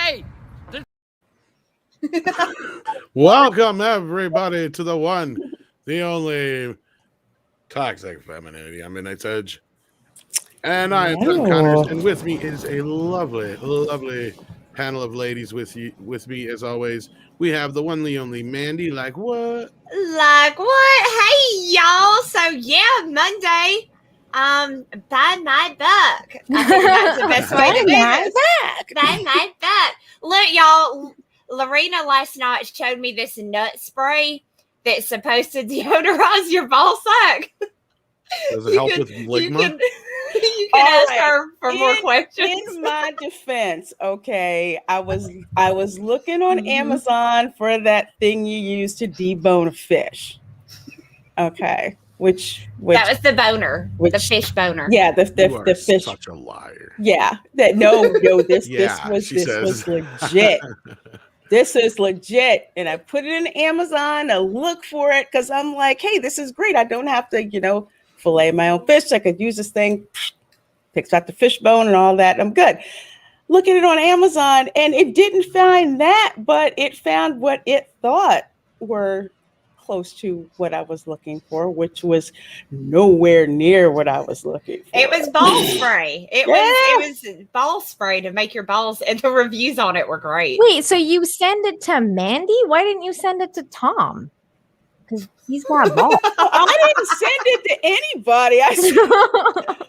Hey! Welcome, everybody, to the one, the only Toxic Femininity. I'm Midnight's Edge. And I am Tim Connors, and with me is a lovely, lovely panel of ladies with me, as always. We have the one, the only Mandy. Like what? Like what? Hey, y'all. So, yeah, Monday. Buy my buck. I think that's the best way to do this. Buy my buck. Look, y'all, Lorena last night showed me this nut spray that's supposed to deodorize your ball sack. Does it help with ligma? You can ask her for more questions. In my defense, okay, I was looking on Amazon for that thing you use to debone a fish. Okay. Which that was the boner, the fish boner. Yeah, the fish. Such a liar. Yeah, this was legit. This is legit, and I put it in Amazon to look for it because I'm like, hey, this is great. I don't have to, fillet my own fish. I could use this thing, picks out the fish bone and all that. I'm good. Look at it on Amazon, and it didn't find that, but it found what it thought were close to what I was looking for, which was nowhere near what I was looking for. It was ball spray. It was ball spray to make your balls, and the reviews on it were great. Wait, so you send it to Mandy? Why didn't you send it to Tom? Because he's got balls. I didn't send it to anybody.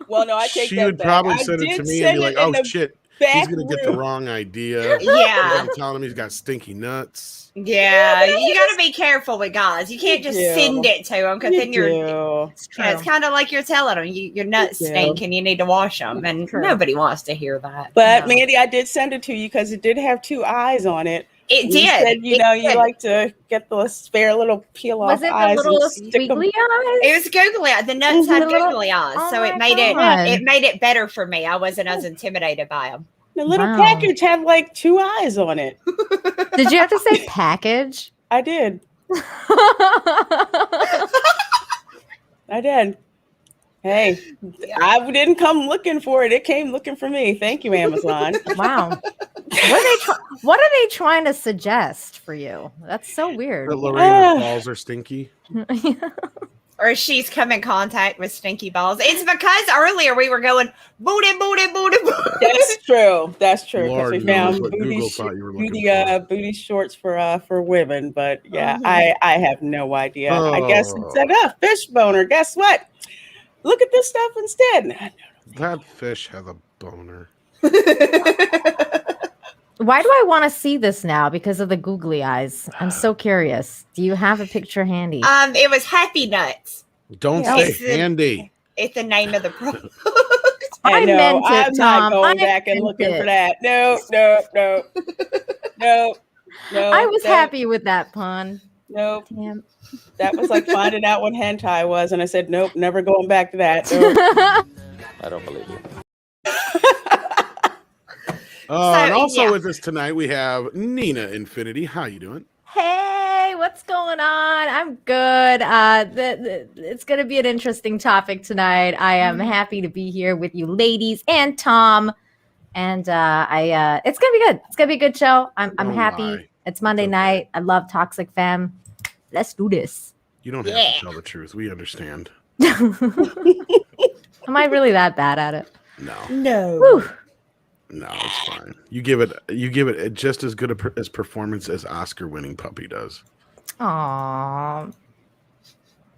Well, no, I take she that would back. Probably send it to me and be like, "Oh shit, he's gonna get the wrong idea." Yeah, I'm telling him he's got stinky nuts. Yeah, you got to be careful with guys. You can't just send it to them because then it's kind of like you're telling them your nuts stink and you need to wash them, and nobody wants to hear that. But Mandy, I did send it to you because it did have two eyes on it. It did. You said, you like to get the spare little peel off eyes. Was it the little squiggly eyes? It was googly eyes. The nuts had googly eyes, so it made it better for me. I wasn't as intimidated by them. The little package had like two eyes on it. Did you have to say package? I did. I did. Hey, I didn't come looking for it. It came looking for me. Thank you, Amazon. Wow. What are they trying to suggest for you? That's so weird. That Lorena's balls are stinky. Or she's come in contact with stinky balls. It's because earlier we were going booty, booty, booty, booty. That's true. Lord we found booty shorts for women. But yeah, I have no idea. I guess it said, fish boner. Guess what? Look at this stuff instead. That fish has a boner. Why do I want to see this now? Because of the googly eyes. I'm so curious. Do you have a picture handy? It was Happy Nuts. Don't say handy. It's the name of the product. I know. I'm not going back and looking for that. No. I was happy with that pun. Nope. Damn. That was like finding out what hentai was, and I said, nope, never going back to that. Nope. I don't believe you. And also with us tonight, we have Nina Infinity. How you doing? Hey, what's going on? I'm good. It's going to be an interesting topic tonight. I am happy to be here with you ladies and Tom. And it's going to be good. It's going to be a good show. I'm happy. Lie. It's Monday night. I love Toxic Femme. Let's do this. You don't have to tell the truth. We understand. Am I really that bad at it? No. Whew. No, it's fine. You give it just as good as performance as Oscar-winning Puppy does. Aww.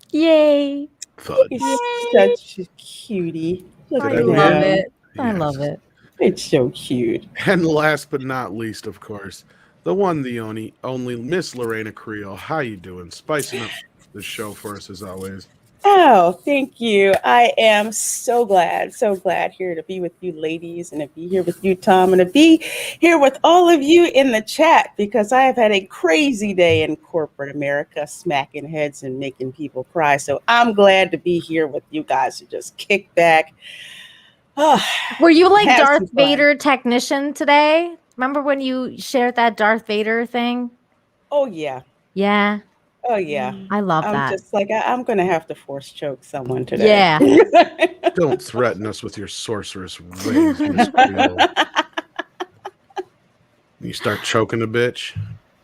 Yay. Fudge. He's such a cutie. Look I at love him. it. Yes. I love it. It's so cute. And last but not least, of course, the one, the only Miss Lorena Creel. How you doing? Spicing up the show for us as always. Oh, thank you. I am so glad here to be with you ladies and to be here with you, Tom, and to be here with all of you in the chat because I have had a crazy day in corporate America, smacking heads and making people cry. So I'm glad to be here with you guys to just kick back. Oh, were you like Darth Vader technician today? Remember when you shared that Darth Vader thing? Oh, yeah. Yeah. Oh, yeah. I love that. I'm just like, I'm going to have to force choke someone today. Yeah. Don't threaten us with your sorceress ways, Miss Creel. You start choking a bitch.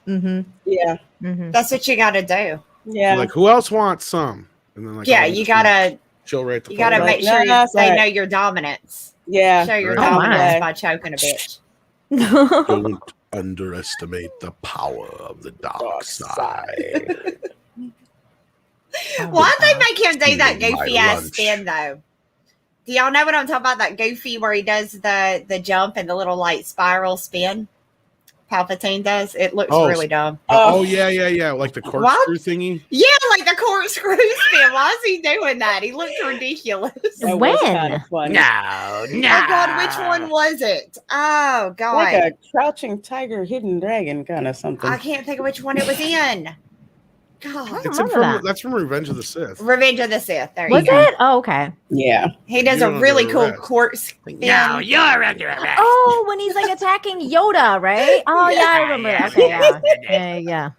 Mm-hmm. Yeah. Mm-hmm. That's what you got to do. Yeah. You're like, who else wants some? And then like, Yeah, you gotta chill right the you gotta fuck make out. sure No, they sorry. know your dominance. Yeah. Show your Right. dominance Oh, by choking a bitch. Don't underestimate the power of the dark side. Why'd they make him do that Stealing my goofy ass lunch. spin though? Do y'all know what I'm talking about? That goofy where he does the jump and the little like spiral spin. Palpatine does. It looks Oh, really dumb. Oh yeah. Like the corkscrew thingy. Yeah, like the corkscrew spin. Why is he doing that? He looked ridiculous. That When? was kind of funny. Oh God, which one was it? Oh God, Like a crouching tiger, hidden dragon kind of something. I can't think of which one it was in. God, It's remember from that. that's from Revenge of the Sith. Revenge of the Sith. There Was you go. it? Oh, okay. Yeah. He does You're a under really cool arrest. corkscrew. No, you're under arrest. Oh, when he's like attacking Yoda, right? Oh, yeah, I remember that. Okay, yeah.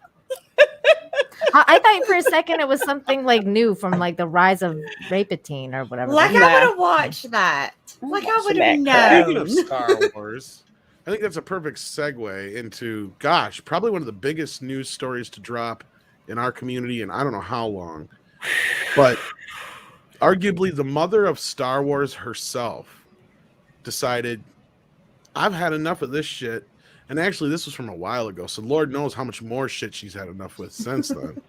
I thought for a second it was something like new from like the Rise of Rapatine or whatever. Like Yeah. I would have watched that. Like I would have Speaking of known. Star Wars, I think that's a perfect segue into, gosh, probably one of the biggest news stories to drop in our community in I don't know how long. But arguably the mother of Star Wars herself decided, I've had enough of this shit. And actually, this was from a while ago, so Lord knows how much more shit she's had enough with since then.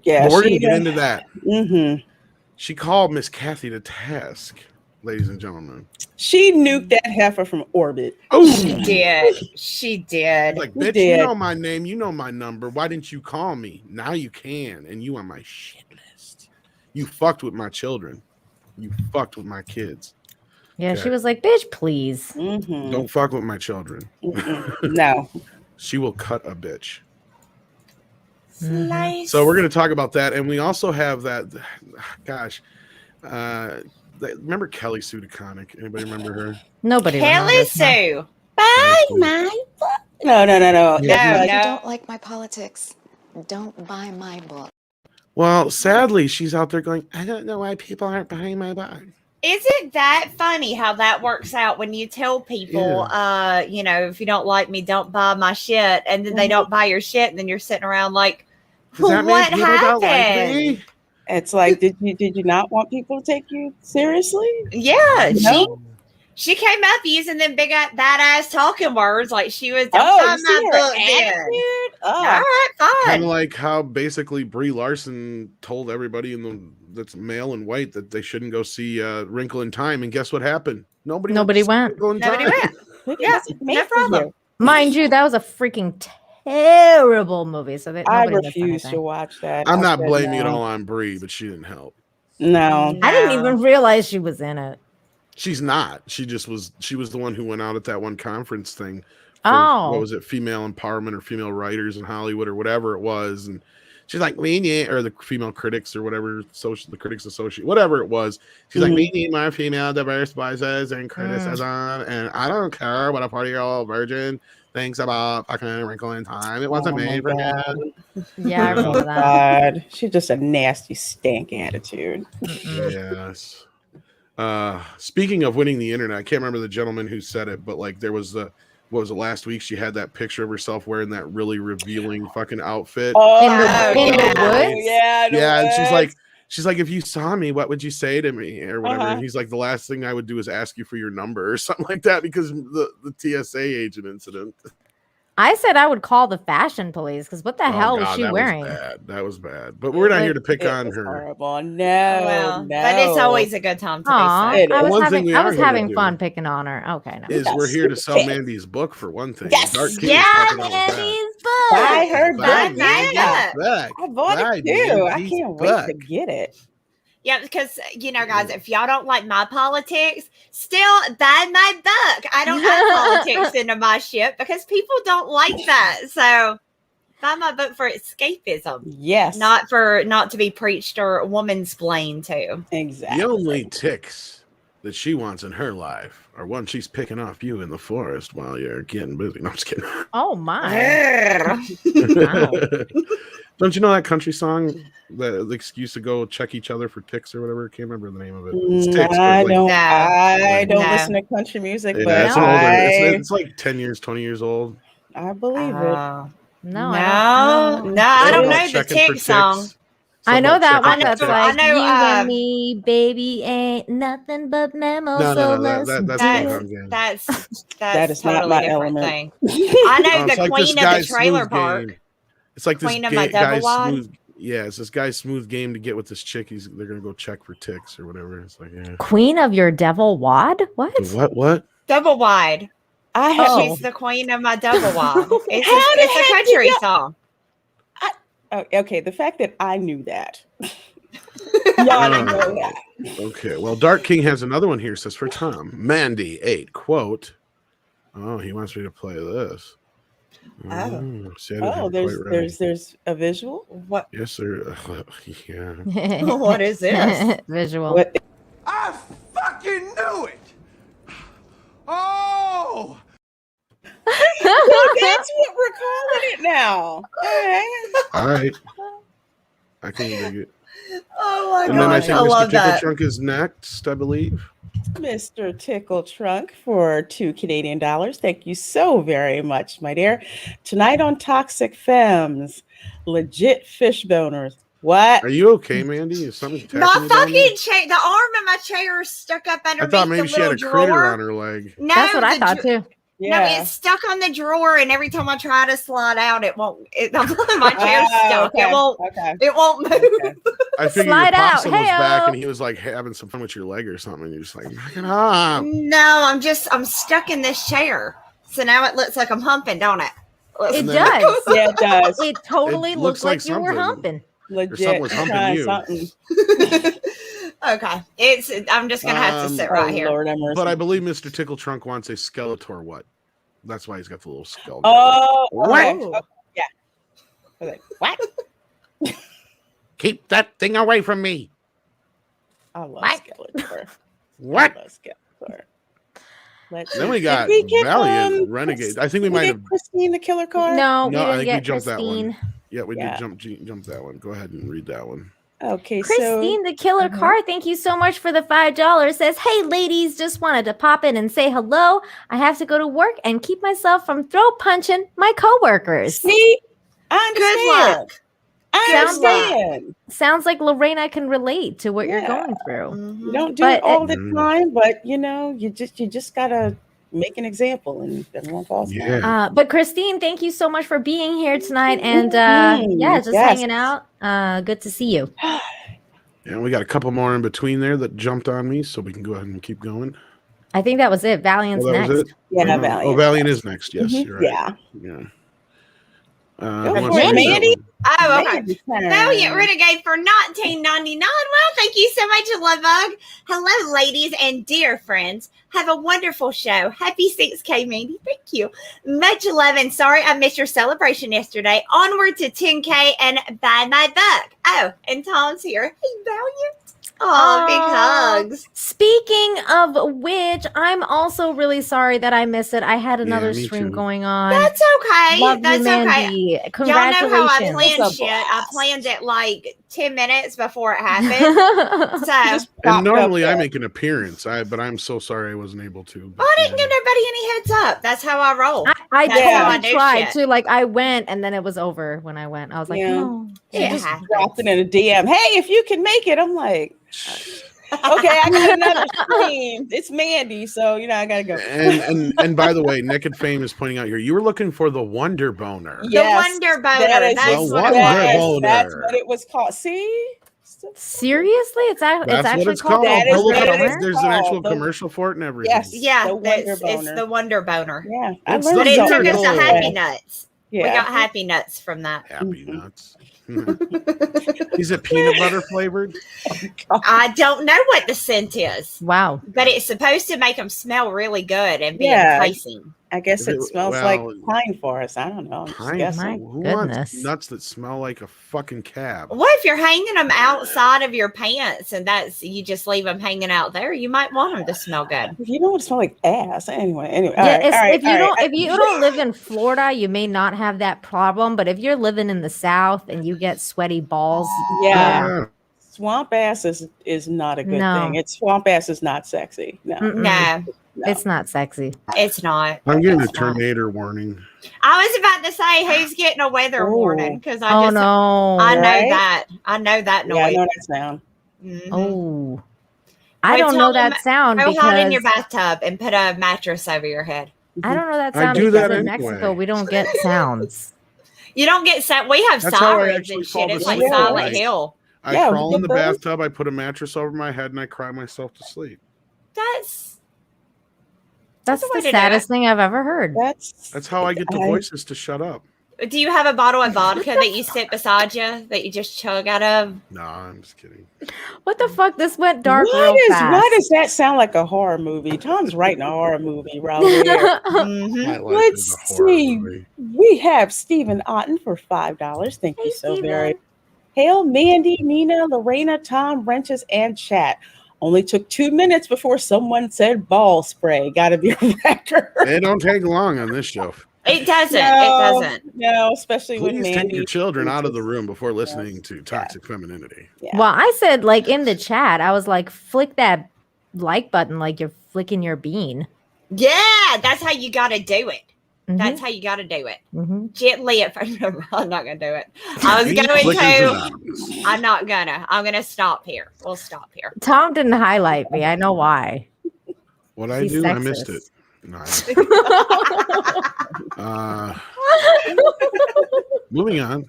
Yeah. But we're going to get into that. Mm-hmm. She called Miss Kathy to task, ladies and gentlemen. She nuked that heifer from orbit. Oh, She did. She did. like, She bitch, did. you know my name, you know my number. Why didn't you call me? Now you can, and you on my shit list. You fucked with my children. You fucked with my kids. Yeah, Okay. she was like, bitch, please. Mm-hmm. Don't fuck with my children. No. She will cut a bitch. Slice. So we're going to talk about that, and we also have that. Gosh, remember Kelly Sue DeConnick? Anybody remember her? Nobody Kelly remembers. No. Sue. Bye, my book. No. No, Yeah. If you no. don't like my politics, don't buy my book. Well, sadly, she's out there going, I don't know why people aren't buying my book. Isn't that funny how that works out when you tell people, you know, if you don't like me, don't buy my shit, and then they don't buy your shit, and then you're sitting around like, Does that mean what people don't like happened? me? It's like, did you not want people to take you seriously? Yeah, No? she came up using them big badass talking words like she was. Don't Oh, buy you see my her book, then. attitude? All Oh. right, Kind fine. of like how basically Brie Larson told everybody that's male and white that they shouldn't go see Wrinkle in Time, and guess what happened? Nobody went. Wrinkle in Nobody Time. went. Yeah, no problem. Mind you, that was a freaking terrible movie. So that I nobody missed refuse anything. to watch that. I'm I not said blaming it no. all on Brie, but she didn't help. No. I didn't No. even realize she was in it. She's not. She was the one who went out at that one conference thing. For, Oh. what was it? Female empowerment or female writers in Hollywood or whatever it was. And she's like, we need, or the female critics or whatever, the critics associate, whatever it was. She's like, we need more female diverse voices and criticism. And I don't care what a 40-year-old virgin thinks about fucking Wrinkle in Time. It wasn't Oh my made for God. him. Yeah, I remember that. God, she's just a nasty stank attitude. Yes. Speaking of winning the internet, I can't remember the gentleman who said it, but like there was what was it last week? She had that picture of herself wearing that really revealing fucking outfit. Oh, In the woods? Yeah, Yeah, and woods. she's like, if you saw me, what would you say to me or whatever? Uh-huh. And he's like, the last thing I would do is ask you for your number or something like that because the TSA agent incident. I said I would call the fashion police because what the hell was she wearing? That was bad. But we're not here to pick It on was her. horrible. No, Well, no. but it's always a good time to Aw, be It I is. was One thing we I are was here to having do fun picking on her. Okay, no. Is got we're here to sell stupid. Mandy's book for one thing. Yes. Dark King is Yeah, helping out with that. Mandy's Buy her Buy book. my Yeah. book. I bought it too. I can't wait to get it. Yeah, because you know, guys, if y'all don't like my politics, still buy my book. I don't add politics into my shit because people don't like that. So buy my book for escapism, Yes. not to be preached or woman-splained to. exactly. The only ticks that she wants in her life are one she's picking off you in the forest while you're getting busy. No, I'm just kidding. Oh my! Wow. Don't you know that country song? The excuse to go check each other for ticks or whatever. I can't remember the name of it. It's ticks, I but like, don't listen to country music, yeah, but it's an older. It's like 10 years, 20 years old. I believe it. No, No, I I don't About know the checking for tick song. ticks. I know that one. checking That's for ticks. like I know, you and me, baby, ain't nothing but memos. No, let's that's do the it. drum game. That is not totally my different element. thing. I know It's the like queen this of the guy's trailer smooth park. game. It's like this Queen of my guy's double wide. smooth. Yeah, it's this guy's smooth game to get with this chick. They're gonna go check for ticks or whatever. It's like, yeah. Queen of your devil wad? What? What? Double wide. I have. She's the queen of my double wide. It's How the it's a heck did country y'all- song. Oh, okay, the fact that I knew that. Y'all didn't know that. Okay, well, Dark King has another one here. Says for Tom, Mandy 8 quote. Oh, he wants me to play this. See, I didn't have it quite ready. There's a visual. What? Yes, sir. Yeah. What is this? Visual. What? I fucking knew it! Oh! That's what we're calling it now. Okay. All right. I can dig it. Oh my And then I gosh, think I Mr. love Tickle that. Trunk is next, I believe. Mr. Tickle Trunk for $2 Canadian. Thank you so very much, my dear. Tonight on Toxic Femmes, legit fish boners. What? Are you okay, Mandy? Is something attacking My you down there? fucking chair, the arm of my chair is stuck up I underneath thought maybe the she had little a critter drawer. on her leg. No, That's what I the thought too. No, it's stuck on the drawer, and every time I try to slide out, it won't. My chair's stuck. Okay. It won't. Okay. It won't move. Okay. I figured Slide your out. possum was back Hey-o. and he was like having some fun with your leg or something. And you're just like, knock it off. No, I'm stuck in this chair. So now it looks like I'm humping, don't it? It And then- does. Yeah, it does. It totally It looks looks like like you were something. humping. Legit. was humping trying you. something. Okay, I'm just gonna have to sit right here. Lord have mercy. But I believe Mr. Tickle Trunk wants a Skeletor what? That's why he's got the little skull. Oh, What? okay. Oh, yeah. I was like, what? Keep that thing away from me. I love What? Skeletor. What? I love Skeletor. Let's Then see. we got Did we get, Valiant Renegade. I think we did might get have. Christine the Killer Card. No, No, I we didn't think we get jumped that Christine. one. Yeah, we Yeah. did jump that one. Go ahead and read that one. Okay, Christine the Killer Car, thank you so much for the $5. Says, hey ladies, just wanted to pop in and say hello. I have to go to work and keep myself from throat punching my coworkers. See, I Good understand. luck. I Sounds like- understand. Sounds like Lorena can relate to what you're Yeah. going through. You don't do But it all the Mm. time, but you know, you just gotta make an example, and everyone falls. down. Yeah. But Christine, thank you so much for being here tonight, and Mhm. yeah, just Yes. hanging out. Good to see you. And we got a couple more in between there that jumped on me, so we can go ahead and keep going. I think that was it. Valiant's Oh, that was next. it? Yeah, Oh, Valiant. Oh, Valiant is next. Yes, Mhm. you're right. Yeah. Yeah. Go who wants for to it, read that Mandy. one? Oh, okay. Mandy's turn. Valiant Renegade for $19.99. Well, thank you so much, Love Bug. Hello, ladies and dear friends. Have a wonderful show. Happy 6K, Mandy. Thank you. Much love, and sorry I missed your celebration yesterday. Onward to 10K and buy my book. Oh, and Tom's here. Hey, Valiant. Oh, big Aw. hugs. Speaking of which, I'm also really sorry that I missed it. I had another me stream too. going on. That's okay. Love That's you, okay. Mandy. Y'all know how I Congratulations. planned It's a shit. I blast. planned it like 10 minutes before it happened. So, Just And popped normally up I there. make an appearance, but I'm so sorry I wasn't able to. But, I didn't give nobody any heads up. That's how I roll. I That's how totally I do tried shit. to. Like, I went and then it was over when I went. I was like, Yeah. no. She It just happens. dropped it in a DM. Hey, if you can make it, I'm like, okay, I got another stream. It's Mandy, so you know I gotta go. and by the way, Naked Fame is pointing out here. You were looking for the Wonder Boner. The Yes, Wonder Boner. that is That's the what Wonder it Yes, was. Boner. that's what it was called. See? Seriously? It's That's actually what it's called called. That is Go look what up. it is There's an actual called. The- commercial for it and everything. Yes. Yeah, The Wonder it's Boner. the Wonder Boner. Yeah, It's But the it took Wonder us to Boner. Happy Nuts. Yeah. We got Happy Nuts from that. Happy Nuts. Is it peanut butter flavored? I don't know what the scent is, wow. but it's supposed to make them smell really good and be Yeah. enticing. I guess it smells like pine forest. I don't know. I'm just guessing. My Who goodness. wants nuts that smell like a fucking cab? What if you're hanging them outside of your pants and you just leave them hanging out there? You might want them to smell good. You don't want to smell like ass. Anyway. Yeah, if you don't live in Florida, you may not have that problem. But if you're living in the South and you get sweaty balls, yeah. Swamp ass is not a good thing. Swamp ass is not sexy. No. It's not sexy. It's not. I'm getting a tornado warning. I was about to say who's getting a weather warning because I know that. I know that noise. Yeah, I know that sound. Mm-hmm. Oh, I don't know that sound. Go hide in your bathtub and put a mattress over your head. I don't know that sound because in Mexico we don't get sounds. You don't get sound. We have sirens and shit. It's like Silent Hill. I crawl in the bathtub. I put a mattress over my head and I cry myself to sleep. That's the saddest thing I've ever heard. That's how I get the voices to shut up. Do you have a bottle of vodka that you sit beside you that you just chug out of? No, I'm just kidding. What the fuck? This went dark real fast. Why does that sound like a horror movie? Tom's writing a horror movie right here. Let's see. We have Stephen Otten for $5. Thank you so very much. Hail, Mandy, Nina, Lorena, Tom, Wrenches, and chat. Only took 2 minutes before someone said ball spray. Got to be a record. It don't take long on this show. It doesn't. No, especially Please when Mandy. take your children out of the room before listening to Toxic Femininity. Yeah. Well, I said like in the chat, I was like, flick that like button like you're flicking your bean. Yeah, that's how you got to do it. That's how you got to do it. Gently at first. I'm not going to do it. I was going to. I'm not going to. I'm going to stop here. We'll stop here. Tom didn't highlight me. I know why. What I do, I missed it. No, moving on.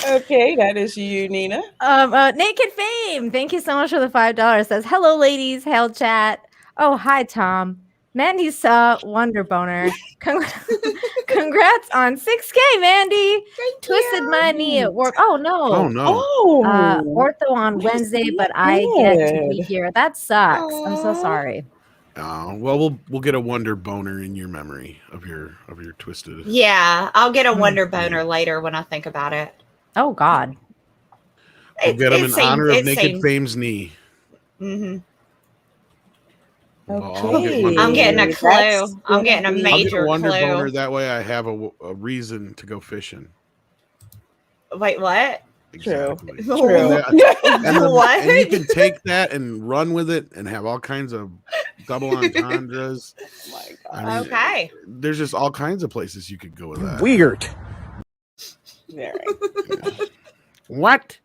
Okay, that is you, Nina. Naked Fame. Thank you so much for the $5. Says, hello, ladies. Hail chat. Oh, hi, Tom. Mandy's Wonder Boner. Congrats on 6K, Mandy. Twisted my knee at work. Oh no. Ortho on Wednesday, but I get to be here. That sucks. I'm so sorry. Well, we'll get a Wonder Boner in your memory of your twisted. Yeah, I'll get a Wonder Boner later when I think about it. Oh God. We'll get him in honor of Naked Fame's knee. Mm-hmm. Okay. I'm getting a clue. I'm getting a major I'll get a Wonder clue. Boner, that way I have a reason to go fishing. Wait, what? Exactly. True. What? And you can take that and run with it and have all kinds of double entendres. Oh my God. I mean, Okay. There's just all kinds of places you could go with that. Weird. There. What?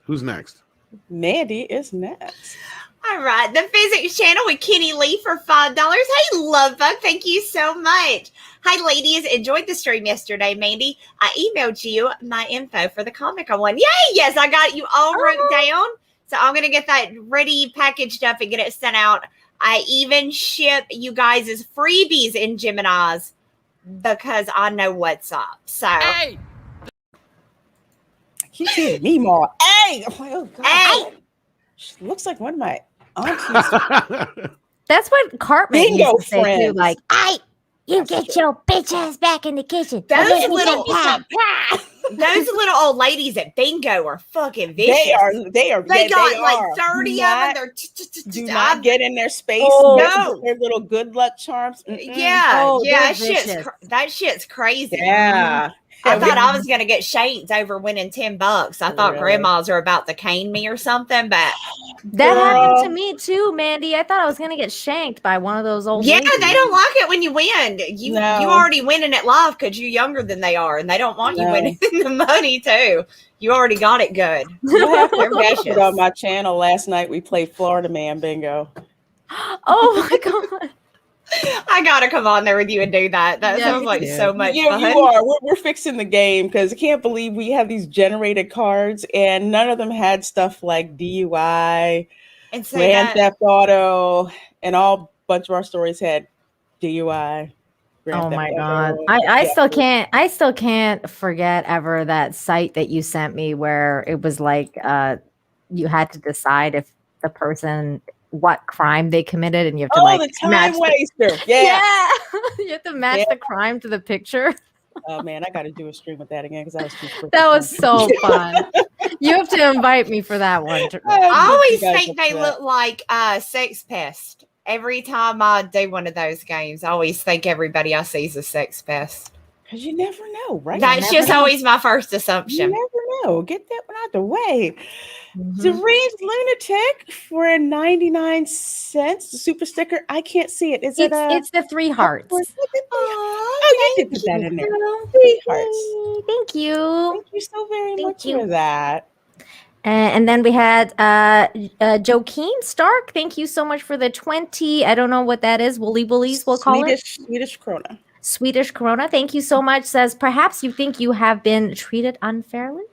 Who's next? Mandy is next. All right, the Physics Channel with Kenny Lee for $5. Hey, Lovebug, thank you so much. Hi, ladies. Enjoyed the stream yesterday, Mandy. I emailed you my info for the comic I won. Yay! Yes, I got you all wrote down. So I'm going to get that ready, packaged up, and get it sent out. I even ship you guys' freebies in Gemini's because I know what's up. So, Hey! I keep seeing me more. Hey! Oh, God. hey! She looks like one of my aunties. That's what Cartman Bingo used to say too. friends. Like, you get your bitch ass back in the kitchen. Those Those little old ladies at Bingo are fucking vicious. They are. They yeah, got they like are. 30 Do of not- them. Do not get in their space. Oh, no. Their little good luck charms. Mm-mm. Yeah, Oh, yeah, they're vicious. that shit's crazy. Yeah. I thought I was gonna get shanked over winning $10. I thought Really? grandmas are about to cane me or something, but That happened Girl. to me too, Mandy. I thought I was gonna get shanked by one of those old yeah, ladies. they don't like it when you win. You No. already winning at life because you're younger than they are, and they don't want you No. winning the money too. You already got it good. What They're happened vicious. on my channel last night? We played Florida Man Bingo. Oh my God. I gotta come on there with you and do that. That Yeah, sounds me like too. so much Yeah, fun. you are. We're fixing the game because I can't believe we have these generated cards and none of them had stuff like DUI, And so Grand that, Theft Auto, and all bunch of our stories had DUI. Grand Oh Theft my Auto. God. I Yeah. still can't forget ever that site that you sent me where it was like you had to decide if the person what crime they committed, and you have to the time match waster. you have to match the crime to the picture. Oh man, I got to do a stream with that again because that was too freaking That was fun. so fun. You have to invite me for that one. I always think they look like Sex Pest. Every time I do one of those games, I always think everybody I see is a sex pest. Because you never know, right? That's just always my first assumption. You never know. Get that one out the way. Deranged Lunatic for 99 cents. The super sticker. I can't see it. It's the 3 hearts. Oh, you did put that in there. 3 hearts. Thank you. Thank you so very much for that. And then we had Joaquin Stark. Thank you so much for the 20. I don't know what that is. Woolly Bullies, we'll call it. Swedish Krona. Swedish Corona. Thank you so much. Says, perhaps you think you have been treated unfairly?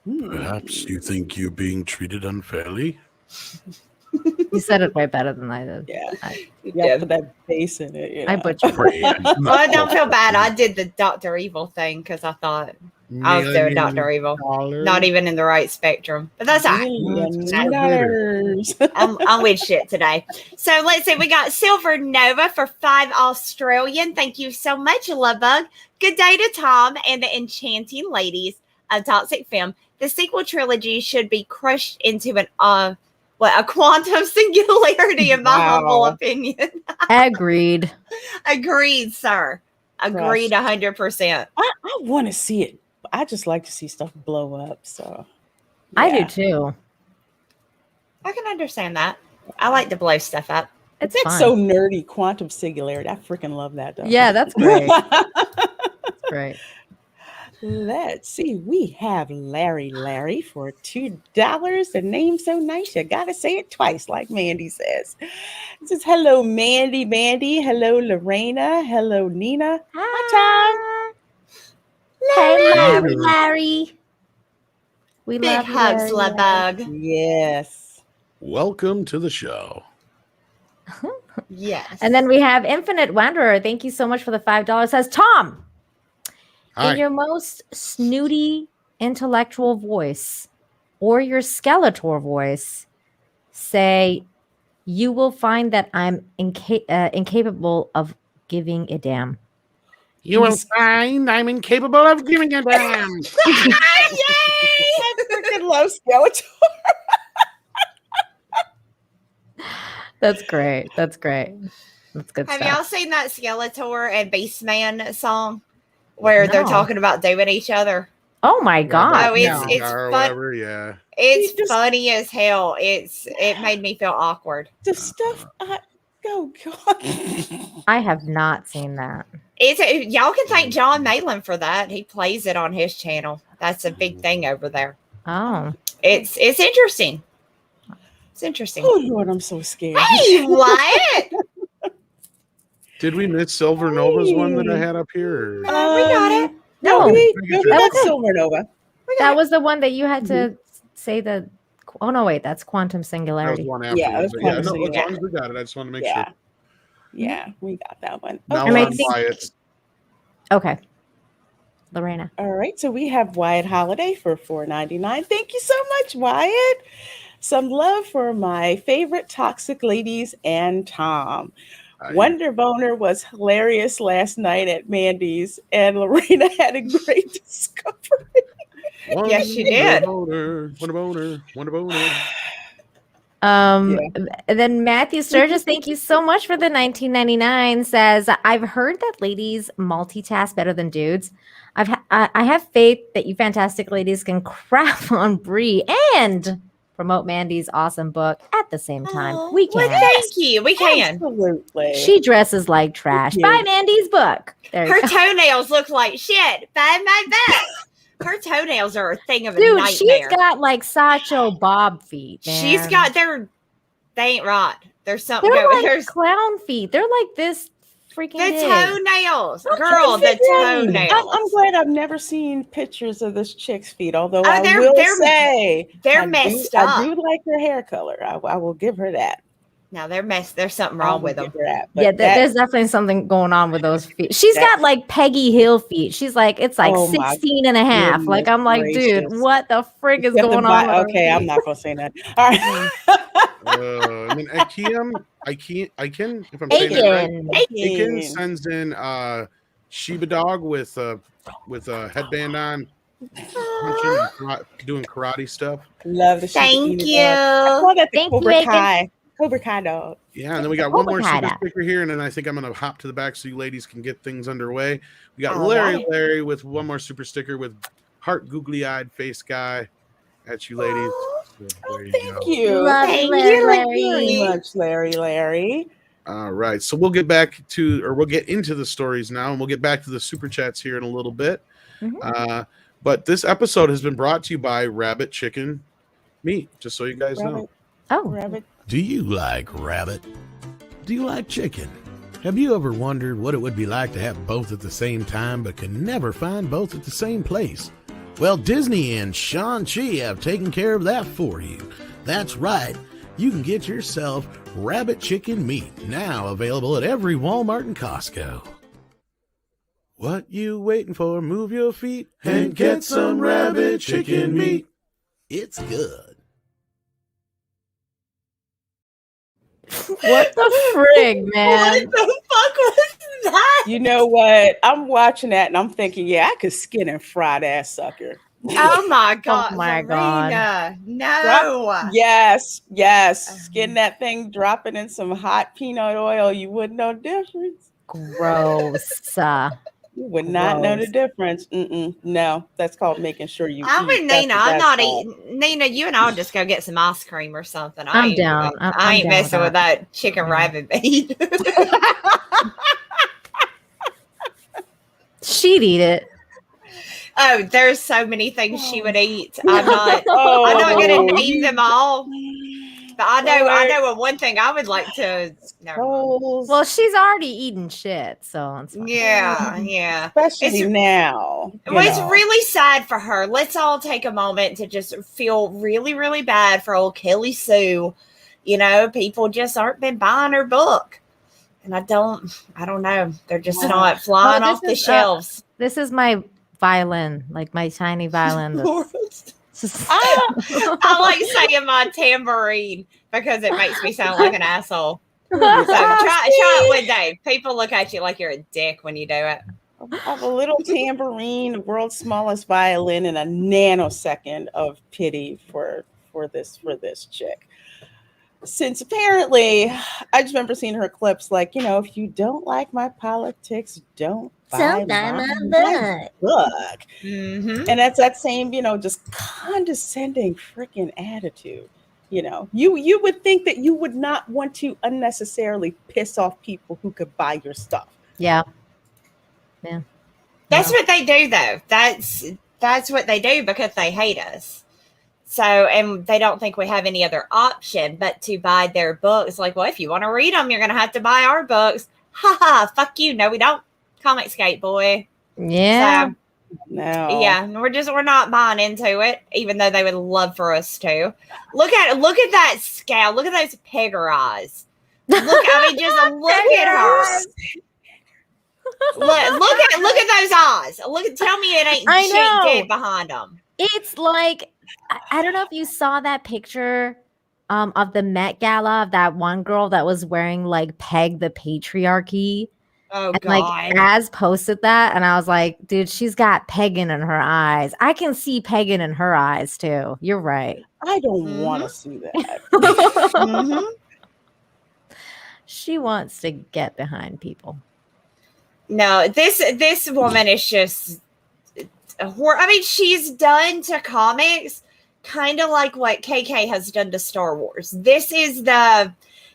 Perhaps you think you're being treated unfairly? You said it way better than I did. Yeah, put that bass in it. You know. I butchered it. Well, I don't feel bad. I did the Dr. Evil thing because I thought I was doing Dr. Evil. Not even in the right spectrum. But that's all right. I'm with shit today. So let's see. We got Silver Nova for 5 Australian. Thank you so much, Lovebug. Good day to Tom and the enchanting ladies of Toxic Film. The sequel trilogy should be crushed into a quantum singularity, in my humble opinion. Agreed. Agreed, sir. Agreed 100%. I want to see it. I just like to see stuff blow up. So yeah. I do too. I can understand that. I like to blow stuff up. That's so nerdy. Quantum singularity. I freaking love that. Yeah, that's great. That's great. Let's see. We have Larry for $2. The name's so nice. You gotta say it twice, like Mandy says. It says, hello, Mandy. Hello, Lorena. Hello, Nina. Hi, Tom. Hey, Larry. We big love hugs, Lovebug. Yes. Welcome to the show. Yes. And then we have Infinite Wanderer. Thank you so much for the $5. Says, Tom, hi. In your most snooty intellectual voice or your Skeletor voice, say, you will find that I'm incapable of giving a damn. You will find I'm incapable of giving a damn. Yay! I freaking love Skeletor. That's great. That's good Have stuff. y'all seen that Skeletor and Beastman song where they're talking about doing each other? Oh my god! Oh, it's fun. Whatever, yeah. It's funny as hell. It made me feel awkward. The stuff. Oh god! I have not seen that. Y'all can thank John Malin for that. He plays it on his channel. That's a big thing over there. Oh, it's interesting. It's interesting. Oh Lord, I'm so scared. Hey, what? Did we miss Silver Nova's one that I had up here? We got it. No, we got Silver Nova. That was the one that you had to say the. Oh no, wait, that's Quantum Singularity. That was one after. Yeah, As long as we got it, I just want to make sure. Yeah, we got that one. Now Okay. we're on Wyatt. Okay, Lorena. All right, so we have Wyatt Holiday for $4.99. Thank you so much, Wyatt. Some love for my favorite toxic ladies and Tom. Wonder Boner was hilarious last night at Mandy's, and Lorena had a great discovery. Yes, she did. Wonder boner. Then Matthew Sturgis, thank you so much for the $19.99. Says, I've heard that ladies multitask better than dudes. I have faith that you fantastic ladies can crap on Brie and promote Mandy's awesome book at the same time. We can. Well, thank you. We can. Absolutely. She dresses like trash. Buy Mandy's book. Her toenails look like shit. Buy my book. Her toenails are a thing of a Dude, nightmare. she's got like Sacho Bob feet, man. She's got they ain't right. There's something They're going. like clown feet. They're like this freaking the big. toenails. Girl, the toenails. I'm glad I've never seen pictures of this chick's feet, although I they're will say they're messed I up. do like her hair color. I will give her that. No, there's something wrong with them. There's definitely something going on with those feet. She's got like Peggy Hill feet. She's like, it's like 16 and a half. Like, I'm like, dude, what the frig is going on? Okay, I'm not gonna say that. All right. And then Aiken, if I'm saying that right, Aiken sends in Sheba Dog with a headband on, doing karate stuff. Love the Thank you. I call that the Cobra Kai dog. Yeah, and then we got one more super sticker here, and then I think I'm gonna hop to the back so you ladies can get things underway. We got Larry with one more super sticker with heart googly-eyed face guy at you ladies. So Thank you. Thank you very much, Larry. All right, so we'll get into the stories now, and we'll get back to the super chats here in a little bit. Mm-hmm. But this episode has been brought to you by Rabbit Chicken Meat, just so you guys know. Oh, Rabbit. Do you like rabbit? Do you like chicken? Have you ever wondered what it would be like to have both at the same time but can never find both at the same place? Well, Disney and Shang-Chi have taken care of that for you. That's right. You can get yourself Rabbit Chicken Meat, now available at every Walmart and Costco. What you waiting for? Move your feet and get some Rabbit Chicken Meat. It's good. what the frig, man? What the fuck was that? You know what? I'm watching that and I'm thinking, yeah, I could skin and fry that sucker. Oh my god! Oh my God! No. Yes. Skin that thing, drop it in some hot peanut oil. You wouldn't know the difference. Gross. You would not know the difference. No, that's called making sure you. I'm with Nina. I'm not eating. Nina, you and I'll just go get some ice cream or something. I'm down. I ain't messing with that chicken rabbit meat. She'd eat it. Oh, there's so many things she would eat. I'm not going to name them all. But I know one thing I would like to. Well, she's already eating shit, so it's fine. Yeah. Especially now. Well, it's really sad for her. Let's all take a moment to just feel really, really bad for old Kelly Sue. You know, people just aren't been buying her book. And I don't know. They're just not flying off the shelves. This is my violin, like my tiny violin. I like saying my tambourine because it makes me sound like an asshole. So try it one day. People look at you like you're a dick when you do it. I have a little tambourine, the world's smallest violin, and a nanosecond of pity for this chick. Since apparently, I just remember seeing her clips like, if you don't like my politics, don't buy my book. Mm-hmm. And that's that same, just condescending freaking attitude. You would think that you would not want to unnecessarily piss off people who could buy your stuff. Yeah. That's what they do, though. That's what they do because they hate us. So, and they don't think we have any other option but to buy their books. Like, well, if you want to read them, you're going to have to buy our books. Ha ha, fuck you. No, we don't. Comicsgate, boy. Yeah. So, no. Yeah, we're not buying into it, even though they would love for us to. Look at that scowl. Look at those pegger eyes. Just look at her. Look at those eyes. Tell me it ain't shit dead behind them. It's like, I don't know if you saw that picture of the Met Gala of that one girl that was wearing like Peg the Patriarchy. Oh, and, God. like, Az posted that, and I was like, dude, she's got Peggin in her eyes. I can see Peggin in her eyes, too. You're right. I don't want to see that. Mm-hmm. She wants to get behind people. No, this woman is just I mean, she's done to comics kind of like what KK has done to Star Wars.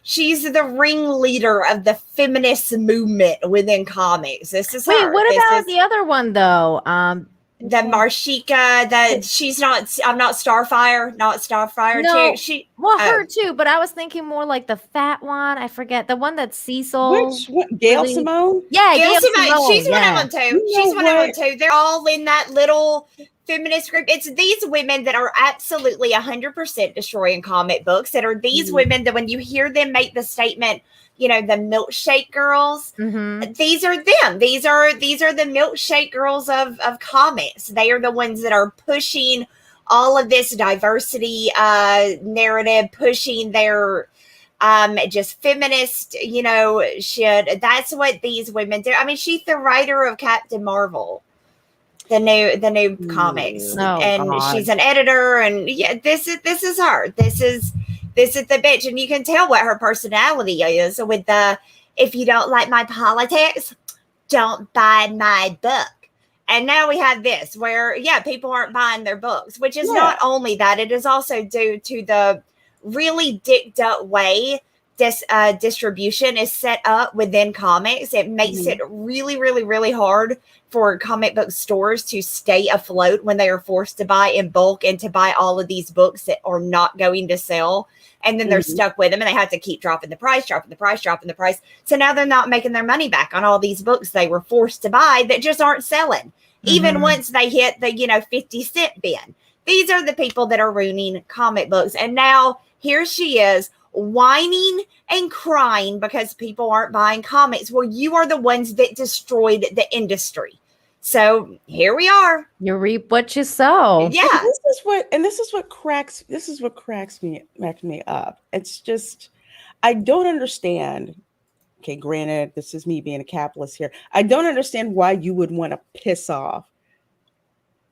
She's the ringleader of the feminist movement within comics. This is her. What about the other one though? The Marcia, that she's not. I'm not Starfire. Not Starfire. No, too. Her too. But I was thinking more like the fat one. I forget the one that's Cecil. Which one? Gail Simone? Yeah, Gail Simone. She's one of them too. She's one of them too. They're all in that little feminist group. It's these women that are absolutely 100% destroying comic books. That are these women that when you hear them make the statement, the milkshake girls, these are them. These are the milkshake girls of comics. They are the ones that are pushing all of this diversity narrative, pushing their just feminist, shit. That's what these women do. I mean, she's the writer of Captain Marvel, the new comics, and God. she's an editor. And yeah, this is her. This is the bitch, and you can tell what her personality is with the if you don't like my politics, don't buy my book. And now we have this where people aren't buying their books, which is not only that, it is also due to the really dicked up way this distribution is set up within comics. It makes it really, really, really hard for comic book stores to stay afloat when they are forced to buy in bulk and to buy all of these books that are not going to sell. And then they're stuck with them and they have to keep dropping the price. So now they're not making their money back on all these books they were forced to buy that just aren't selling. Even once they hit the 50 cent bin. These are the people that are ruining comic books. And now here she is whining and crying because people aren't buying comics. Well, you are the ones that destroyed the industry. So here we are. You reap what you sow. Yeah. And this is what cracks me up. It's just, I don't understand. Okay, granted, this is me being a capitalist here. I don't understand why you would want to piss off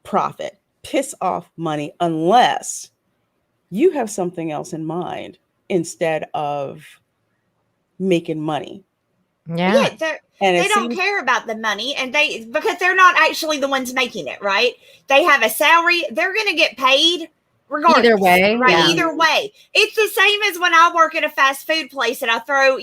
profit, piss off money, unless you have something else in mind instead of making money. Yeah, they don't care about the money, and because they're not actually the ones making it, right? They have a salary. They're going to get paid regardless. Either way, right? Yeah. Either way. It's the same as when I work at a fast food place and I throw,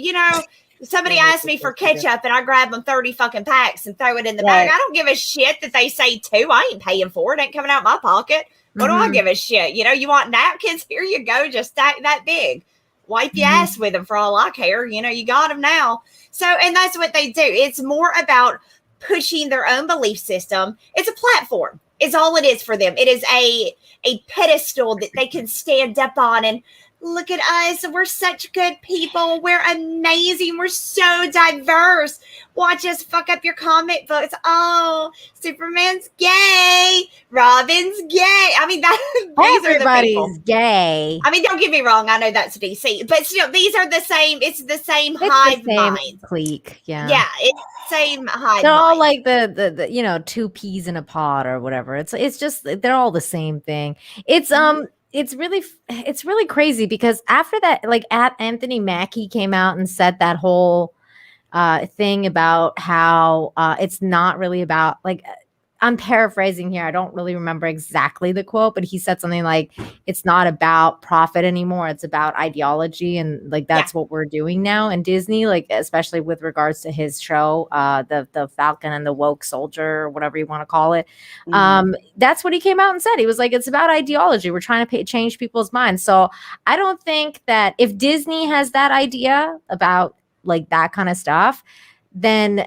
somebody asks me for ketchup and I grab them 30 fucking packs and throw it in the bag. I don't give a shit that they say two. I ain't paying for it. It ain't coming out my pocket. What do I give a shit? You want napkins? Here you go. Just stack that big. Wipe your ass with them for all I care. You got them now. So, and that's what they do. It's more about pushing their own belief system. It's a platform. It's all it is for them. It is a pedestal that they can stand up on and look at us. We're such good people. We're amazing. We're so diverse. Watch us fuck up your comic books. Oh, Superman's gay. Robin's gay. I mean, everybody's gay. I mean, don't get me wrong. I know that's DC, but still, these are the same. It's the same hive mind clique. Yeah. Yeah. It's the same hive They're all mind. like the two peas in a pod or whatever. It's just, they're all the same thing. It's really crazy because after that, like Anthony Mackie came out and said that whole thing about how it's not really about, like, I'm paraphrasing here. I don't really remember exactly the quote, but he said something like, it's not about profit anymore. It's about ideology. And like, that's what we're doing now in Disney, like, especially with regards to his show, the Falcon and the Woke Soldier, or whatever you want to call it. That's what he came out and said. He was like, it's about ideology. We're trying to change people's minds. So I don't think that if Disney has that idea about like that kind of stuff, then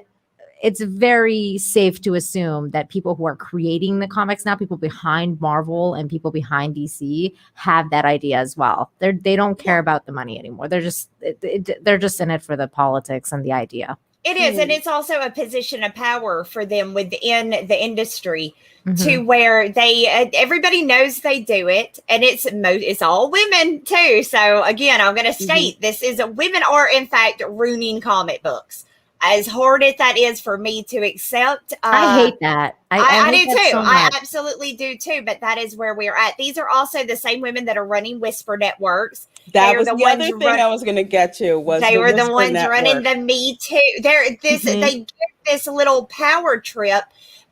it's very safe to assume that people who are creating the comics now, people behind Marvel and people behind DC, have that idea as well. They don't care about the money anymore. They're just in it for the politics and the idea. It is, and it's also a position of power for them within the industry to where everybody knows they do it, and it's all women too. So again, I'm going to state this is women are in fact ruining comic books. As hard as that is for me to accept, I hate that. I do too. So I absolutely do too. But that is where we're at. These are also the same women that are running Whisper networks. That was the other thing I was going to get to. They were the ones running the Me Too. They get this little power trip.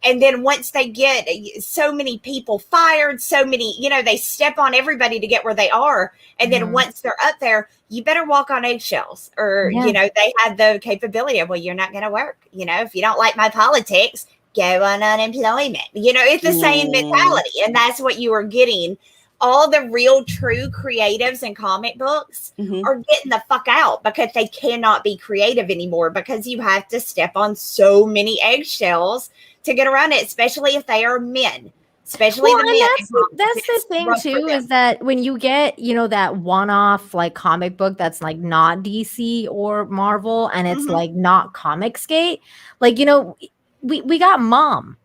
And then once they get so many people fired, so many, they step on everybody to get where they are. And then once they're up there, you better walk on eggshells or, they have the capability of, well, you're not going to work. If you don't like my politics, go on unemployment. It's the same mentality. And that's what you are getting. All the real true creatives in comic books are getting the fuck out because they cannot be creative anymore because you have to step on so many eggshells to get around it, especially if they are men. especially the men. That's the thing too, is that when you get, that one-off like comic book that's like not DC or Marvel, and it's like not Comicsgate, like, we got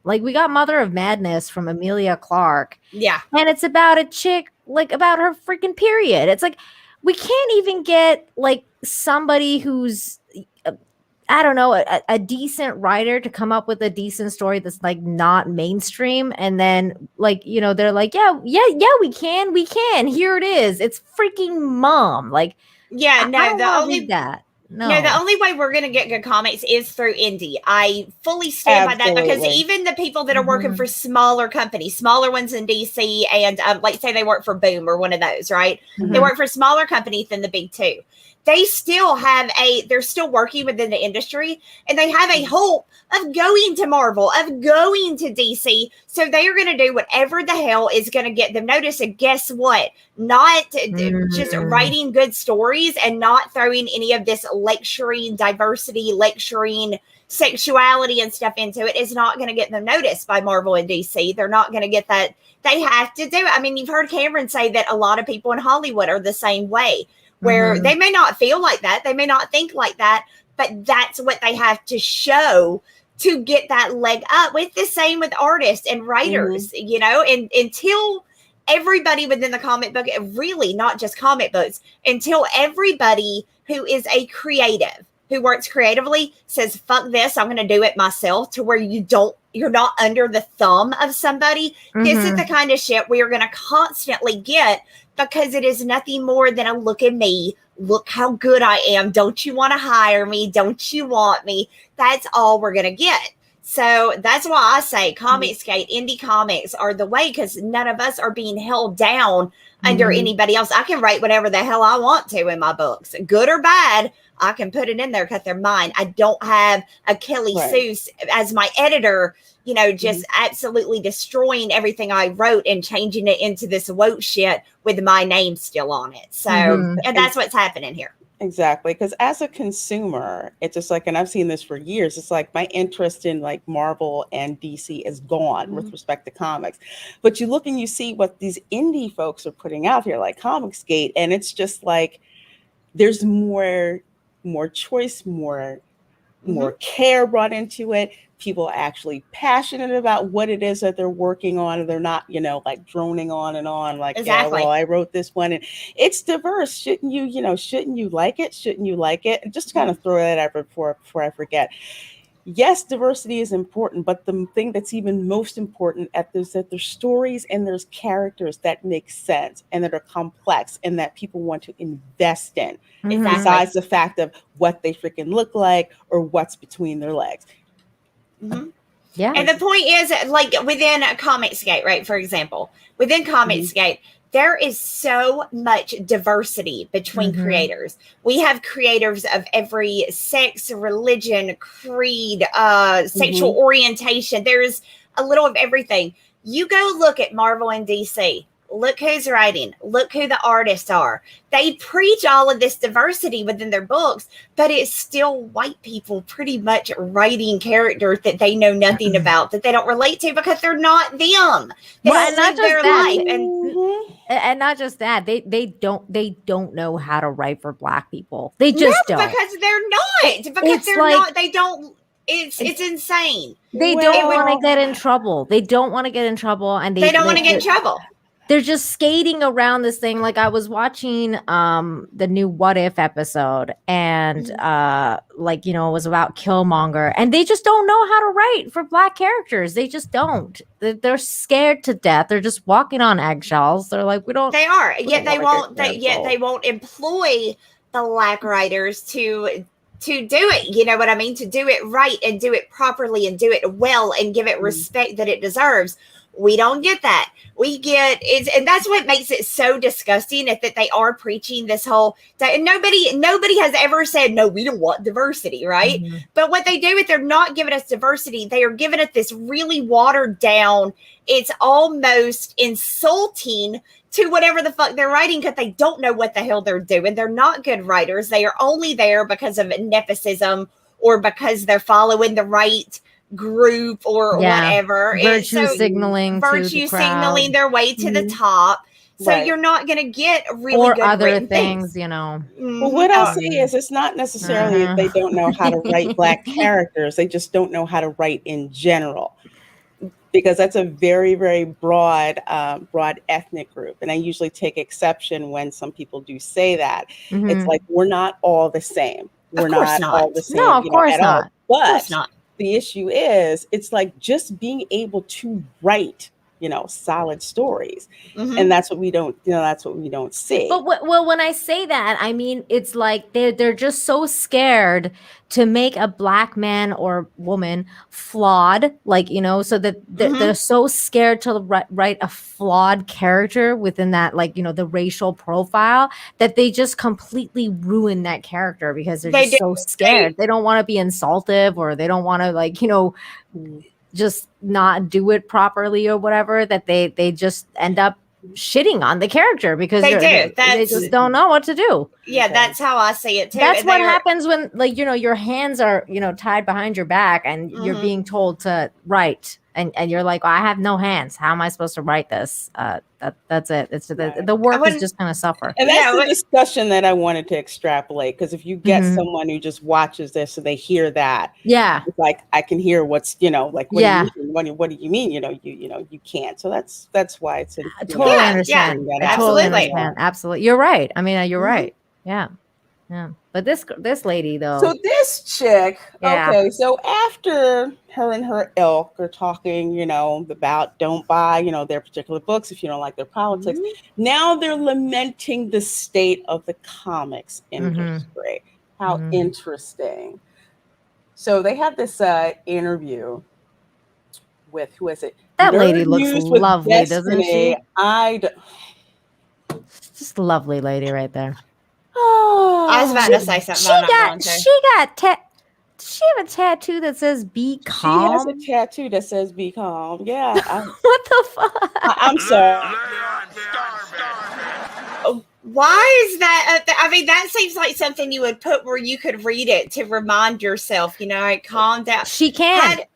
we got Mother of Madness from Emilia Clarke. Yeah. And it's about a chick, like about her freaking period. It's like, we can't even get like somebody who's, I don't know, a decent writer to come up with a decent story that's like not mainstream. And then like, they're like, yeah, we can. Here it is. It's freaking Mom. Like, yeah, no, I don't want to read that. No, the only way we're going to get good comics is through indie. I fully stand by that, because even the people that are working for smaller companies, smaller ones in DC, and like say they work for Boom or one of those, right? They work for smaller companies than the big two. They still they're still working within the industry, and they have a hope of going to Marvel, of going to DC. So they are going to do whatever the hell is going to get them noticed. And guess what? Not just writing good stories and not throwing any of this lecturing diversity, lecturing sexuality and stuff into it is not going to get them noticed by Marvel and DC. They're not going to get that. They have to do it. I mean, you've heard Cameron say that a lot of people in Hollywood are the same way, where they may not feel like that, they may not think like that, but that's what they have to show to get that leg up. With the same with artists and writers, and until everybody within the comic book, really not just comic books, until everybody who is a creative, who works creatively, says, fuck this, I'm going to do it myself, to where you're not under the thumb of somebody. This is the kind of shit we are going to constantly get, because it is nothing more than a look at me, look how good I am, don't you want to hire me, don't you want me? That's all we're going to get. So that's why I say Comicsgate, indie comics are the way, because none of us are being held down under anybody else. I can write whatever the hell I want to in my books, good or bad. I can put it in there because they're mine. I don't have a Kelly Seuss as my editor, just absolutely destroying everything I wrote and changing it into this woke shit with my name still on it. So, and that's what's happening here. Exactly. Because as a consumer, it's just like, and I've seen this for years, it's like my interest in like Marvel and DC is gone with respect to comics. But you look and you see what these indie folks are putting out here, like Comicsgate, and it's just like there's more choice, more care brought into it. People are actually passionate about what it is that they're working on, and they're not, like droning on and on, like, yeah, well, I wrote this one and it's diverse. Shouldn't you like it? Shouldn't you like it? And just kind of throw that out before I forget. Yes, diversity is important, but the thing that's even most important is that there's stories and there's characters that make sense and that are complex and that people want to invest in, besides the fact of what they freaking look like or what's between their legs. Yeah. And the point is, like within Comicsgate, right? For example, within Comicsgate, there is so much diversity between creators. We have creators of every sex, religion, creed, sexual orientation. There's a little of everything. You go look at Marvel and DC. Look who's writing. Look who the artists are. They preach all of this diversity within their books, but it's still white people pretty much writing characters that they know nothing about, that they don't relate to, because they're not them. They don't live their life. And not just that, they don't know how to write for Black people. They just don't, because they're not. Because it's they're like, not. They don't. It's insane. They don't want to get in trouble. They don't want to get in trouble, and they don't want to get in trouble. They're just skating around this thing. Like, I was watching the new What If episode, and it was about Killmonger, and they just don't know how to write for Black characters. They just don't. They're scared to death. They're just walking on eggshells. They're like, we don't. They are. Yet they won't. They won't employ the Black writers to do it. You know what I mean? To do it right and do it properly and do it well and give it respect that it deserves. We don't get that. We get it, and that's what makes it so disgusting, is that they are preaching this whole. And nobody has ever said no. We don't want diversity, right? But what they do is they're not giving us diversity. They are giving us this really watered down. It's almost insulting to whatever the fuck they're writing, because they don't know what the hell they're doing. They're not good writers. They are only there because of nepotism or because they're following the right group or whatever. Virtue signaling their way to the top. So you're not going to get really or good other written things, you know. Well, what I'll say is it's not necessarily that they don't know how to write Black characters. They just don't know how to write in general, because that's a very, very broad ethnic group. And I usually take exception when some people do say that. It's like, we're not all the same. We're not all the same. No, of course not. But the issue is, it's like just being able to write, solid stories. And that's what we don't, that's what we don't see. But when I say that, I mean, it's like they're just so scared to make a Black man or woman flawed, like, so that they're so scared to write a flawed character within that, like, the racial profile, that they just completely ruin that character because they're just so scared. They don't want to be insultive, or they don't want to, like, just not do it properly or whatever, that they just end up shitting on the character because they just don't know what to do. Yeah, that's how I see it too. That's what happens when, like, your hands are, tied behind your back and you're being told to write, and you're like, well, I have no hands. How am I supposed to write this? That's it. It's the work is just going to suffer. And that's the discussion that I wanted to extrapolate, because if you get someone who just watches this and they hear that, it's like, I can hear what's, like, what do you mean? You can't. So that's why it's I totally understand. I totally understand. Absolutely. You're right. I mean, you're right. Yeah. But this lady, though. So this chick, okay, so after her and her ilk are talking, about don't buy, their particular books if you don't like their politics. Now they're lamenting the state of the comics industry. How interesting. So they had this interview with, who is it? That lady looks lovely, doesn't she? Just a lovely lady right there. Oh, I was about to say something. Does she have a tattoo that says "Be calm"? She has a tattoo that says "Be calm." Yeah. What the fuck? I'm sorry. Why is that? I mean, that seems like something you would put where you could read it to remind yourself, calm down. She can.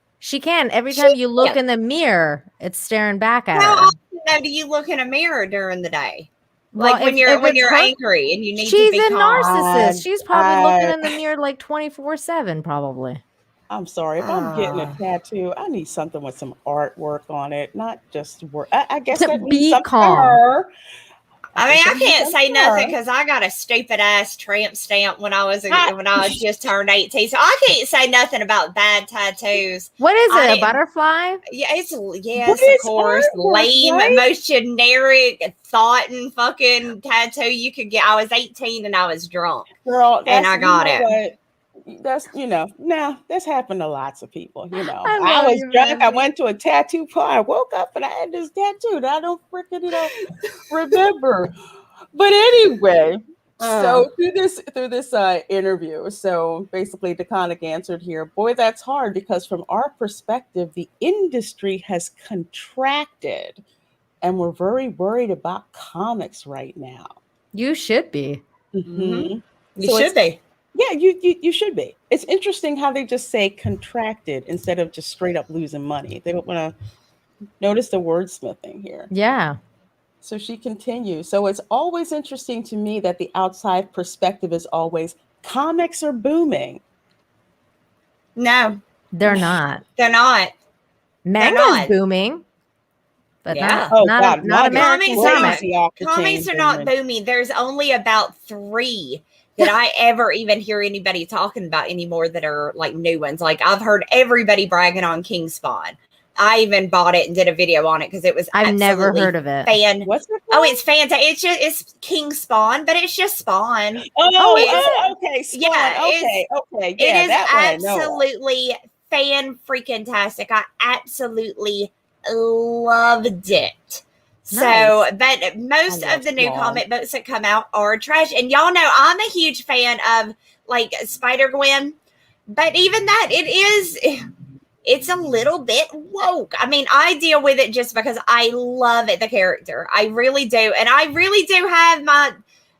Every time you look in the mirror, it's staring back at her. How often do you look in a mirror during the day? Like, when you're angry and you need to be calm. She's a narcissist. She's probably looking in the mirror like 24/7, probably. I'm sorry. If I'm getting a tattoo, I need something with some artwork on it, not just work. I guess to be calm. I mean, I can't say nothing because I got a stupid ass tramp stamp when I was just turned 18. So I can't say nothing about bad tattoos. What is it? A butterfly? Yeah, of course. Lame, most generic thought and fucking tattoo you could get. I was 18 and I was drunk. Girl, and I got it. What? That's that's happened to lots of people. I was drunk. I went to a tattoo party. I woke up and I had this tattoo that I don't freaking remember. But anyway, so through this interview, so basically DeConnick answered here, boy, that's hard because from our perspective, the industry has contracted, and we're very worried about comics right now. You should be. You should be. Yeah, you should be. It's interesting how they just say contracted instead of just straight up losing money. They don't want to notice the wordsmithing here. Yeah. So she continues. So it's always interesting to me that the outside perspective is always comics are booming. No, they're not. They're not. Manga's booming. But not American comics. Comics are not booming. There's only about 3 that I ever even hear anybody talking about anymore that are like new ones. Like, I've heard everybody bragging on King Spawn. I even bought it and did a video on it because it was. I've never heard of it. What's it called? Oh, it's fantastic. It's King Spawn, but it's just Spawn. Okay. Spawn. Yeah. Okay. Yeah, it is absolutely fan-freaking-tastic. I absolutely loved it. Nice. So, but most of the new comic books that come out are trash. And y'all know I'm a huge fan of like Spider-Gwen. But even that, it's a little bit woke. I mean, I deal with it just because I love it, the character. I really do. And I really do I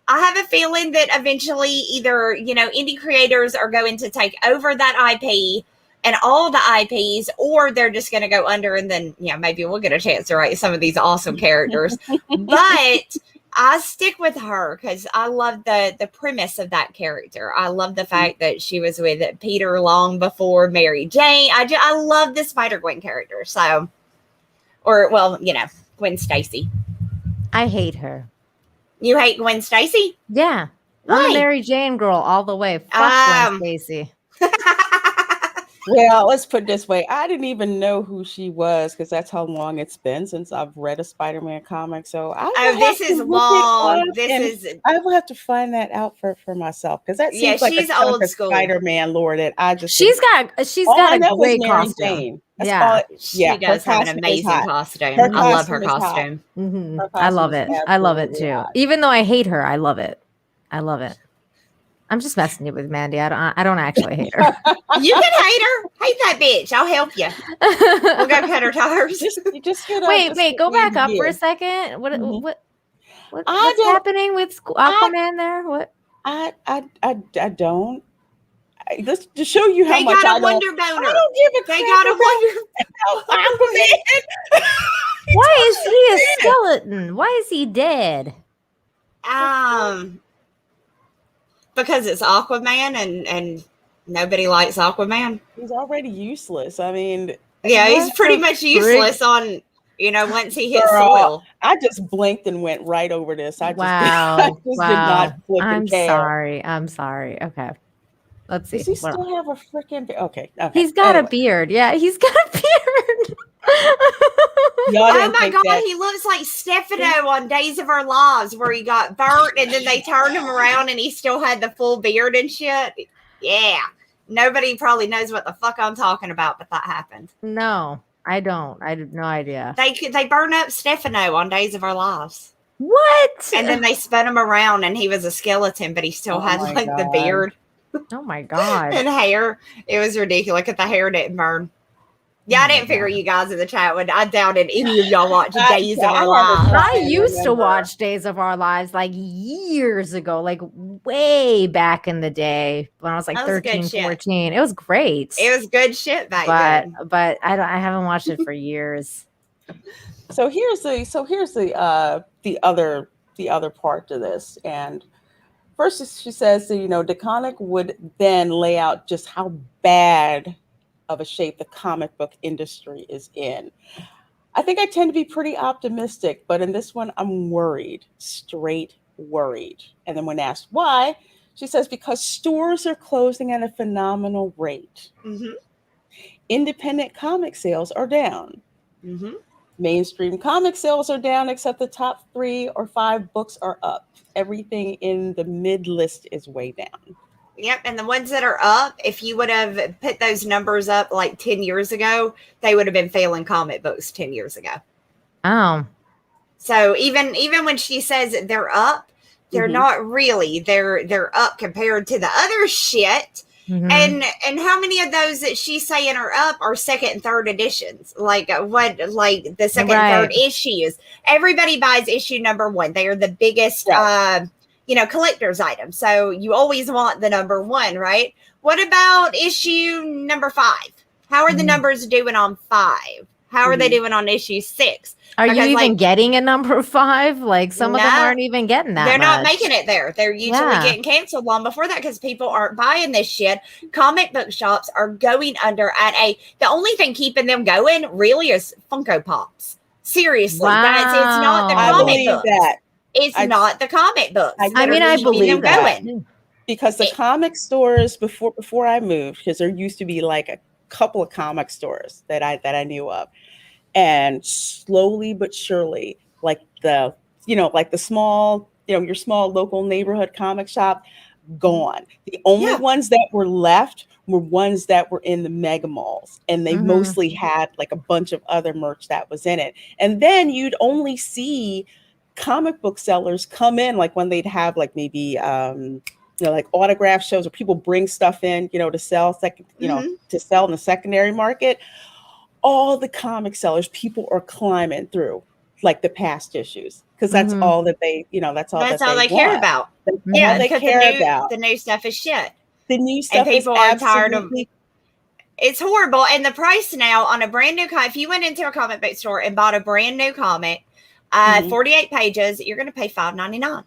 have a feeling that eventually either, indie creators are going to take over that IP and all the IPs, or they're just going to go under, and then maybe we'll get a chance to write some of these awesome characters. But I stick with her because I love the premise of that character. I love the fact that she was with Peter long before Mary Jane. I love the Spider-Gwen character. So, Gwen Stacy. I hate her. You hate Gwen Stacy? Yeah. Why? I'm a Mary Jane girl all the way. Fuck Gwen Stacy. Well, let's put it this way. I didn't even know who she was because that's how long it's been since I've read a Spider-Man comic. So this is long. I will have to find that out for myself because that seems like she's a old school Spider-Man lore that I just. She's got a great costume. She does have an amazing costume. I love her costume. Mm-hmm. I love it. I love it too. Even though I hate her, I love it. I love it. I'm just messing with Mandy. I don't actually hate her. You can hate her. Hate that bitch. I'll help you. We'll go cut her tires. Wait. Go back up for a second. What's happening with Aquaman there? What? I don't. Let's to show you how much I don't. I don't give a crap. They got a wonder Aquaman. Why is he a skeleton? Why is he dead? Because it's Aquaman and nobody likes Aquaman. He's already useless. I mean, he's pretty much useless on, once he hits soil. I just blinked and went right over this. I just did not flip I'm sorry. Okay. Let's see. Does he still have a freaking beard? Okay. He's got a beard. Yeah, he's got a beard. Oh my God, he looks like Stefano on Days of Our Lives where he got burnt and then they turned him around and he still had the full beard and shit. Yeah. Nobody probably knows what the fuck I'm talking about, but that happened. No, I don't. I have no idea. They burned up Stefano on Days of Our Lives. What? And then they spun him around and he was a skeleton, but he still had the beard. Oh my God. And hair. It was ridiculous because the hair didn't burn. Yeah, I didn't figure you guys in the chat would. I doubted any of y'all watch Days of Our Lives. I used to watch Days of Our Lives like years ago, like way back in the day when I was like 13, 14. It was great. It was good shit back then. But I haven't watched it for years. So here's the other part to this. And first she says that, DeConnick would then lay out just how bad of a shape the comic book industry is in. I think I tend to be pretty optimistic, but in this one, I'm worried, straight worried. And then when asked why, she says, because stores are closing at a phenomenal rate. Mm-hmm. Independent comic sales are down. Mm-hmm. Mainstream comic sales are down, except the top 3 or 5 books are up. Everything in the mid list is way down. Yep, and the ones that are up, if you would have put those numbers up like 10 years ago, they would have been failing comic books 10 years ago. Oh. So even when she says they're up, they're not really. They're up compared to the other shit. Mm-hmm. And how many of those that she's saying are up are second and third editions? Like the second and third issues. Everybody buys issue number 1. They are the biggest collector's item. So you always want the number 1, right? What about issue number 5? How are the numbers doing on 5? How are they doing on issue 6? Are you even getting a number 5? Like some of them aren't even getting that. They're not making it there. They're usually getting canceled long before that because people aren't buying this shit. Comic book shops are going under the only thing keeping them going really is Funko Pops. Seriously. Wow. It's not the comic books. It's not the comic books. I believe that. Going. Because the comic stores before I moved, because there used to be like a couple of comic stores that I knew of. And slowly but surely, like the small, your small local neighborhood comic shop, gone. The only ones that were left were ones that were in the mega malls. And they mostly had like a bunch of other merch that was in it. And then you'd only see comic book sellers come in, like when they'd have like maybe, like autograph shows or people bring stuff in, to sell to sell in the secondary market. All the comic sellers, people are climbing through like the past issues because that's all that they, that's all they care about. They care about. The new stuff is shit. The new stuff and people is are tired of. It's horrible. And the price now on a brand new comic, if you went into a comic book store and bought a brand new comic, 48 pages, you're going to pay $5.99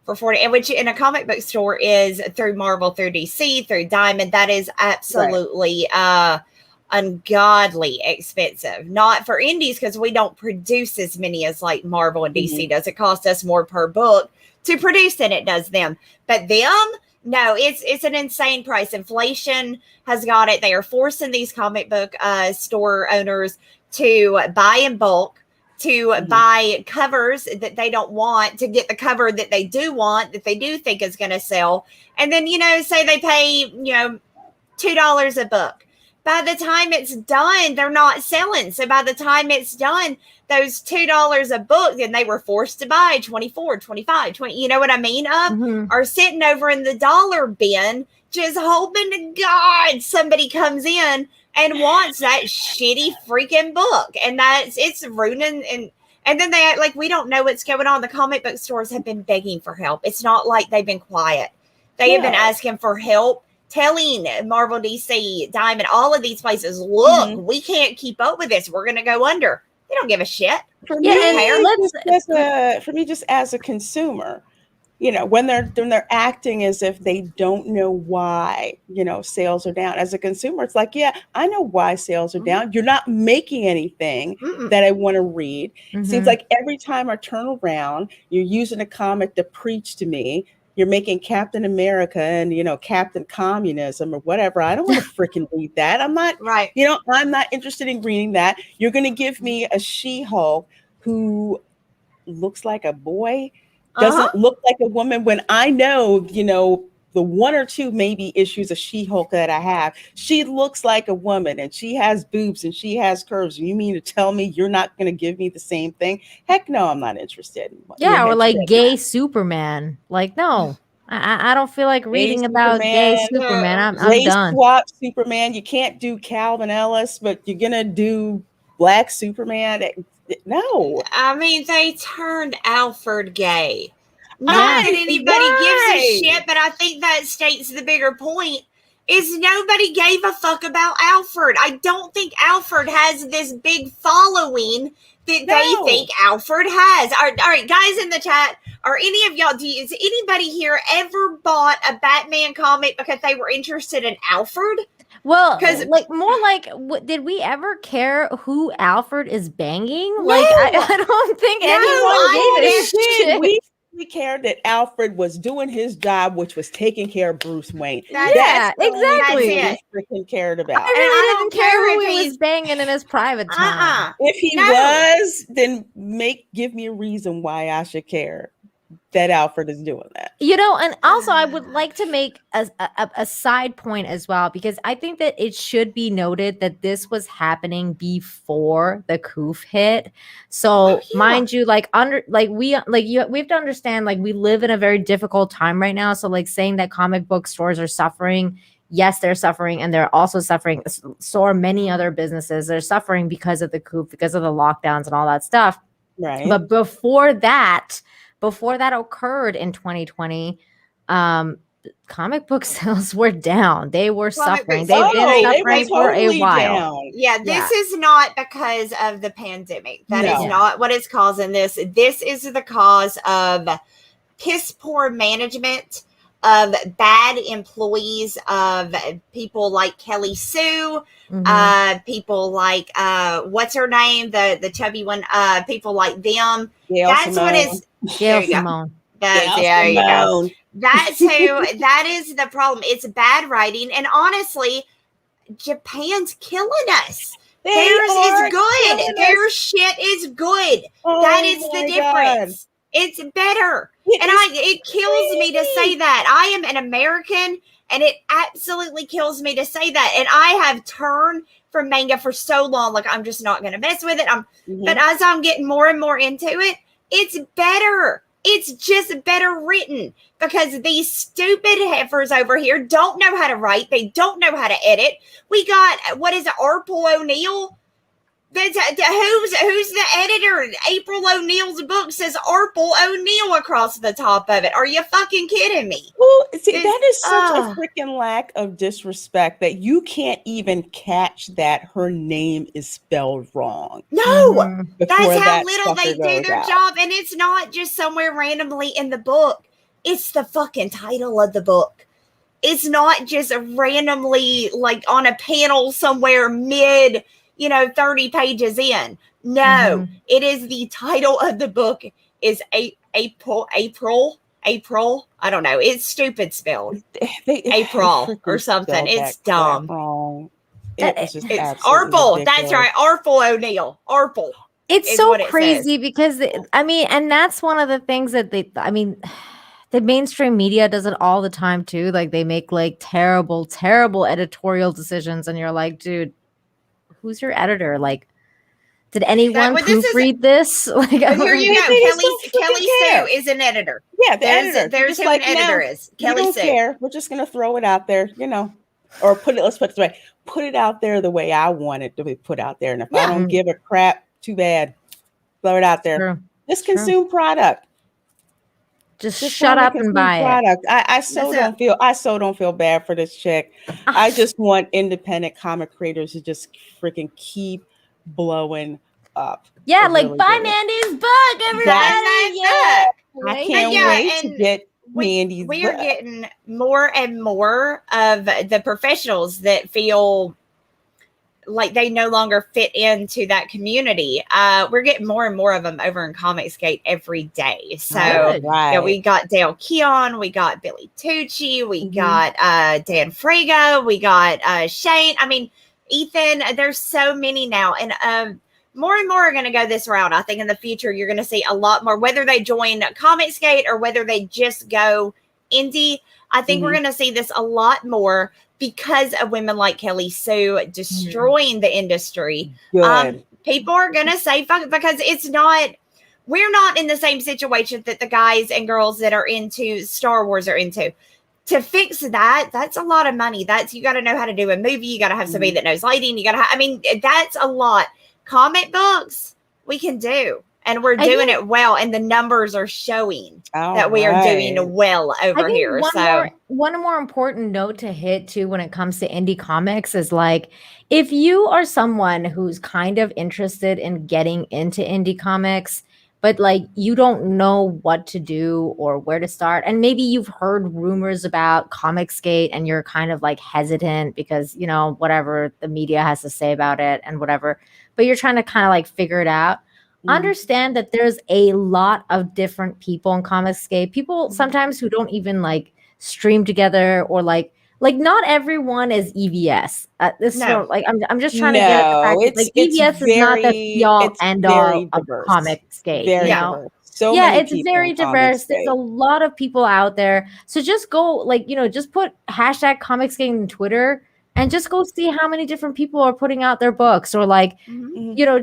for 40, which in a comic book store is through Marvel, through DC, through Diamond. That is absolutely ungodly expensive. Not for indies, because we don't produce as many as like Marvel and DC does. It costs us more per book to produce than it does them. But them, no, it's an insane price. Inflation has got it. They are forcing these comic book store owners to buy in bulk, to buy covers that they don't want, to get the cover that they do want, that they do think is going to sell. And then, say they pay, $2 a book. By the time it's done, they're not selling. So by the time it's done, those $2 a book, and they were forced to buy 24, 25, 20, you know what I mean? Are sitting over in the dollar bin, just hoping to God somebody comes in and wants that shitty freaking book. And it's ruining. And then they act like we don't know what's going on. The comic book stores have been begging for help. It's not like they've been quiet. They have been asking for help, telling Marvel, DC, Diamond, all of these places, look, we can't keep up with this. We're going to go under. They don't give a shit. For me, just as a consumer, when they're acting as if they don't know why, sales are down. As a consumer, it's like, yeah, I know why sales are down. You're not making anything that I want to read. Seems like every time I turn around, you're using a comic to preach to me. You're making Captain America and, Captain Communism or whatever. I don't want to freaking read that. I'm not, I'm not interested in reading that. You're going to give me a She-Hulk who looks like a boy, doesn't look like a woman, when I know, the one or two maybe issues of She-Hulk that I have, she looks like a woman and she has boobs and she has curves. You mean to tell me you're not going to give me the same thing? Heck no, I'm not interested. Yeah, or like gay Superman. Like, no, I don't feel like reading about gay Superman. I'm done. Swap Superman. You can't do Calvin Ellis, but you're going to do Black Superman. No. I mean, they turned Alfred gay. Not that anybody gives a shit, but I think that states the bigger point is nobody gave a fuck about Alfred. I don't think Alfred has this big following that they think Alfred has. All right, guys in the chat, are any of y'all, is anybody here ever bought a Batman comic because they were interested in Alfred? Well, did we ever care who Alfred is banging? No. Like, I don't think anyone gave a shit. We cared that Alfred was doing his job, which was taking care of Bruce Wayne. That's exactly. That's we freaking cared about. I really didn't care who he was banging in his private time. If he was, then give me a reason why I should care that Alfred is doing that. And also I would like to make a side point as well, because I think that it should be noted that this was happening before the coup hit. So mind you, we have to understand, like, we live in a very difficult time right now. So like saying that comic book stores are suffering, yes, they're suffering, and they're also suffering. So are many other businesses. They're suffering because of the coup, because of the lockdowns and all that stuff. Right. But before that occurred in 2020, comic book sales were down. They were suffering. They've been suffering for a while. Down. Yeah, this is not because of the pandemic. That is not what is causing this. This is the cause of piss poor management, of bad employees, of people like Kelly Sue, people like what's her name, the chubby one, people like them. What is Gail Simone. There you go. That's who. That is the problem. It's bad writing, and honestly, Japan's killing us. Theirs is good. Their shit is good. That is the difference. It's better. It kills me to say that. I am an American, and it absolutely kills me to say that. And I have turned from manga for so long, like I'm just not going to mess with it. But as I'm getting more and more into it, it's better. It's just better written, because these stupid heifers over here don't know how to write. They don't know how to edit. We got, what is it, Arpel O'Neill? Who's the editor? April O'Neil's book says Arple O'Neil across the top of it. Are you fucking kidding me? Well, see, that is such a freaking lack of disrespect that you can't even catch that her name is spelled wrong. No, that's how little they do their job. And it's not just somewhere randomly in the book. It's the fucking title of the book. It's not just randomly like on a panel somewhere mid, 30 pages in. No, it is the title of the book is April. I don't know. It's stupid spelled. April or something. It's dumb. Wrong. It's Arple. That's right. Arple O'Neil. Arple. It's so crazy because and that's one of the things that the mainstream media does it all the time too. Like they make like terrible editorial decisions, and you're like, dude, who's your editor? Like, did anyone proofread this? Like, here you go. Kelly Sue is an editor. Yeah, the editor. There's who an editor is. Kelly Sue. Care. We're just gonna throw it out there, or let's put it this way. Put it out there the way I want it to be put out there. And if I don't give a crap, too bad. Throw it out there. True. Just consume product. Just shut up and buy product. I so don't feel bad for this chick. I just want independent comic creators to just freaking keep blowing up. Yeah, like really buy Mandy's book, everybody. I can't wait to get Mandy's book. We are getting more and more of the professionals that feel like they no longer fit into that community. We're getting more and more of them over in Comicsgate every day. So we got Dale Keon, we got Billy Tucci, we got Dan Frago, we got Shane. I mean, Ethan, there's so many now. And more and more are going to go this route. I think in the future, you're going to see a lot more, whether they join Comicsgate or whether they just go indie. I think we're going to see this a lot more because of women like Kelly Sue destroying the industry. People are going to say fuck, because we're not in the same situation that the guys and girls that are into Star Wars are into. To fix that, that's a lot of money. You got to know how to do a movie. You got to have somebody that knows lighting. That's a lot. Comic books, we can do. And we're doing it well, and the numbers are showing that we are doing well over here. One more important note to hit too when it comes to indie comics is like, if you are someone who's kind of interested in getting into indie comics, but like you don't know what to do or where to start, and maybe you've heard rumors about Comicsgate and you're kind of like hesitant because whatever the media has to say about it and whatever, but you're trying to kind of like figure it out. Understand that there's a lot of different people in Comicsgate. People sometimes who don't even like stream together or like not everyone is EVS. I'm just trying to get at the fact that like EVS is not the be-all end-all of Comicsgate. Very it's very diverse. There's a lot of people out there. So just go just put hashtag Comicsgate on Twitter. And just go see how many different people are putting out their books, or like,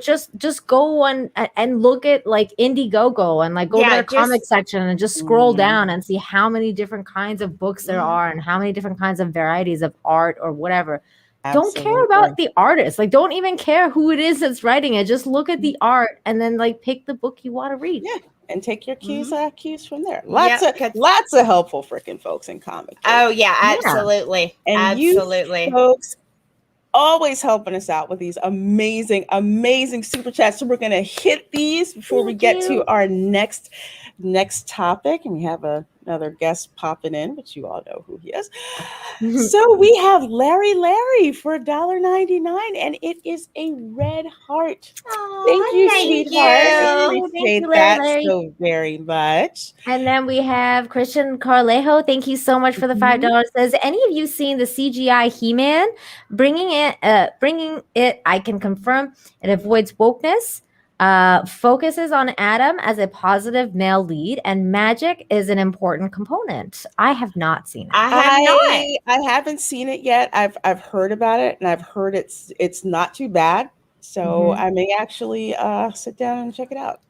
just go and look at like Indiegogo and like go to their comic section and just scroll down and see how many different kinds of books there are and how many different kinds of varieties of art or whatever. Don't care about the artist. Like, don't even care who it is that's writing it. Just look at the art and then like pick the book you want to read. Yeah. And take your cues from there. Lots of helpful freaking folks in comics. Oh yeah, absolutely. And absolutely. You folks always helping us out with these amazing super chats. So we're gonna hit these before we get to our next topic. And we have another guest popping in, but you all know who he is. So we have Larry for $1.99, and it is a red heart. Thank you, sweetheart. Appreciate that so very much. And then we have Christian Carlejo. Thank you so much for the $5. Says, any of you seen the CGI He-Man? Bringing it, I can confirm it avoids wokeness. Focuses on Adam as a positive male lead, and magic is an important component. I have not seen it. I haven't seen it yet. I've heard about it, and I've heard it's not too bad. So I may actually sit down and check it out.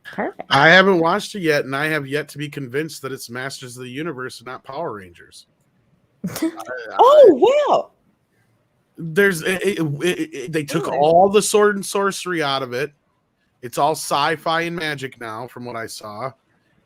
Perfect. I haven't watched it yet, and I have yet to be convinced that it's Masters of the Universe and not Power Rangers. Wow. There's they took all the sword and sorcery out of it. It's all sci-fi and magic now, from what I saw.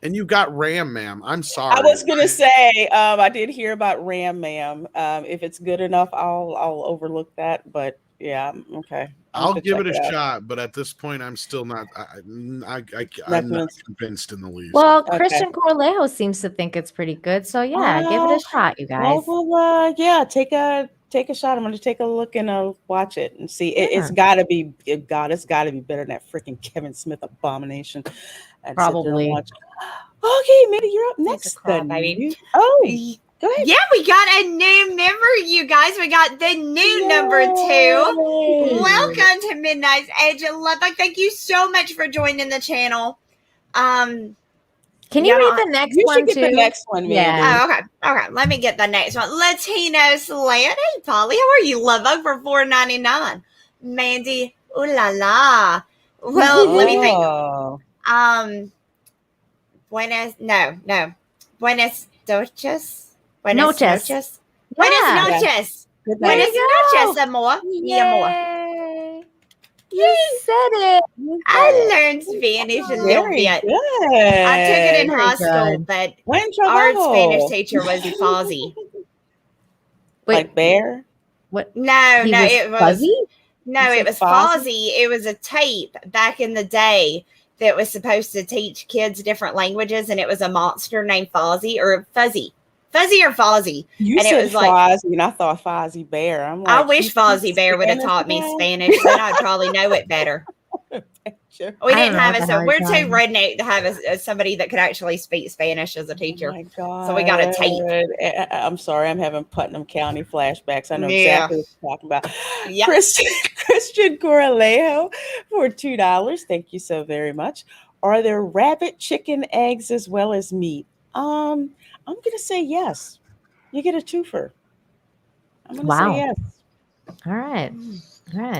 And you got Ram Ma'am. I'm sorry. I was gonna say, I did hear about Ram Ma'am. If it's good enough, I'll overlook that. But yeah, okay. I'll give it a shot, but at this point, I'm still not. I'm not convinced in the least. Well, Christian Corlejo seems to think it's pretty good, so yeah, give it a shot, you guys. Well, yeah, take a shot. I'm going to take a look and watch it and see. It's got to be it's got to be better than that freaking Kevin Smith abomination. Probably. Okay, maybe you're up next, then, baby. Oh. Go ahead. Yeah, we got a new member, you guys. We got the new number 2. Welcome to Midnight's Edge of Lubbock. Thank you so much for joining the channel. Can you read the next one too? The next one, yeah. Okay. Let me get the next one. Latino Slant. Hey, Polly, how are you? Lubbock for $4.99. Mandy, ooh la la. Well, let me think. Buenas noches. Buenas noches. Buenas noches, amor. Mi amor. You said it. I learned Spanish a little bit. Good. I took it in high school, but our Spanish teacher was Fozzie. Like Bear? What? No, it was Fuzzy? No, it was Fozzie. It was a tape back in the day that was supposed to teach kids different languages, and it was a monster named Fozzie or Fuzzy. Fuzzy or Fozzie. You and said it was like Fozzie, and I thought Fozzie Bear. I'm like, I wish Fozzie Bear would have taught me Spanish, then I'd probably know it better. We didn't have it, so we're too redneck to have somebody that could actually speak Spanish as a teacher. Oh my God. So we got a tape. I'm sorry, I'm having Putnam County flashbacks. I know exactly what you're talking about. Yep. Christian Corlejo for $2. Thank you so very much. Are there rabbit, chicken, eggs, as well as meat? I'm going to say yes. You get a twofer. I'm going to say yes. All right.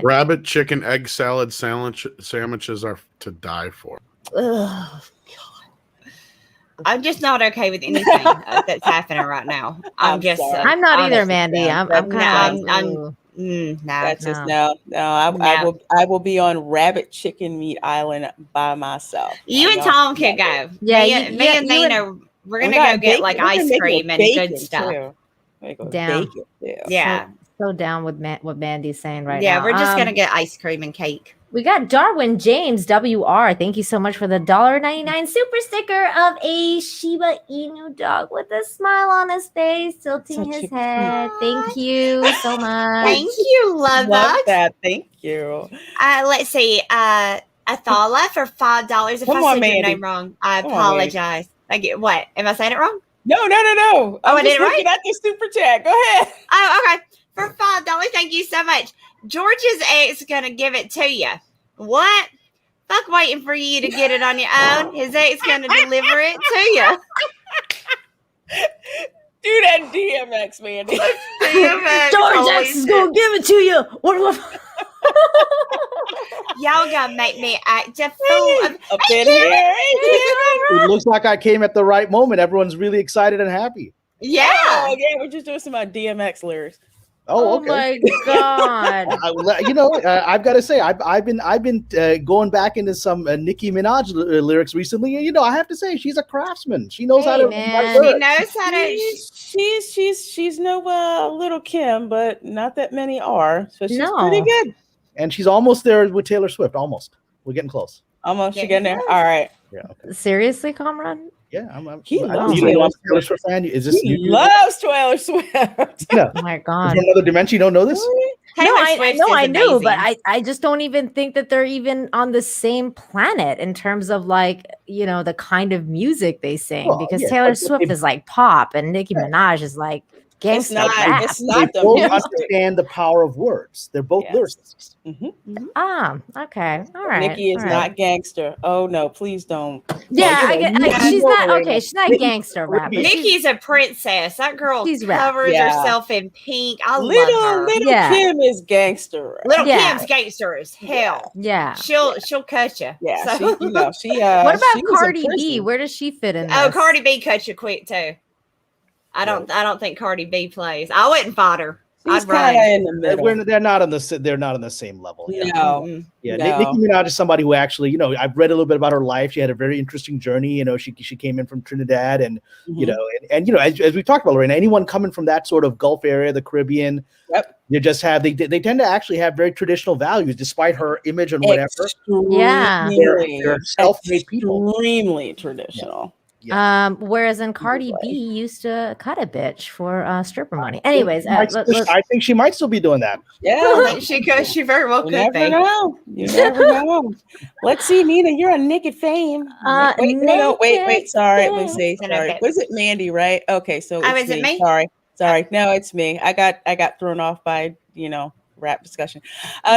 Rabbit, chicken, egg salad, sandwiches are to die for. Oh, God. I'm just not okay with anything that's happening right now. I'm not either, Mandy. I'm kind of. No. That's just no. I will be on Rabbit Chicken Meat Island by myself. You and Tom can go. Yeah, me and Nina. We're gonna go get like ice cream and good stuff. Down. Yeah. So down with what Mandy's saying right now. Yeah, we're just gonna get ice cream and cake. We got Darwin James WR. Thank you so much for the $1.99 super sticker of a Shiba Inu dog with a smile on his face, tilting his head. Thank you so much. Thank you, love that. Thank you. Let's see. Athala for $5. If I said your name wrong, I apologize. What? Am I saying it wrong? No. Oh, I did it right? At the super chat. Go ahead. Oh, okay. For $5, thank you so much. George's ex gonna give it to you. What? Fuck waiting for you to get it on your own. His ex gonna deliver it to you. Do that DMX, man. George's ex is gonna give it to you. What? Y'all gonna make me act a fool. Up in here. It looks like I came at the right moment. Everyone's really excited and happy. Yeah. Oh, yeah, we're just doing some DMX lyrics. Oh, okay. My God! I've got to say, I've been going back into some Nicki Minaj lyrics recently. And, I have to say, she's a craftsman. She knows how to. She knows how to. She's no Little Kim, but not that many are. So she's pretty good. And she's almost there with Taylor Swift. Almost. We're getting close. Almost. She's getting there. All right. Yeah. Okay. Seriously, Kamran? Yeah, he loves Taylor Swift fan. Is this he loves Taylor Swift? Yeah. Oh my God! Is there another dimension you don't know this? I knew, but I just don't even think that they're even on the same planet in terms of the kind of music they sing. Because Taylor Swift is like pop, and Nicki Minaj is like gangsta rap. It's not they both understand the power of words. They're both lyricists. Okay, all right. Nicki is not gangster. Oh no, please don't. Yeah, she's not okay. She's not gangster rap. Nicki's a princess. That girl covers herself in pink. I love her. Little Kim is gangster. Little Kim's gangster as hell. Yeah, she'll cut you. Yeah, so. she. What about Cardi B? Where does she fit in? Oh, Cardi B cuts you quick too. I don't think Cardi B plays. I wouldn't fight her. She's I'd run. kind of in the middle. They're not on the same level. Yeah. No. Yeah, No. Nicki Minaj is somebody who actually, I've read a little bit about her life. She had a very interesting journey. She came in from Trinidad, and as we talked about, Lorena, anyone coming from that sort of Gulf area, the Caribbean, they just have they tend to actually have very traditional values, despite her image and whatever. Yeah, they're self-made people, extremely traditional. Yeah. Whereas in Cardi B used to cut a bitch for stripper money. Anyways, I think she might still be doing that. Yeah, she could. She very well could be. You never know. Let's see, Nina, you're on Naked Fame. Wait. Sorry, let me see. Sorry, was it Mandy? Right? Okay, so is it me? Sorry. No, it's me. I got thrown off by rap discussion.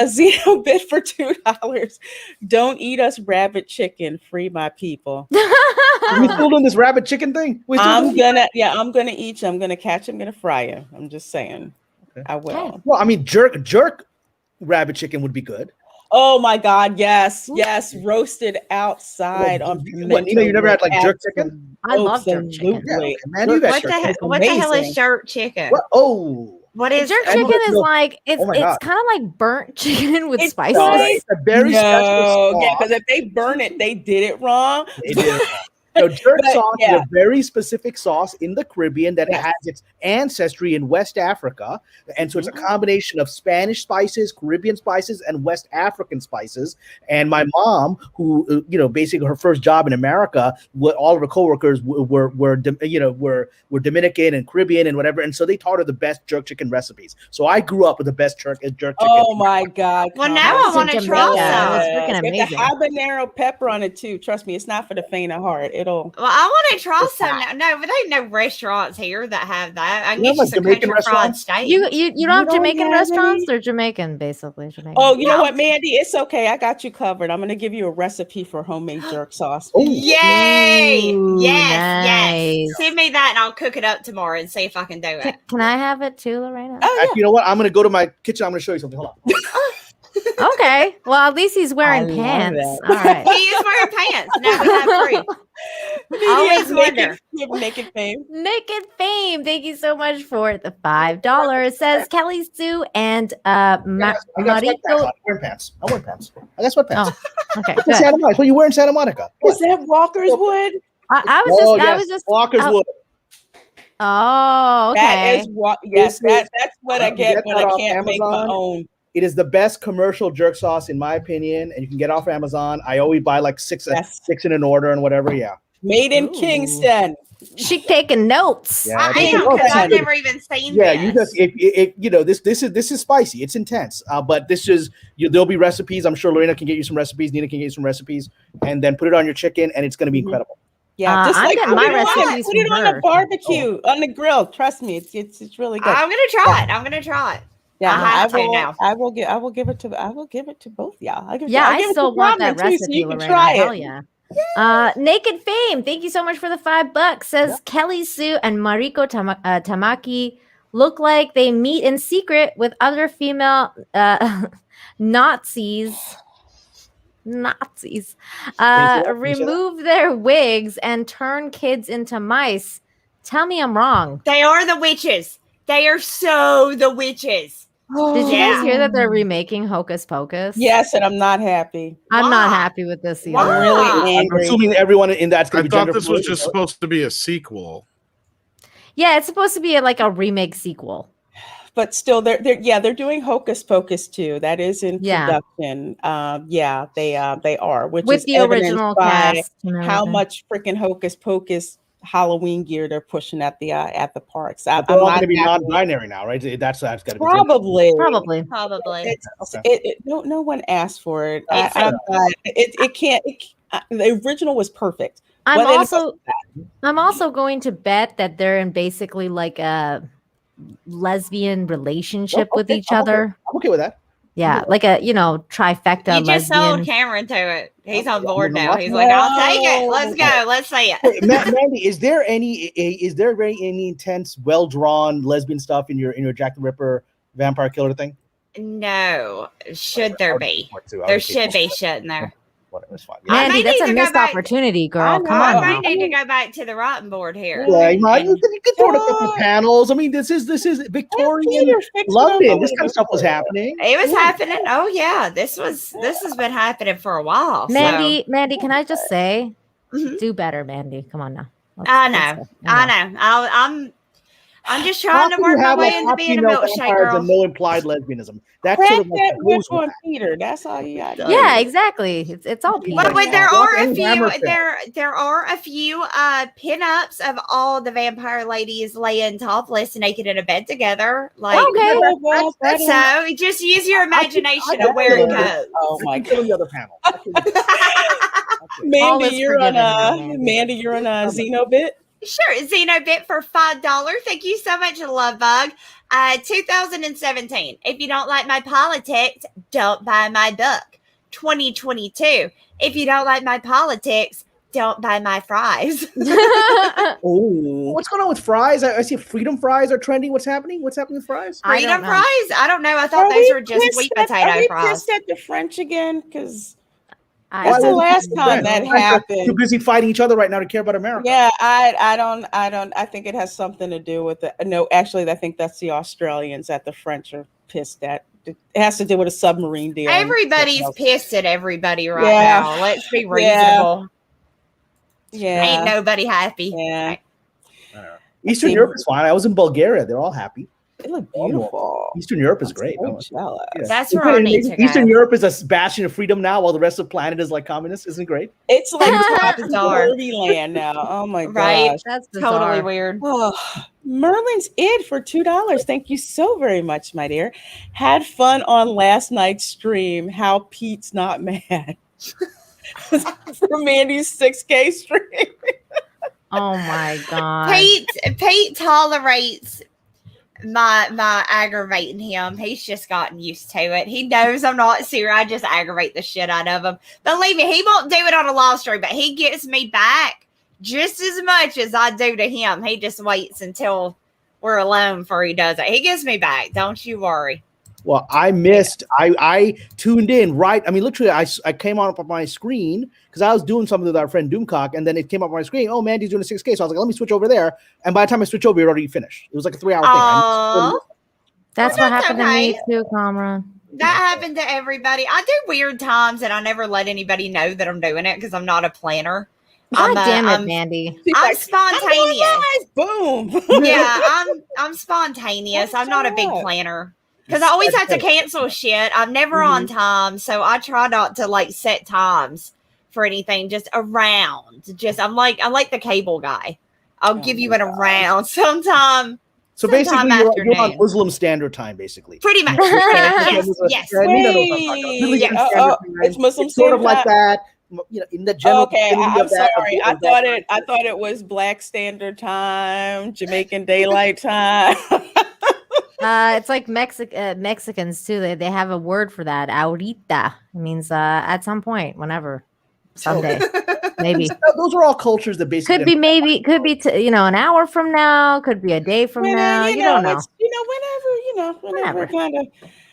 Zeno bid for $2. Don't eat us rabbit chicken. Free my people. Are we still doing this rabbit chicken thing? I'm gonna eat you. I'm gonna catch you. I'm gonna fry you. I'm just saying. Okay. I will. Well, I mean, jerk rabbit chicken would be good. Oh my God! Yes, roasted outside on. You never had like jerk chicken? I love jerk chicken. Yeah, man, what the hell is jerk chicken? What is jerk chicken? Is like it's kind of like burnt chicken with spices. It's a very special sauce. Yeah, because if they burn it, they did it wrong. They did it wrong. Jerk sauce is a very specific sauce in the Caribbean that has its ancestry in West Africa. And so it's a combination of Spanish spices, Caribbean spices, and West African spices. And my mom, who, basically her first job in America, all of her coworkers were Dominican and Caribbean and whatever. And so they taught her the best jerk chicken recipes. So I grew up with the best jerk chicken. Oh my God. Well, now I want to try some. It's freaking amazing. The habanero pepper on it too. Trust me, it's not for the faint of heart. Well, I want to try some. No, but there ain't no restaurants here that have that. I can get you some country fried steak. You don't have Jamaican restaurants? They're Jamaican, basically. Oh, you know what, Mandy? It's okay. I got you covered. I'm going to give you a recipe for homemade jerk sauce. Ooh. Yay! Ooh, yes. Send me that and I'll cook it up tomorrow and see if I can do it. Can I have it too, Lorena? You know what? I'm going to go to my kitchen. I'm going to show you something. Hold on. Okay. Well, at least he's wearing pants. All right. He is wearing pants. Now we have proof. Always wonder. Naked Fame. Naked Fame. Thank you so much for the $5. Says Kelly Sue and Mariko. I'm wearing pants. I got sweatpants. Oh, okay. Santa Monica. What you wear in Santa Monica? Is that Walker's Wood? I was just Walker's Wood. Oh, okay. That's what I get when I can't make my own. It is the best commercial jerk sauce, in my opinion, and you can get it off Amazon. I always buy like six in an order and whatever. Yeah, made in Kingston. She taking notes. Yeah, I am because I've never even seen. Yeah, this is spicy. It's intense. But this is there'll be recipes. I'm sure Lorena can get you some recipes. Nina can get you some recipes, and then put it on your chicken, and it's going to be incredible. Yeah, just like my recipes. Put it on the barbecue, on the grill. Trust me, it's really good. I'm gonna try it. Yeah, I will give it to both y'all. I still want that recipe, so you can try it. Hell yeah. Naked Fame, thank you so much for the $5. Says Kelly Sue and Mariko Tamaki look like they meet in secret with other female Nazis. Remove their wigs and turn kids into mice. Tell me I'm wrong. They are the witches. They are so the witches. Did you guys hear that they're remaking Hocus Pocus? Yes, and I'm not happy. I'm not happy with this either. I'm really angry. I'm assuming everyone in that's going to be. I thought this was just supposed to be a sequel. Yeah, it's supposed to be like a remake sequel. But still, they're doing Hocus Pocus too. That is in production. They are, which with is the original cast. How much freaking Hocus Pocus Halloween gear they're pushing at the parks. They're all going to be non-binary now, right? That's got to be probably. No one asked for it. It can't. The original was perfect. I'm also going to bet that they're in basically like a lesbian relationship with each other. I'm okay with that. Yeah, like a trifecta. You just sold Cameron to it. He's on board now. He's like, I'll take it. Let's go. Let's see it. Mandy, is there any intense, well drawn lesbian stuff in your Jack the Ripper vampire killer thing? No. Should there be? There should be, shouldn't there? That's fine. I Mandy, may that's need a to go missed back- opportunity, I girl. know. Come I on may now. need to go back to the writing board here. Yeah, you and- could throw it up the panels. I mean, this is Victorian Peter, fix it up a London. This little kind of stuff was bit. happening. It was happening. Oh yeah, this has been happening for a while. Mandy, can I just say, Mhm. do better, Mandy. Come on now. I know. I'm just trying to work my way into being a milkshake girl. And no implied lesbianism. That's Crack sort of like that the whip goes with on that. Peter. That's all you got. Yeah, exactly. It's all Well, Peter. but there Yeah. are a And few. Glamour Film. There are a few pinups of all the vampire ladies laying topless, naked in a bed together. Like, Okay. so just use your imagination of where it goes. Oh my Go to god. the other panel. All Mandy, is you're on forgiven now, Mandy. Mandy, you're on Xenobit. Sure, Xenobit for $5. Thank you so much, Love Bug. 2017. If you don't like my politics, don't buy my book. 2022. If you don't like my politics, don't buy my fries. Ooh. What's going on with fries? I see freedom fries are trending. What's happening? What's happening with fries? I Freedom don't know. fries? I don't know. I thought those were just sweet Are potato we fries. pissed at the French again? Because I that's the don't last know. time that French are happened. too busy fighting each other right now to care about America. Yeah, I don't. I think it has something to do with it. No, actually, I think that's the Australians that the French are pissed at. It has to do with a submarine deal. Everybody's pissed at everybody right Yeah. now. Let's be Yeah. reasonable. Yeah. Ain't nobody happy. Yeah. Eastern Europe is fine. I was in Bulgaria. They're all happy. They look beautiful. Eastern Europe is great. So jealous. Yeah. That's where I need to Eastern go. Europe is a bastion of freedom now, while the rest of the planet is like communist. Isn't it great? It's like That's top bizarre. dirty land now. Oh my Right? gosh. That's Totally bizarre. weird. Oh, Merlin's id for $2. Thank you so very much, my dear. Had fun on last night's stream. How Pete's not mad. For Mandy's 6K stream. Oh my god. Pete tolerates my aggravating him. He's just gotten used to it. He knows I'm not serious. I just aggravate the shit out of him. Believe me, he won't do it on a live stream, but he gets me back just as much as I do to him. He just waits until we're alone before he does it. He gets me back. Don't you worry. Well, I missed. I tuned in right. I mean, literally, I came on up on my screen because I was doing something with our friend Doomcock, and then it came up on my screen. Oh, Mandy's doing a 6K, so I was like, let me switch over there. And by the time I switched over, it already finished. It was like a 3-hour thing. That's Well, what that's happened okay. to me too, Kamran. That happened to everybody. I do weird times, and I never let anybody know that I'm doing it because I'm not a planner. God damn it, Mandy. I'm spontaneous. Boom. Yeah, I'm spontaneous. I'm not a big planner because I always have to cancel shit. I'm never on time, so I try not to like set times for anything. Just around. I'm like the cable guy. I'll give you an around sometime. So basically, sometime you're on afternoon. Muslim Standard Time, basically. Pretty much. Yes. Yes. It's Muslim It's sort of Standard like Time. that. You know, in the general. Okay, I'm of that- sorry. of I that- thought it was Black Standard Time, Jamaican Daylight Time. It's like Mexicans too. They have a word for that. Ahorita. It means at some point, whenever, someday, maybe. Those are all cultures that basically Could be an hour from now. Could be a day from now. You don't know. It's, whenever kind of.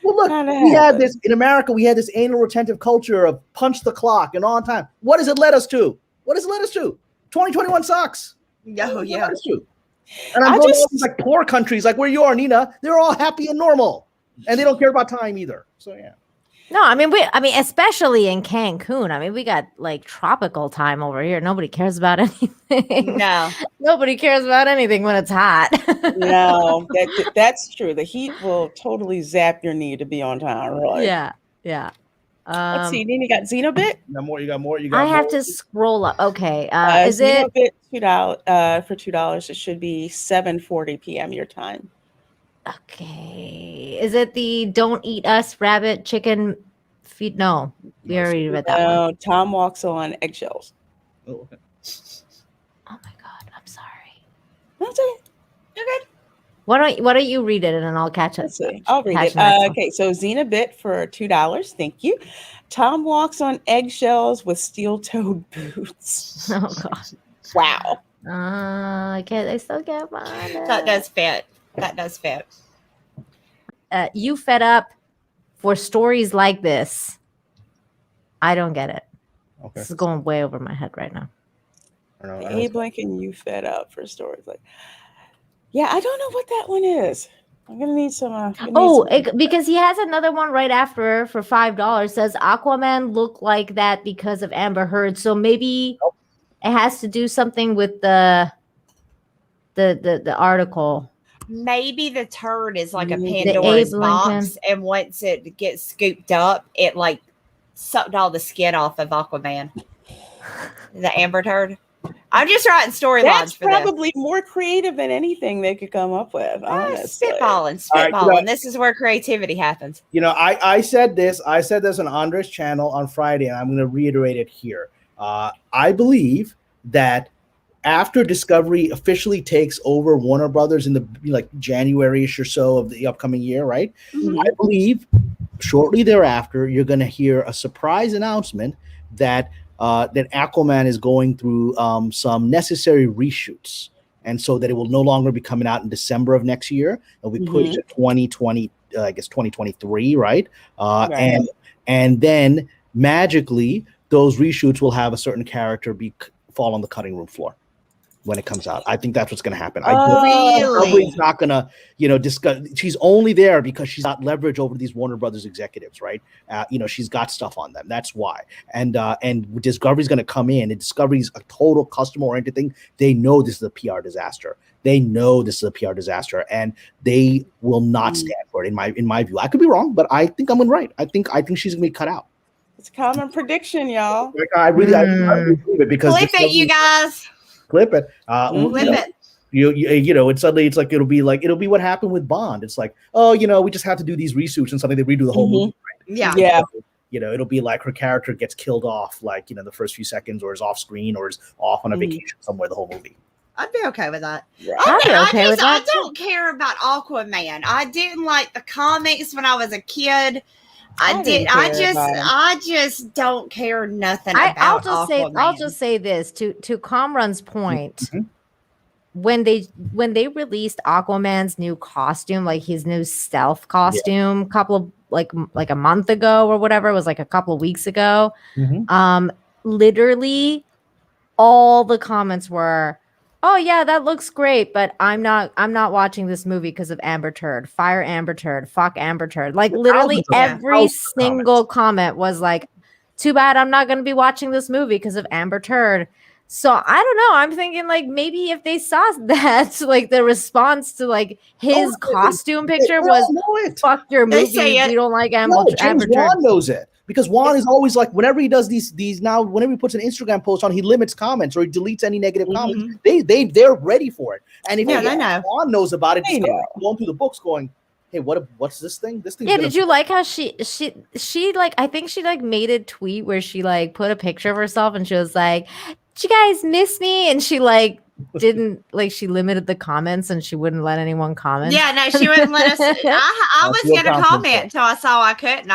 Well, look, we had this in America. We had this anal retentive culture of punch the clock and on time. What does it led us to? 2021 sucks. Oh yeah. And I'm going to these like poor countries, like where you are, Nina. They're all happy and normal, and they don't care about time either. So yeah. No, I mean, especially in Cancun. I mean, we got like tropical time over here. Nobody cares about anything. No, nobody cares about anything when it's hot. No, that's true. The heat will totally zap your knee to be on time. Really. Yeah. Let's see. Then you got Xenobit. You got more. I have to scroll up. Okay. Is Xenobit $2 for $2? It should be 7:40 p.m. your time. Okay. Is it the don't eat us rabbit chicken feet? No, we already read that one. Tom walks on eggshells. Oh, okay. Oh my god, I'm sorry. That's it. you're good. Why don't you read it and then I'll catch up. Let's see. I'll read it. Okay, so Xenobit for $2. Thank you. Tom walks on eggshells with steel-toed boots. Oh god. Wow. I still can't find it. That does fit. You fed up for stories like this. I don't get it. Okay. This is going way over my head right now. Abe Lincoln, you fed up for stories like. Yeah, I don't know what that one is. I'm gonna need some. Because he has another one right after for $5. Says Aquaman looked like that because of Amber Heard. So maybe it has to do something with the article. Maybe the turd is like a The Pandora's Abe box, Lincoln. and once it gets scooped up, it like sucked all the skin off of Aquaman. The Amber turd. I'm just writing storylines That's for this. probably more creative than anything they could come up with. Honestly, Spitballing. Right, This is where creativity happens. I said this on Andre's channel on Friday, and I'm going to reiterate it here. I believe that after Discovery officially takes over Warner Brothers in the January-ish or so of the upcoming year, right? Mm-hmm. I believe shortly thereafter you're going to hear a surprise announcement that Aquaman is going through some necessary reshoots, and so that it will no longer be coming out in December of next year. It'll be pushed to 2020, I guess 2023, right? Right. And then magically those reshoots will have a certain character fall on the cutting room floor when it comes out. I think that's what's going to happen. Discovery's not going to, discuss. She's only there because she's got leverage over these Warner Brothers executives, right? She's got stuff on them. That's why. And Discovery's going to come in, and Discovery's a total customer-oriented thing. They know this is a PR disaster. And they will not stand for it. In my view, I could be wrong, but I think I'm right. I think she's going to be cut out. It's a common prediction, y'all. I really believe it because Flip it, you guys. Flip it. Flip it. It's like it'll be what happened with Bond. It's like, we just have to do these reshoots and something they redo the whole movie. Right? Yeah. It'll be like her character gets killed off, the first few seconds, or is off screen, or is off on a vacation somewhere the whole movie. I'd be okay with that. Right. I don't care about Aquaman. I didn't like the comics when I was a kid. I just don't care nothing about Aquaman. I'll just say this to Kamran's point. When they released Aquaman's new costume, like his new stealth costume, couple of like a month ago or whatever, it was like a couple of weeks ago. Literally all the comments were, "Oh yeah, that looks great, but I'm not watching this movie because of Amber Turd. Fire Amber Turd. Fuck Amber Turd." Like literally every single comment was like, "Too bad I'm not going to be watching this movie because of Amber Turd." So I don't know. I'm thinking maybe if they saw that, the response to his costume picture was, "Fuck your movie. You don't like Amber Turd." James Wan knows it. Because Juan is always whenever he does these now, whenever he puts an Instagram post on, he limits comments or he deletes any negative comments. They're ready for it. And if Juan knows about it, he's going through the books going, "Hey, what's this thing? This thing." Yeah, did you like how she I think she made a tweet where she put a picture of herself and she was like, "Did you guys miss me?" And she didn't she limited the comments and she wouldn't let anyone comment. Yeah, no, she wouldn't let us. I was gonna comment until I saw I couldn't.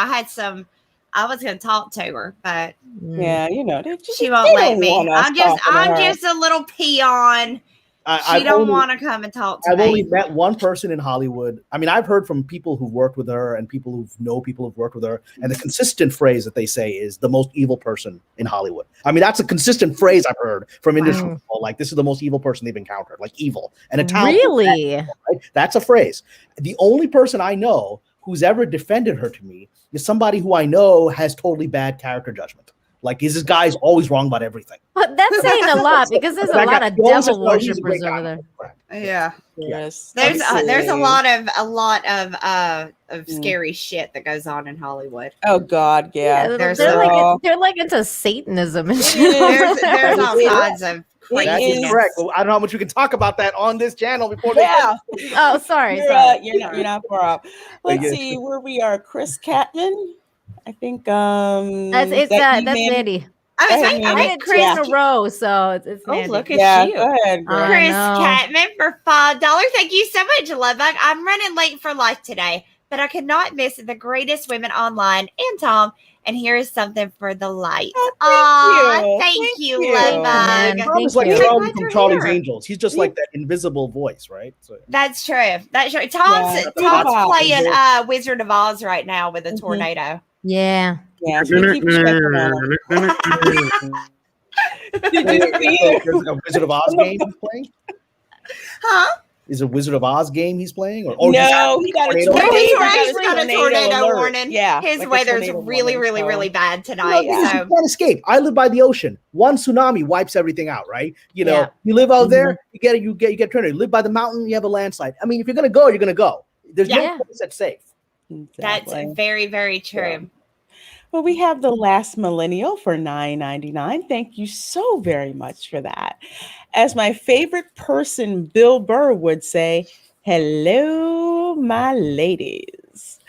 I was going to talk to her, but yeah, she won't let me. I'm just a little peon. She don't want to come and talk to me. I've only met one person in Hollywood. I mean, I've heard from people who've worked with her and people who've worked with her, and the consistent phrase that they say is the most evil person in Hollywood. I mean, that's a consistent phrase I've heard from industry people. This is the most evil person they've encountered, evil. And a town. Really? Right? That's a phrase. The only person I know who's ever defended her to me is somebody who I know has totally bad character judgment. This guy's always wrong about everything. But that's saying a lot because there's a lot of devil worshippers over there. Yeah. Yes. There's a lot of scary shit that goes on in Hollywood. Oh God, yeah. They're into Satanism and shit. There's all kinds of. That is correct. Well, I don't know how much we can talk about that on this channel before. Oh, sorry. You're not far off. Let's see where we are. Chris Catman. I think that's Nandy. I did two in a row, so it's Nandy. Look at you. Go ahead, girl. Chris Catman for $5. Thank you so much, Lovebug. I'm running late for life today, but I could not miss the greatest women online and Tom. And here is something for the light. Thank you, Lovebug. Tom is like Charlie from Charlie's Angels. He's just like that invisible voice, right? So. That's true. That's true. Tom's playing Wizard of Oz right now with a tornado. Yeah. Yeah, so keep checking on. Did you see it? There's a Wizard of Oz game he's playing? Huh? Is it a Wizard of Oz game he's playing? No, he got a tornado. No, he's He actually got a tornado alert. warning. Yeah, his like a weather's tornado really, warning, really, so- really bad You tonight. know, you can't escape. I live by the ocean. One tsunami wipes everything out, right? You know, Yeah. you live out there, you get tornado. You live by the mountain, you have a landslide. I mean, if you're gonna go, you're gonna go. There's no Yeah. place that's safe. That's Exactly. very, very true. Well, we have the last millennial for $9.99. Thank you so very much for that. As my favorite person, Bill Burr, would say, hello, my ladies.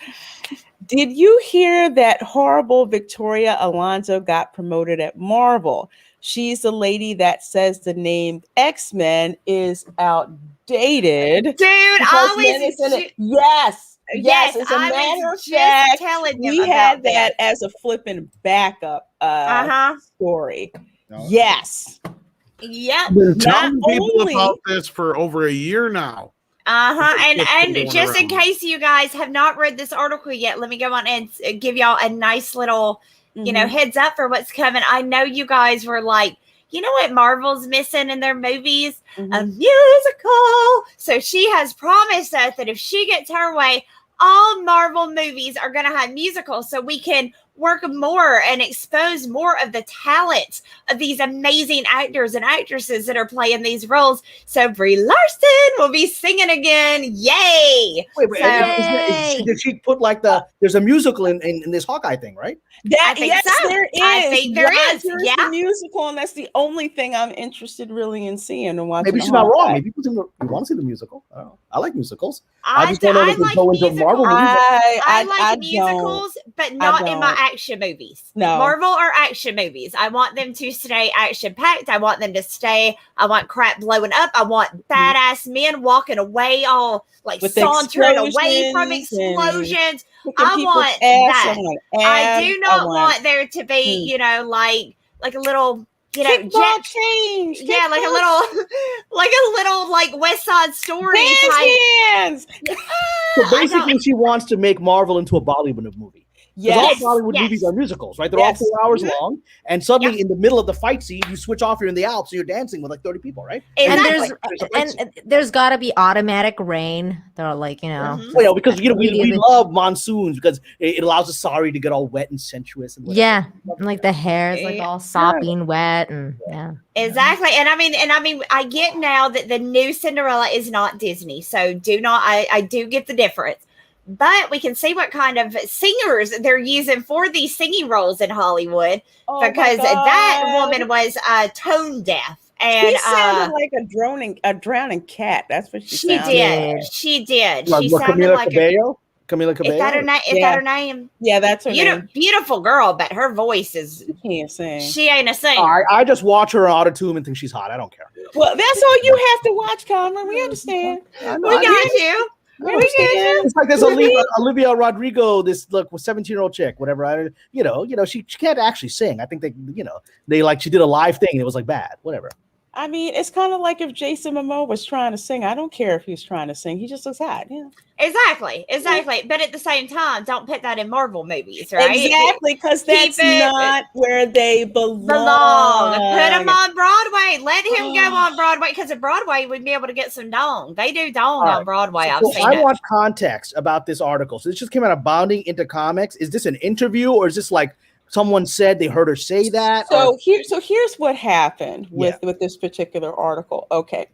Did you hear that horrible Victoria Alonso got promoted at Marvel? She's the lady that says the name X-Men is outdated. Dude, because men I is in was it. Yes, Yes, as a I matter was of just fact, telling him we about had this. that as a flipping backup story. No. Yes. Yep. Been Not telling people only- about this for over a year now. And going just in around. case you guys have not read this article yet, let me go on and give y'all a nice little, heads up for what's coming. I know you guys were like, you know what Marvel's missing in their movies? A musical. So she has promised us that if she gets her way, all Marvel movies are going to have musicals so we can work more and expose more of the talent of these amazing actors and actresses that are playing these roles. So Brie Larson will be singing again. Yay! Wait, So- did she put like there's a musical in this Hawkeye thing, right? I think yes, so. there is. I think there is. Rogers, Yeah. the musical, and that's the only thing I'm interested really in seeing and watching. Maybe she's not wrong. Maybe people want to see the musical. I don't know. I like musicals. I just don't know if they like go into Marvel musicals. movies. I like musicals, but not in my action movies. No. Marvel or action movies. I want them to stay action packed. I want them to stay. I want crap blowing up. I want badass men walking away, all like With sauntering away from explosions explosions. kicking I people's want ass, that. I want I abs, do not I want there to be, like a little, kickball change. yeah, like a little, like West Side Story type. Hands. So basically, she wants to make Marvel into a Bollywood movie. Yes. All Bollywood movies are musicals, right? They're all 4 hours long, and suddenly in the middle of the fight scene, you switch off. You're in the Alps, so you're dancing with like 30 people, right? Exactly. There's got to be automatic rain. They're like, Well, yeah, because we love monsoons because it allows the sari to get all wet and sensuous and whatever. yeah, and like the hair is like all soppy and wet, and yeah. Exactly. And I mean, I get now that the new Cinderella is not Disney. So I do get the difference. But we can see what kind of singers they're using for these singing roles in Hollywood because that woman was tone deaf. And she sounded like a drowning cat. That's what she sounded did. like. She did. Like, She sounded Camila like Cabello? Camila Cabello? Is that her name? Is that her name? Yeah, that's her name. Beautiful girl, but her voice is. She can't sing. She ain't a singer. I just watch her on Autotune and think she's hot. I don't care. Well, that's all you have to watch, Kamran. We understand. We got you. It's like there's Olivia Rodrigo, this 17-year-old chick, whatever. She can't actually sing. I think she did a live thing and it was like bad, whatever. I mean, it's kind of like if Jason Momoa was trying to sing. I don't care if he's trying to sing. He just looks hot. Yeah. Exactly. But at the same time, don't put that in Marvel movies, right? Exactly, because that's not where they belong. Put him on Broadway. Let him go on Broadway because at Broadway we'd be able to get some dong. They do dong on Broadway. I've seen I it. want context about this article. So this just came out of Bounding into Comics. Is this an interview or is this like someone said they heard her say that? So here's what happened with this particular article. Okay.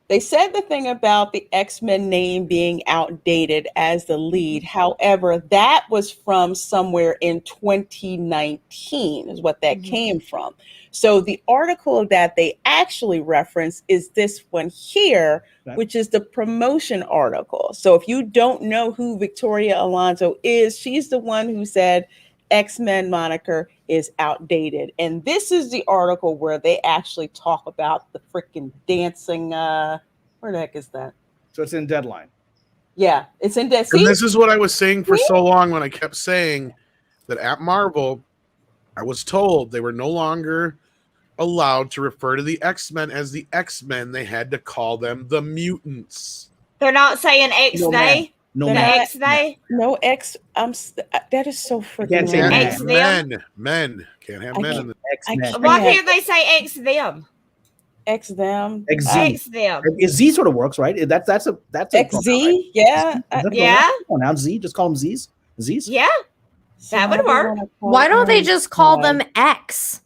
They said the thing about the X-Men name being outdated as the lead. However, that was from somewhere in 2019 is what that came from. So the article that they actually reference is this one here, which is the promotion article. So if you don't know who Victoria Alonso is, she's the one who said X-Men moniker is outdated. And this is the article where they actually talk about the freaking dancing. Where the heck is that? So it's in Deadline. Yeah, it's in Deadline. And this is what I was saying for so long when I kept saying that at Marvel, I was told they were no longer allowed to refer to the X-Men as the X-Men. They had to call them the mutants. They're not saying X-They. No They're man. not- X they. No X. That is so freaking. can't say weird. X them. Men. Can't have I men in can't- the X-Men. Why Yeah. can't they say X them? X them. XZ. X them. Z sort of works, right? That's a XZ. Yeah. Yeah. Now Z, just call them Z's. Z's. Yeah. That would So how do you work. wanna call Why don't they them? just call them X?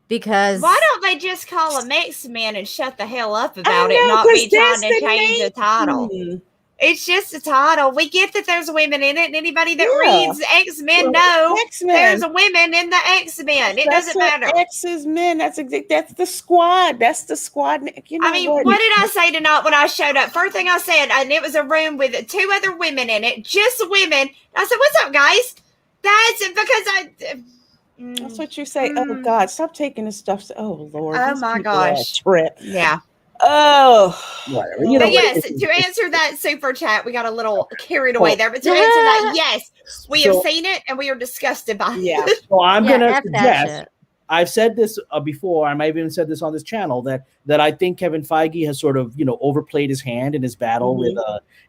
Because Why don't they just call them X-Men and shut the hell up I about it, know, not 'cause be trying that's to the change the title? name. It's just a title. We get that there's women in it, and anybody that Yeah. reads X-Men know X-Men. there's women in the X-Men. It That's doesn't what matter. X is men. That's the squad. That's the squad. You know I mean, what did I say tonight when I showed up? First thing I said, and it was a room with 2 other women in it, just women. I said, "What's up, guys?" That's because That's what you say. Oh God, stop taking this stuff. Oh Lord. Oh, these my people are a gosh. Trip. Yeah. Oh. Whatever. You know, But yes, it's- to answer that super chat, we got a little carried away there. But to answer that, yes, we have seen it and we are disgusted by it. Yeah. So I'm Yeah, gonna F that suggest. shit. I've said this before. I might have even said this on this channel that I think Kevin Feige has sort of overplayed his hand in his battle with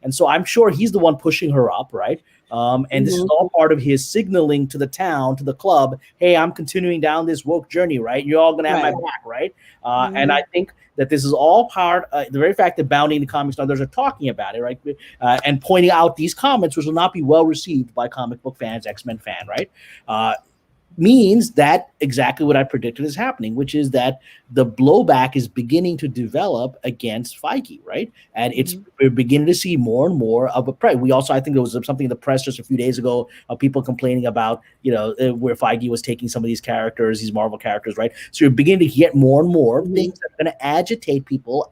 and so I'm sure he's the one pushing her up, right? And this is all part of his signaling to the town, to the club, hey, I'm continuing down this woke journey, right? You're all gonna have my back, right? And I think that this is all part the very fact that Bounty and the comics and others are talking about it, right? And pointing out these comments, which will not be well received by comic book fans, X-Men fan, right? Means that exactly what I predicted is happening, which is that the blowback is beginning to develop against Feige, right? And we're beginning to see more and more of a prey. We also, I think there was something in the press just a few days ago of people complaining about, where Feige was taking some of these characters, these Marvel characters, right? So you're beginning to get more and more things that are going to agitate people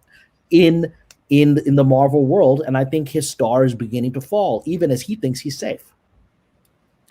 in the Marvel world, and I think his star is beginning to fall, even as he thinks he's safe.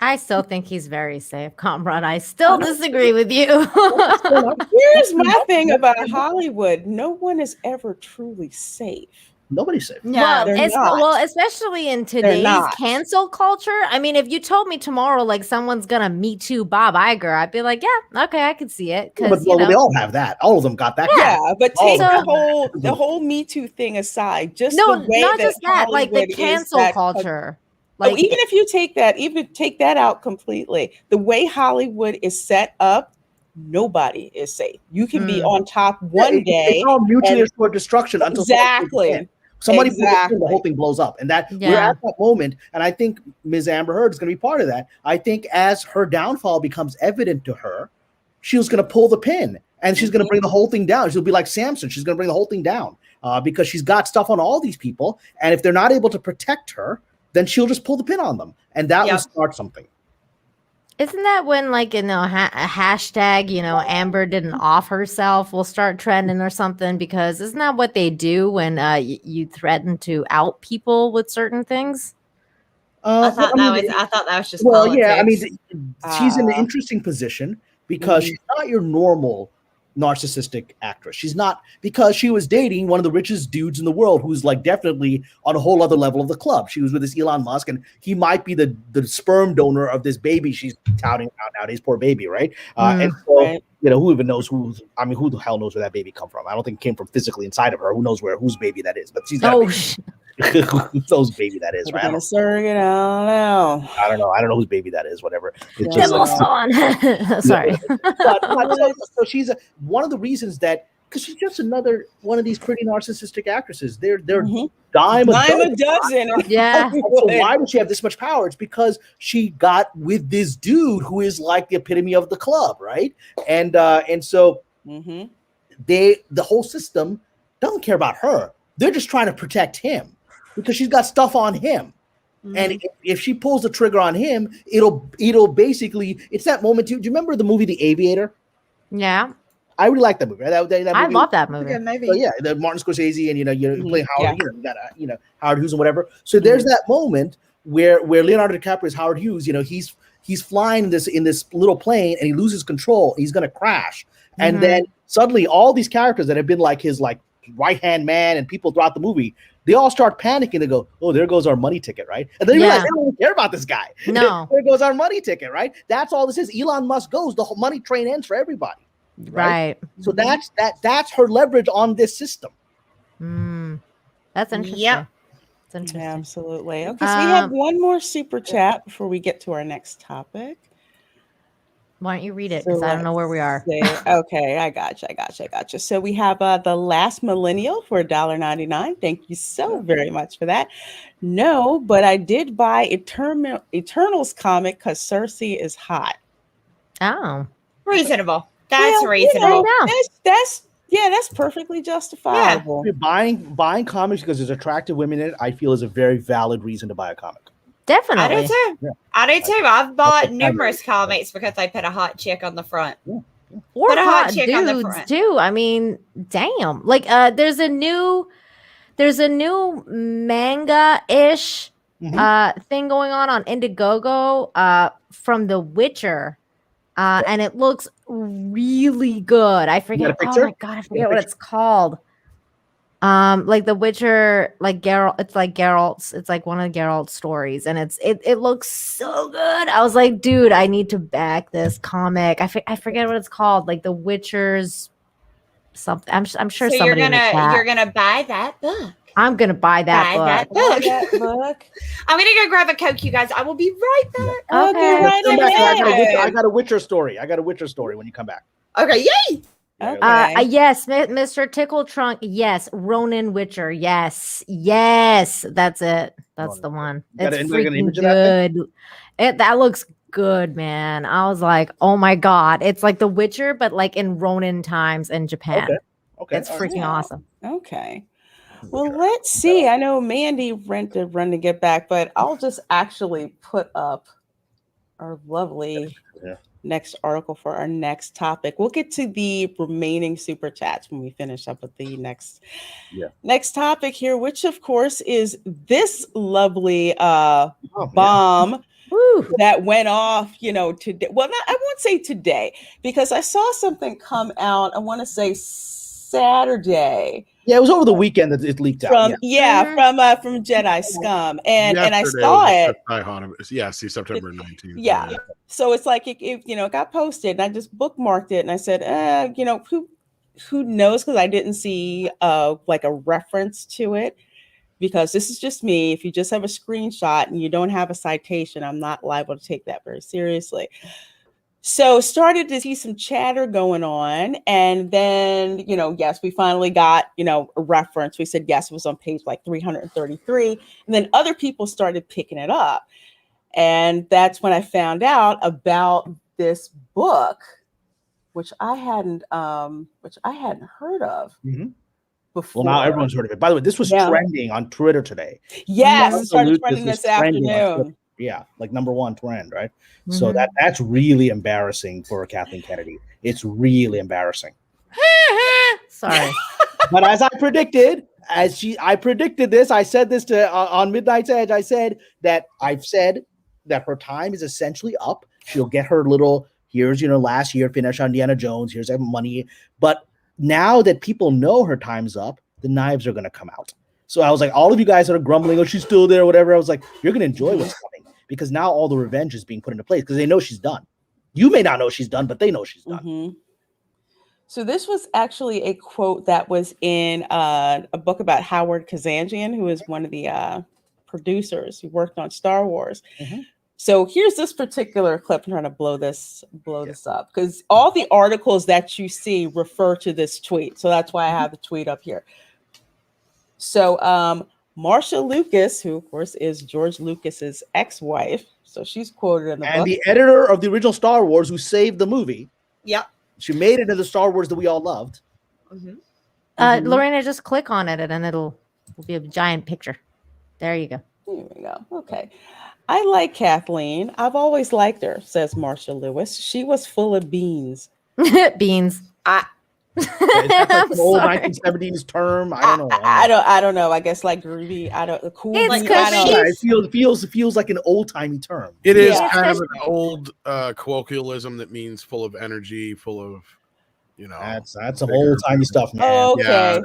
I still think he's very safe, Kamran. I still disagree with you. Here's my thing about Hollywood. No one is ever truly safe. Nobody's safe. No, they're not. Especially in today's not. cancel culture. I mean, if you told me tomorrow, like someone's gonna Me Too Bob Iger, I'd be like, yeah, okay, I could see it. But they all have that. All of them got that. Yeah, but take So- the whole Me Too thing aside. Just No, the way not that just that, like the Hollywood is cancel that- culture. Like, even if you take that out completely, the way Hollywood is set up, nobody is safe. You can be on top one day. It's all mutually assured destruction until somebody pulls it in, the whole thing blows up. And that we're at that moment. And I think Ms. Amber Heard is going to be part of that. I think as her downfall becomes evident to her, she's going to pull the pin and she's going to bring the whole thing down. She'll be like Samson. She's going to bring the whole thing down because she's got stuff on all these people. And if they're not able to protect her, then she'll just pull the pin on them. And that will start something. Isn't that when, like, a hashtag, Amber didn't off herself will start trending or something? Because isn't that what they do when you threaten to out people with certain things? I thought that was just politics. Yeah, I mean, she's in an interesting position because she's not your normal narcissistic actress. She's not, because she was dating one of the richest dudes in the world who's like definitely on a whole other level of the club. She was with this Elon Musk, and he might be the sperm donor of this baby she's touting out nowadays, poor baby, right? And so, who even knows who the hell knows where that baby come from? I don't think it came from physically inside of her. Who knows whose baby that is? But she's got who knows baby that is, right? I don't know whose baby that is, whatever. It's just Sorry. So she's one of the reasons that, because she's just another one of these pretty narcissistic actresses. They're dime a dozen. Yeah. So why would she have this much power? It's because she got with this dude who is like the epitome of the club, right? And so the whole system doesn't care about her. They're just trying to protect him because she's got stuff on him. And if she pulls the trigger on him, it'll basically, it's that moment. Do you remember the movie The Aviator? Yeah. I really like that movie. Right? That movie, I love that movie. So yeah, the Martin Scorsese, and you play Howard, you got Howard Hughes and whatever. So there's that moment where Leonardo DiCaprio is Howard Hughes. He's flying in this little plane and he loses control. He's gonna crash, and then suddenly all these characters that have been like his right hand man and people throughout the movie, they all start panicking. They go, "Oh, there goes our money ticket," right? And then you realize they don't even care about this guy. No, there goes our money ticket, right? That's all this is. Elon Musk goes, the whole money train ends for everybody. Right. So that's her leverage on this system. That's interesting. Yep. It's interesting. Absolutely. Okay, so we have one more super chat before we get to our next topic. Why don't you read it? Because I don't know where we are. Okay, I gotcha. So we have The Last Millennial for $1.99. Thank you so very much for that. No, but I did buy Eternals comic because Cersei is hot. Oh. Reasonable. That's reasonable. That's perfectly justifiable. Yeah. Buying comics because there's attractive women in it, I feel is a very valid reason to buy a comic. Definitely. I do too. Yeah. I do too. I've bought numerous comics because they put a hot chick on the front. Yeah. Or Put a hot chick on the dudes front. too. I mean, damn. Like there's a new manga-ish thing going on Indiegogo from The Witcher. And it looks really good. I forget. Oh my god, I forget what it's called. Like The Witcher, like Geralt. It's like Geralt's. It's like one of Geralt's stories, and it looks so good. I was like, dude, I need to back this comic. I forget what it's called. Like The Witcher's something. I'm sure so somebody you're gonna buy that book. I'm gonna buy that book. I'm gonna go grab a Coke, you guys. I will be right back. Okay. I got a Witcher story. When you come back. Okay, yay! Okay. Yes, Mr. Tickle Trunk. Yes, Ronin Witcher. Yes, that's it. That's the one. It's freaking good. That looks good, man. I was like, oh my god, it's like The Witcher, but like in Ronin times in Japan. Okay. It's freaking awesome. Okay. Well, let's see. I know Mandy run to get back, but I'll just actually put up our lovely next article for our next topic. We'll get to the remaining super chats when we finish up with the next topic here, which of course is this lovely bomb that went off, today. Well, I won't say today because I saw something come out. I want to say Saturday. Yeah, it was over the weekend that it leaked out. From Jedi Scum, and I saw it. See, September 19th. Yeah, so it's like it got posted, and I just bookmarked it, and I said, who knows? Because I didn't see like a reference to it. Because this is just me. If you just have a screenshot and you don't have a citation, I'm not liable to take that very seriously. So started to see some chatter going on. And then, yes, we finally got, a reference. We said, yes, it was on page like 333. And then other people started picking it up. And that's when I found out about this book, which I hadn't heard of. Mm-hmm. Before. Well, now everyone's heard of it. By the way, this was trending on Twitter today. Yes, it started trending this afternoon. Yeah, like #1 trend, right? Mm-hmm. So that's really embarrassing for Kathleen Kennedy. It's really embarrassing. Sorry. But as I predicted, I predicted this. I said this on Midnight's Edge. I've said that her time is essentially up. She'll get her little, here's, last year finish on Indiana Jones. Here's that money. But now that people know her time's up, the knives are going to come out. So I was like, all of you guys that are grumbling, oh, she's still there, whatever. I was like, you're going to enjoy what's coming because now all the revenge is being put into place because they know she's done. You may not know she's done, but they know she's done. Mm-hmm. So this was actually a quote that was in a book about Howard Kazanjian, who is one of the producers who worked on Star Wars. Mm-hmm. So here's this particular clip. I'm trying to blow this up because all the articles that you see refer to this tweet. So that's why I have the tweet up here. So Marcia Lucas, who of course is George Lucas's ex-wife, so she's quoted in the book. And the editor of the original Star Wars who saved the movie. Yep. She made it into the Star Wars that we all loved. Mm-hmm. Lorena, just click on it and it'll be a giant picture. There you go. There we go. Okay. I like Kathleen. I've always liked her, says Marcia Lewis. She was full of beans. Beans. Is that like an old 1970s term? I don't know. I don't know. I guess like groovy. Cool. It feels like an old timey term. It is kind of an old colloquialism that means full of energy, full of, That's some old timey stuff, man. Oh, okay. Yeah.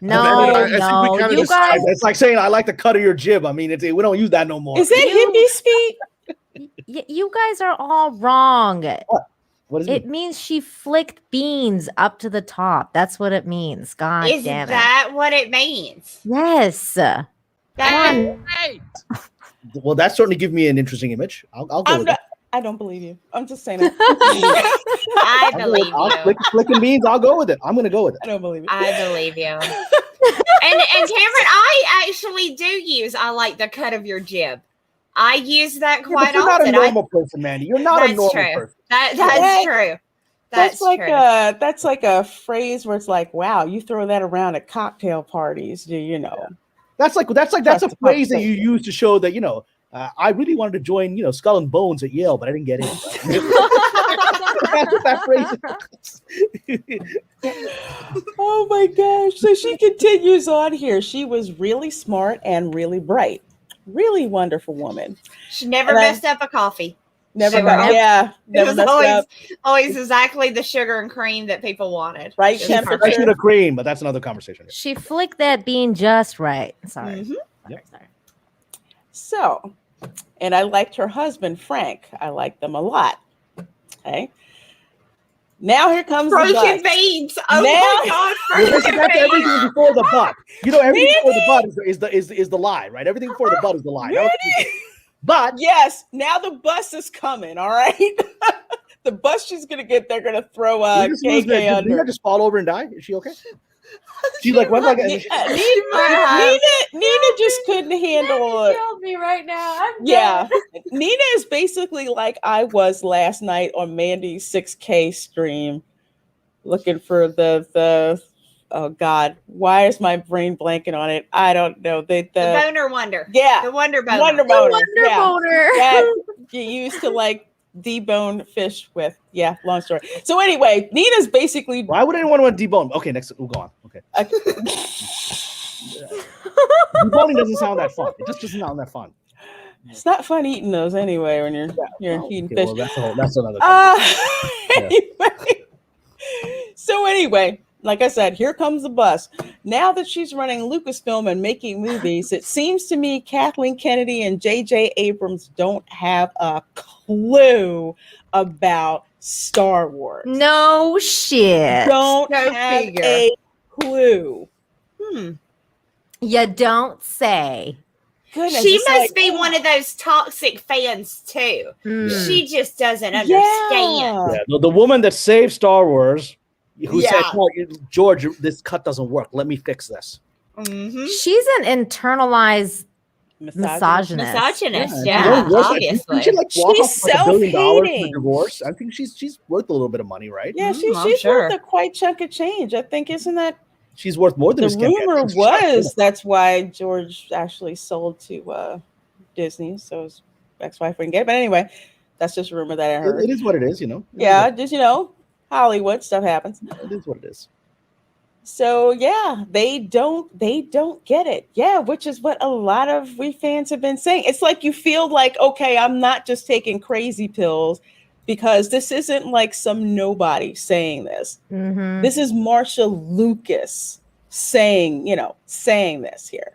No, you guys. It's like saying I like the cut of your jib. I mean, we don't use that no more. Is it hippie speak? You guys are all wrong. What does it means she flicked beans up to the top. That's what it means. God damn it. Is that what it means? Yes. Hey! Well, that certainly gives me an interesting image. I'll go with it. I don't believe you. I'm just saying it. I believe you. Flicking beans. I'll go with it. I'm going to go with it. I don't believe it. I believe you. And Cameron, I actually do use I like the cut of your jib. I use that quite you're often. You're not a normal person, Mandy. You're not a normal person. That's true. That's like a phrase where it's like, wow, you throw that around at cocktail parties, you know. Yeah. That's a phrase that you use to show that, you know, I really wanted to join, you know, Skull and Bones at Yale, but I didn't get in. That's what that phrase is. Oh my gosh. So she continues on here. She was really smart and really bright. Really wonderful woman. She never messed up a coffee. Never it was always exactly the sugar and cream that people wanted. Right temperature. I should have cream, but that's another conversation. She flicked that bean just right. Sorry. Mm-hmm. Sorry. So, and I liked her husband, Frank. I liked them a lot. Okay. Now here comes frozen beans. Oh my God! That's everything before the butt. You know, everything before the butt is the lie, right? Everything before the butt is the lie. But yes, now the bus is coming. All right, the bus she's gonna get. They're gonna throw KK under. Did Nina just fall over and die? Is she okay? She like went like Nina just couldn't handle it. Killed me right now. Nina is basically like I was last night on Mandy's 6K stream, looking for the oh God, why is my brain blanking on it? I don't know. The boner wonder. Yeah, the wonder boner. Wonder boner. Boner. That you used to like debone fish with. Yeah, long story. So anyway, Nina's basically. Why would anyone want to debone? Okay, next we'll go on. Okay. Deboning doesn't sound that fun. It just doesn't sound that fun. It's not fun eating those anyway when you're eating fish. Well, that's another thing. So anyway, like I said, here comes the bus. Now that she's running Lucasfilm and making movies, it seems to me Kathleen Kennedy and J.J. Abrams don't have a clue about Star Wars. No shit. Don't have a clue. You don't say. Goodness, she must be one of those toxic fans too. She just doesn't understand. Yeah, the woman that saved Star Wars, who said, oh, George, this cut doesn't work. Let me fix this. Mm-hmm. She's an internalized misogynist. Obviously. She's self-hating. For divorce. I think she's worth a little bit of money, right? Yeah, she's worth a quite chunk of change. I think, isn't that? She's worth more than the rumor was. That's why George actually sold to Disney, so his ex-wife wouldn't get it. But anyway, that's just a rumor that I heard. It is what it is, you know. Yeah, just Hollywood stuff happens. It is what it is. So yeah, they don't get it. Yeah, which is what a lot of we fans have been saying. It's like you feel like, okay, I'm not just taking crazy pills, because this isn't like some nobody saying this. Mm-hmm. This is Marcia Lucas saying this here.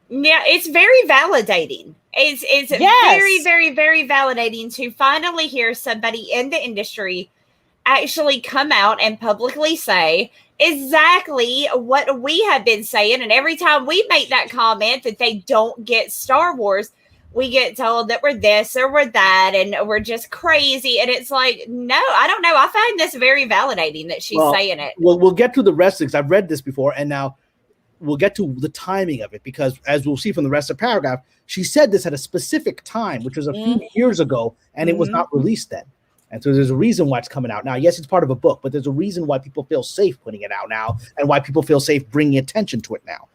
Yeah, it's very validating. It's very, very, very validating to finally hear somebody in the industry actually come out and publicly say exactly what we have been saying. And every time we make that comment that they don't get Star Wars, we get told that we're this or we're that and we're just crazy. And it's like, no, I don't know. I find this very validating that she's saying it. Well, we'll get to the rest because I've read this before, and now we'll get to the timing of it, because as we'll see from the rest of the paragraph, she said this at a specific time, which was a few years ago, and it was not released then. And so there's a reason why it's coming out now. Yes, it's part of a book, but there's a reason why people feel safe putting it out now, and why people feel safe bringing attention to it now.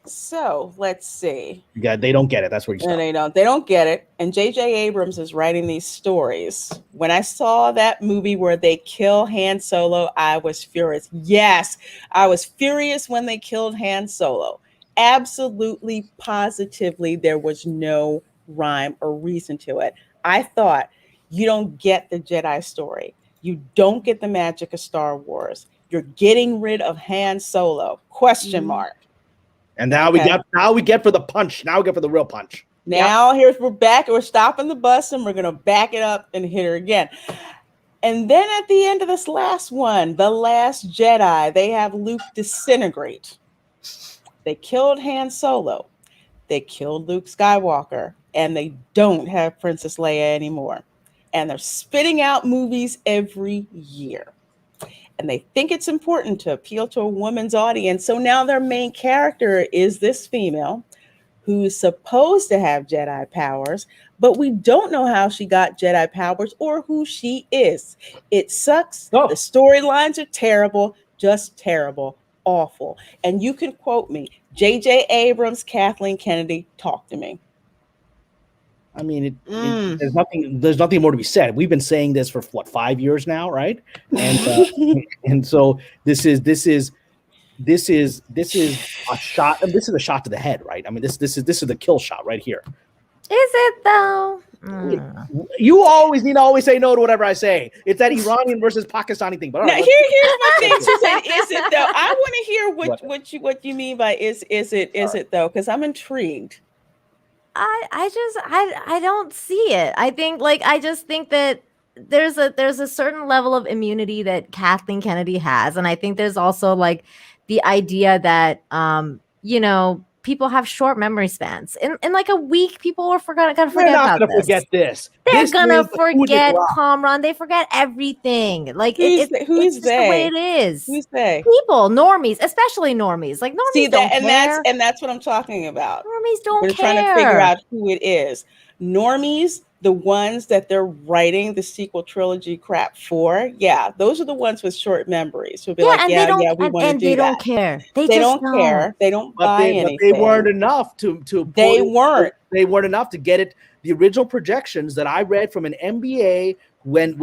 So let's see. Yeah, they don't get it. That's where you start. They don't get it. And J.J. Abrams is writing these stories. When I saw that movie where they kill Han Solo, I was furious. Yes, I was furious when they killed Han Solo. Absolutely, positively, there was no rhyme or reason to it. I thought, you don't get the Jedi story. You don't get the magic of Star Wars. You're getting rid of Han Solo. Question mark. And now we get for the punch. Now we get for the real punch. Now we're back. We're stopping the bus and we're gonna back it up and hit her again. And then at the end of this last one, The Last Jedi, they have Luke disintegrate. They killed Han Solo. They killed Luke Skywalker. And they don't have Princess Leia anymore. And they're spitting out movies every year. And they think it's important to appeal to a woman's audience. So now their main character is this female who's supposed to have Jedi powers, but we don't know how she got Jedi powers or who she is. It sucks. Oh. The storylines are terrible, just terrible, awful. And you can quote me, J.J. Abrams, Kathleen Kennedy, talk to me. I mean, there's nothing more to be said. We've been saying this for what, 5 years now, right? And and so this is a shot. This is a shot to the head, right? I mean, this is the kill shot right here. Is it though? You always need to always say no to whatever I say. It's that Iranian versus Pakistani thing. But now, here's my thing. Susan, is it though? I want to hear what you mean by is it though? Because I'm intrigued. I don't see it. I just think that there's a certain level of immunity that Kathleen Kennedy has, and I think there's also like the idea that people have short memory spans. In like a week, people are gonna forget about this. Forget this. They're gonna forget Kamran. They forget everything. Like it's just the way it is. Who's they? People, normies, especially normies. Like normies don't care. That's what I'm talking about. Normies don't care. We're trying to figure out who it is. Normies, the ones that they're writing the sequel trilogy crap for, yeah, those are the ones with short memories. Who'll be we want to do that. They don't care. They don't care. They don't buy anything. But they weren't enough to They weren't enough to get it. The original projections that I read from an MBA when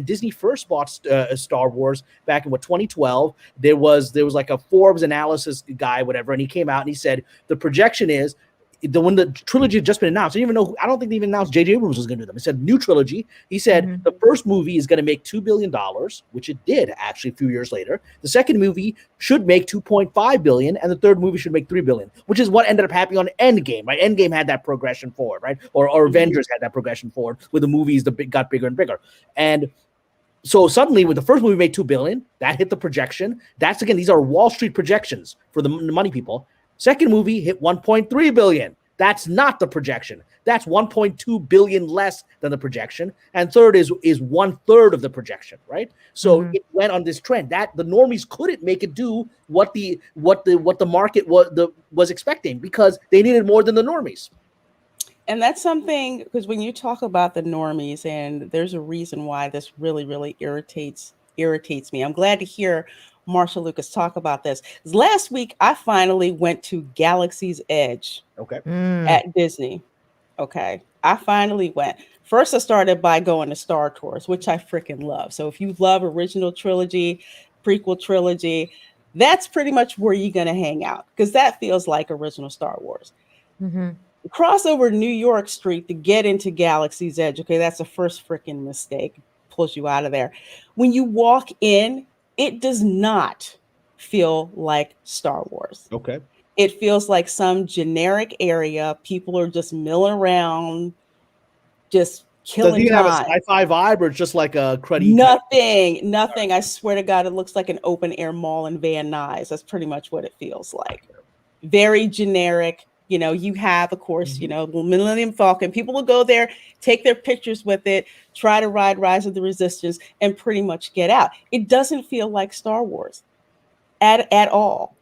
Disney first bought Star Wars back in 2012, there was like a Forbes analysis guy, whatever, and he came out and he said the projection is when the trilogy had just been announced. I don't think they even announced J.J. Abrams was going to do them. He said new trilogy. He said the first movie is going to make $2 billion, which it did actually a few years later. The second movie should make $2.5 billion, and the third movie should make $3 billion, which is what ended up happening on Endgame. Right? Endgame had that progression forward, right? Or Avengers had that progression forward, where the movies got bigger and bigger. And so suddenly, when the first movie made $2 billion, that hit the projection. That's again, these are Wall Street projections for the money people. Second movie hit 1.3 billion. That's not the projection. That's 1.2 billion less than the projection. And third is 1/3 of the projection, right? So it went on this trend that the normies couldn't make it do what the market was expecting because they needed more than the normies. And that's something, because when you talk about the normies, and there's a reason why this really, really irritates me. I'm glad to hear Marcia Lucas talk about this. Last week, I finally went to Galaxy's Edge at Disney. Okay. I finally went. First, I started by going to Star Tours, which I freaking love. So if you love original trilogy, prequel trilogy, that's pretty much where you're going to hang out because that feels like original Star Wars. Cross over New York Street to get into Galaxy's Edge. Okay. That's the first freaking mistake. Pulls you out of there. When you walk in, it does not feel like Star Wars. Okay. It feels like some generic area. People are just milling around, just killing time. Does it have a sci-fi vibe or just like a cruddy? Nothing. I swear to God, it looks like an open air mall in Van Nuys. That's pretty much what it feels like. Very generic. You have, of course, the Millennium Falcon. People will go there, take their pictures with it, try to ride Rise of the Resistance, and pretty much get out. It doesn't feel like Star Wars at all.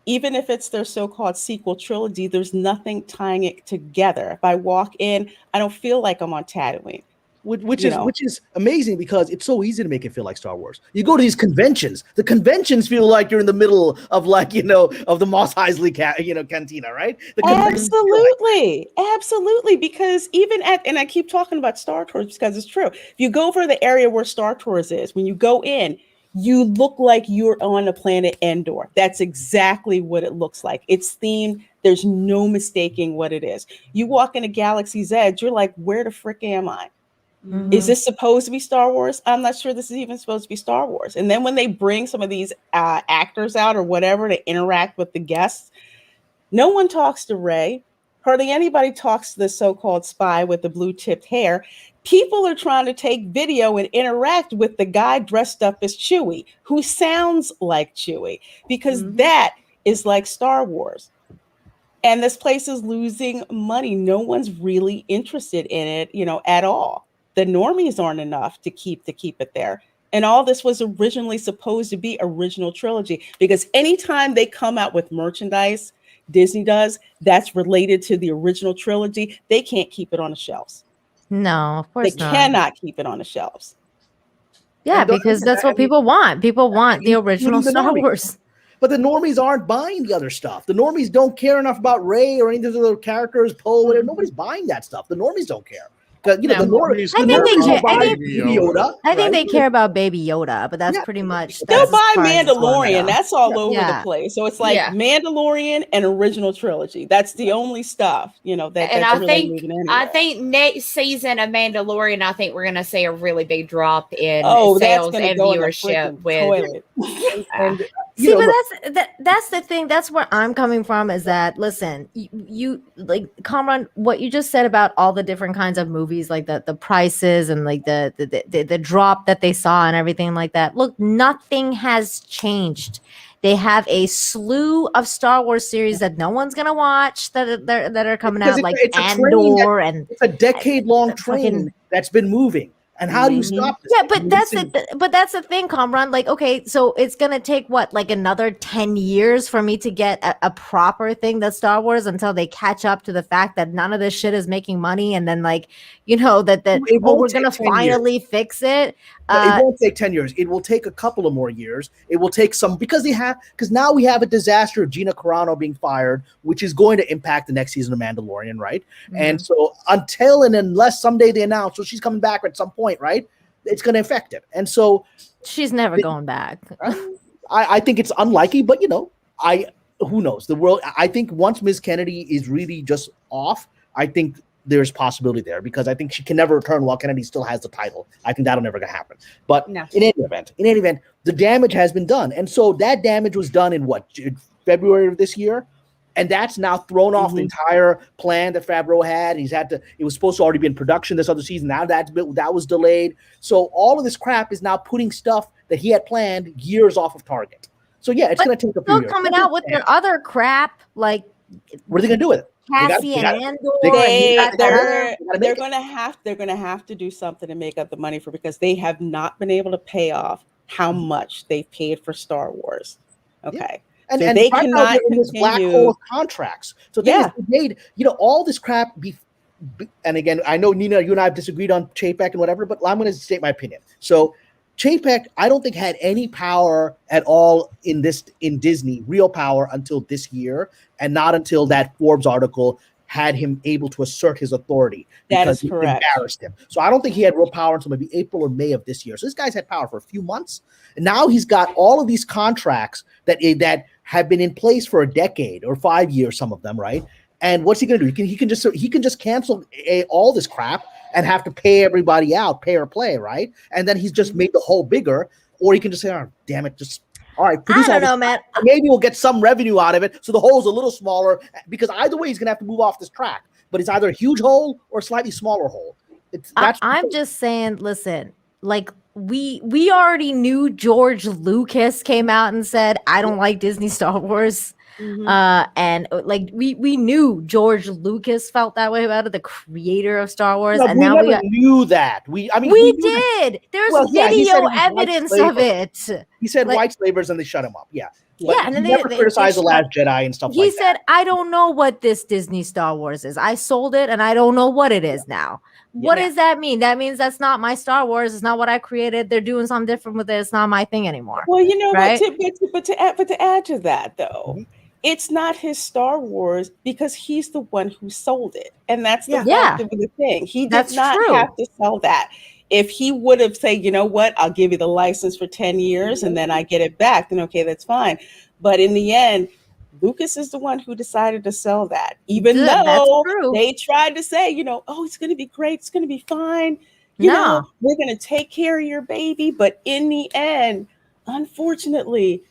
Even if it's their so-called sequel trilogy, there's nothing tying it together. If I walk in, I don't feel like I'm on Tatooine. Which is amazing because it's so easy to make it feel like Star Wars. You go to these conventions. The conventions feel like you're in the middle of of the Mos Eisley cantina, right? Absolutely. Because even and I keep talking about Star Tours because it's true. If you go for the area where Star Tours is, when you go in, you look like you're on the planet Endor. That's exactly what it looks like. It's themed. There's no mistaking what it is. You walk into Galaxy's Edge, you're like, where the frick am I? Is this supposed to be Star Wars? I'm not sure this is even supposed to be Star Wars. And then when they bring some of these actors out or whatever to interact with the guests, no one talks to Rey. Hardly anybody talks to the so-called spy with the blue-tipped hair. People are trying to take video and interact with the guy dressed up as Chewie, who sounds like Chewie, because that is like Star Wars. And this place is losing money. No one's really interested in it, at all. The normies aren't enough to keep it there. And all this was originally supposed to be original trilogy, because anytime they come out with merchandise, Disney does, that's related to the original trilogy, they can't keep it on the shelves. No, of course they cannot keep it on the shelves. Yeah, because that's what people want. People want the original Star Wars. But the normies aren't buying the other stuff. The normies don't care enough about Rey or any of the other characters, Poe, whatever. Nobody's buying that stuff. The normies don't care. The normies. I think they care about Baby Yoda, but that's pretty much. They'll buy Mandalorian. That's all over the place. So it's like Mandalorian and original trilogy. That's the only stuff that. And I think I think next season of Mandalorian, I think we're going to see a really big drop in sales and viewership with. See, but that's the thing. That's where I'm coming from. Is that listen, you like Kamran, what you just said about all the different kinds of movies, like the prices and like the drop that they saw and everything like that. Look, nothing has changed. They have a slew of Star Wars series that no one's gonna watch that are coming out, like Andor, and it's a decade-long train that's been moving. And how do you stop this? Yeah, but that's the thing, Kamran. Like, okay, so it's gonna take what, like another 10 years for me to get a proper thing that's Star Wars until they catch up to the fact that none of this shit is making money, and then like that we're gonna finally fix it. It won't take 10 years. It will take a couple of more years. It will take some because now we have a disaster of Gina Carano being fired, which is going to impact the next season of Mandalorian, right? Mm-hmm. And so unless someday they announce, so she's coming back at some point, right? It's going to affect it. And so she's never going back. I think it's unlikely, but who knows? The world. I think once Ms. Kennedy is really just off, I think there's possibility there, because I think she can never return while Kennedy still has the title. I think that'll never gonna happen. But in any event, the damage has been done. And so that damage was done in February of this year. And that's now thrown off the entire plan that Favreau had. It was supposed to already be in production this other season. Now that was delayed. So all of this crap is now putting stuff that he had planned years off of target. So yeah, it's going to take a few years. Coming out with their other crap, like what are they going to do with it? Cassie and Andor. They're going to have to do something to make up the money because they have not been able to pay off how much they've paid for Star Wars. Okay. Yeah. And they cannot in this black hole of contracts. So they made all this crap. And again, I know Nina, you and I have disagreed on Chapek and whatever, but I'm going to state my opinion. So Chapek, I don't think had any power at all in Disney, real power, until this year, and not until that Forbes article had him able to assert his authority. That is correct. It embarrassed him. So I don't think he had real power until maybe April or May of this year. So this guy's had power for a few months, and now he's got all of these contracts that have been in place for a decade or 5 years, some of them, right? And what's he going to do? He can just cancel all this crap and have to pay everybody out, pay or play, right? And then he's just made the hole bigger, or he can just say, "Oh, damn it, just all right." I don't know, man. Maybe we'll get some revenue out of it, so the hole's a little smaller. Because either way, he's going to have to move off this track. But it's either a huge hole or a slightly smaller hole. I'm just saying, listen, like we already knew George Lucas came out and said, "I don't like Disney Star Wars." Mm-hmm. And like we knew George Lucas felt that way about it, the creator of Star Wars. No, and now we knew that. We did. There's video evidence of it. He said white slavers, and they shut him up. Yeah. And then they never criticized The Last Jedi and stuff like that. He said, "I don't know what this Disney Star Wars is. I sold it, and I don't know what it is now." What does that mean? That means that's not my Star Wars. It's not what I created. They're doing something different with it. It's not my thing anymore. Well, you know, right? but to add to that, though, it's not his Star Wars because he's the one who sold it. And that's the fact of the thing. He did not have to sell that. If he would have said, "You know what, I'll give you the license for 10 years and then I get it back," then okay, that's fine. But in the end, Lucas is the one who decided to sell that, even though they tried to say, "Oh, it's going to be great. It's going to be fine. You know, we're going to take care of your baby." But in the end, unfortunately,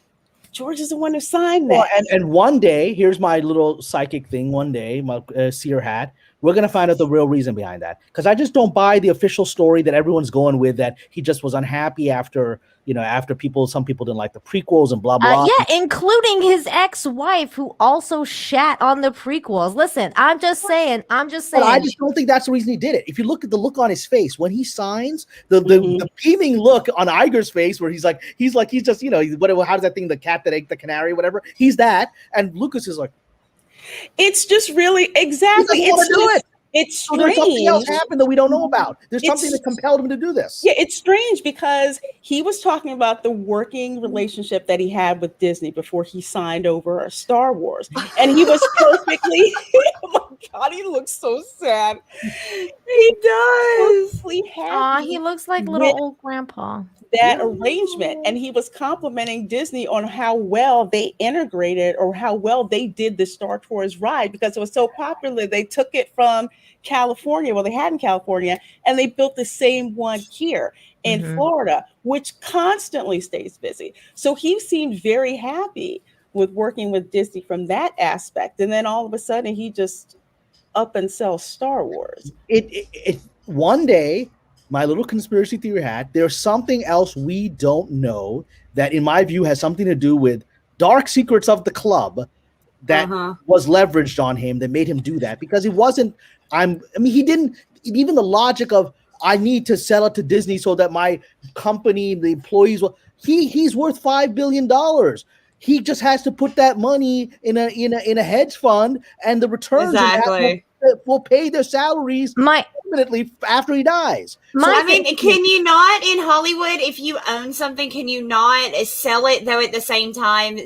George is the one who signed that. Well, and one day, here's my little psychic thing. One day, my seer hat. we're going to find out the real reason behind that. Because I just don't buy the official story that everyone's going with, that he just was unhappy after, some people didn't like the prequels and blah, blah. Yeah, including his ex-wife, who also shat on the prequels. Listen, I'm just saying. But I just don't think that's the reason he did it. If you look at the look on his face when he signs, the beaming look on Iger's face, where he's just, whatever. How does that thing, the cat that ate the canary, whatever? He's that, and Lucas is like, it's just really exactly. He doesn't want to do it. It's strange. So there's something else happened that we don't know about. There's something that compelled him to do this. Yeah, it's strange because he was talking about the working relationship that he had with Disney before he signed over Star Wars. And he was perfectly, oh my God, he looks so sad. He does. He looks like little old grandpa. That arrangement. And he was complimenting Disney on how well they integrated or how well they did the Star Tours ride, because it was so popular. They took it from California, they had in California, and they built the same one here in Florida, which constantly stays busy. So he seemed very happy with working with Disney from that aspect. And then all of a sudden he just up and sells Star Wars. It one day, my little conspiracy theory hat, there's something else we don't know that, in my view, has something to do with dark secrets of the club that was leveraged on him, that made him do that, because he wasn't. He didn't even the logic of, I need to sell it to Disney so that my company, the employees will. He's worth $5 billion. He just has to put that money in a hedge fund, and the returns will pay their salaries permanently after he dies. Can you not, in Hollywood, if you own something, can you not sell it, though at the same time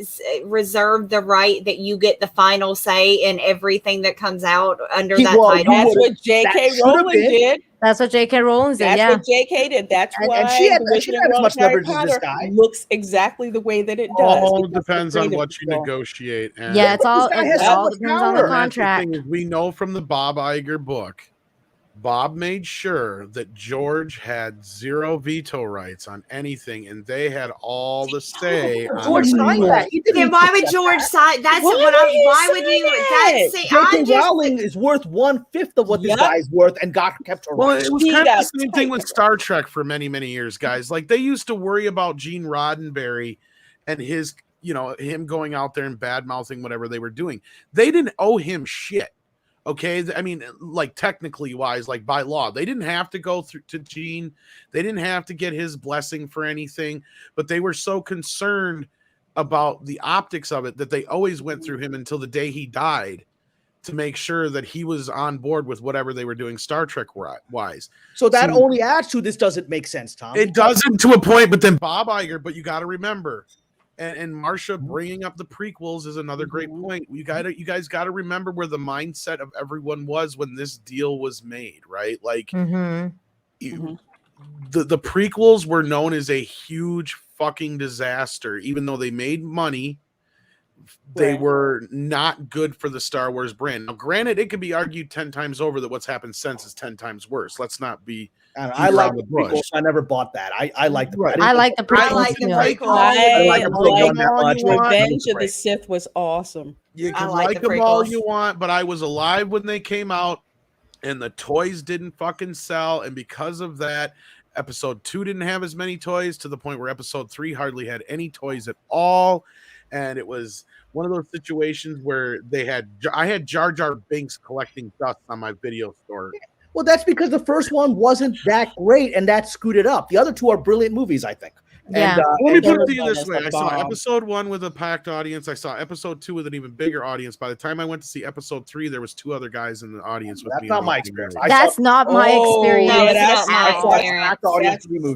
reserve the right that you get the final say in everything that comes out under that title? That's what J.K. Rowling did. That's what J.K. Rowling did. That's what J.K. did. That's why she had as much leverage as this guy. Looks exactly the way that it does. All depends on what you negotiate. And it all depends on the contract. The thing is, we know from the Bob Iger book, Bob made sure that George had zero veto rights on anything, and they had all the say. George signed that. Then why would George sign? That's what why would you? J.K. Rowling is worth 1/5 of what this guy's worth, and kept her. Well, it was kind of the same thing with Star Trek for many, many years, guys. Like, they used to worry about Gene Roddenberry and his, him going out there and bad mouthing whatever they were doing. They didn't owe him shit. Okay, I mean, like, technically wise, like by law, they didn't have to go through to Gene. They didn't have to get his blessing for anything, but they were so concerned about the optics of it that they always went through him until the day he died to make sure that he was on board with whatever they were doing Star Trek wise. So that only adds to this doesn't make sense, Tom. It doesn't to a point, but then Bob Iger, but you got to remember, and Marcia bringing up the prequels is another great point. You guys got to remember where the mindset of everyone was when this deal was made, right? Like, the prequels were known as a huge fucking disaster, even though they made money. They were not good for the Star Wars brand. Now, granted, it could be argued 10 times over that what's happened since is 10 times worse. Let's not be. I like the prequels. I never bought that. I like the prequels. I like the prequels. I like Revenge of the Sith was awesome. You can like them all you want, but I was alive when they came out, and the toys didn't fucking sell, and because of that, Episode 2 didn't have as many toys, to the point where Episode 3 hardly had any toys at all. And it was one of those situations where I had Jar Jar Binks collecting dust on my video store. Well, that's because the first one wasn't that great, and that screwed it up. The other two are brilliant movies, I think. Yeah. Let me put it to you this way. I saw Episode 1 with a packed audience. I saw Episode 2 with an even bigger audience. By the time I went to see Episode 3, there was 2 other guys in the audience with me. That's not my experience. That's not my experience.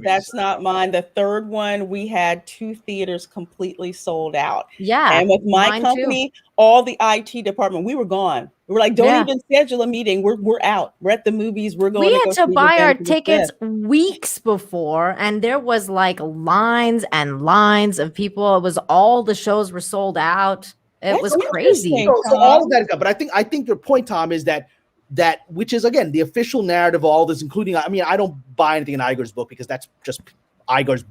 That's not mine. The third one, we had 2 theaters completely sold out. Yeah. And with my company, all the IT department, we were gone. We were like, don't even schedule a meeting. We're out. We're at the movies. We're going. We had to buy our tickets weeks before, and there was like lines and lines of people. It was all the shows were sold out. It was crazy. So all of that, but I think your point, Tom, is that which is again the official narrative of all this, including. I mean, I don't buy anything in Iger's book because that's just Iger's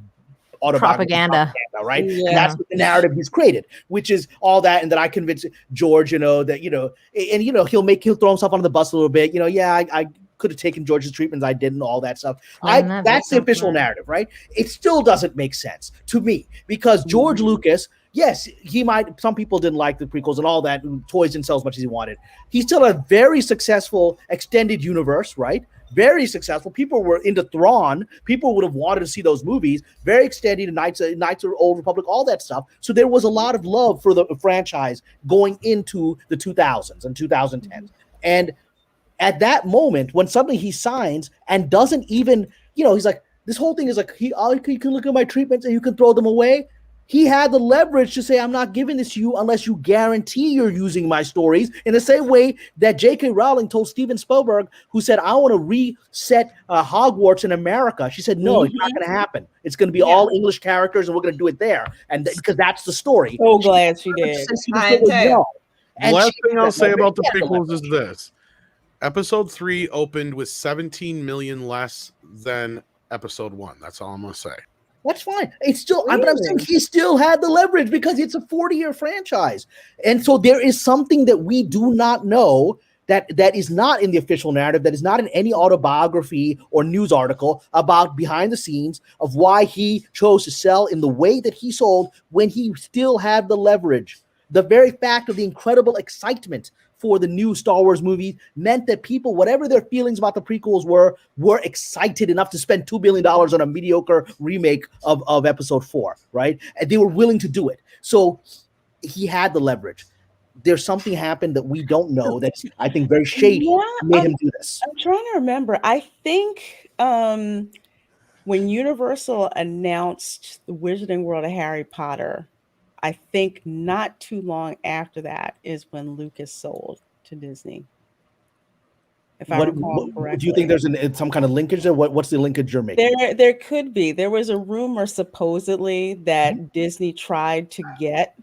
propaganda, right? Yeah. And that's the narrative he's created, which is all that, and that I convinced George, that and he'll throw himself under the bus a little bit, I could have taken George's treatments, I didn't, all that stuff. That's the official narrative, right? It still doesn't make sense to me because George Lucas, yes, some people didn't like the prequels and all that, and toys didn't sell as much as he wanted. He's still a very successful extended universe, right? Very successful. People were into Thrawn. People would have wanted to see those movies. Very extended, Knights of the Old Republic, all that stuff. So there was a lot of love for the franchise going into the 2000s and 2010s. And at that moment, when suddenly he signs and doesn't even, he's like, this whole thing is like, you can look at my treatments and you can throw them away. He had the leverage to say, I'm not giving this to you unless you guarantee you're using my stories, in the same way that J.K. Rowling told Steven Spielberg, who said, I want to reset Hogwarts in America. She said, no, it's not going to happen. It's going to be all English characters, and we're going to do it there. And because that's the story. So glad she did. The last thing I'll say about the prequels is this. Episode 3 opened with 17 million less than episode 1. That's all I'm going to say. That's fine. It's still, but I'm saying he still had the leverage because it's a 40-year franchise. And so there is something that we do not know that is not in the official narrative, that is not in any autobiography or news article about behind the scenes of why he chose to sell in the way that he sold when he still had the leverage. The very fact of the incredible excitement for the new Star Wars movie meant that people, whatever their feelings about the prequels were excited enough to spend $2 billion on a mediocre remake of episode 4, right? And they were willing to do it. So he had the leverage. There's something happened that we don't know that's, I think, very shady, made him do this. I'm trying to remember. I think when Universal announced the Wizarding World of Harry Potter, I think not too long after that is when Lucas sold to Disney. If I recall correctly. Do you think there's some kind of linkage there? What's the linkage you're making? There could be. There was a rumor supposedly that Disney tried to get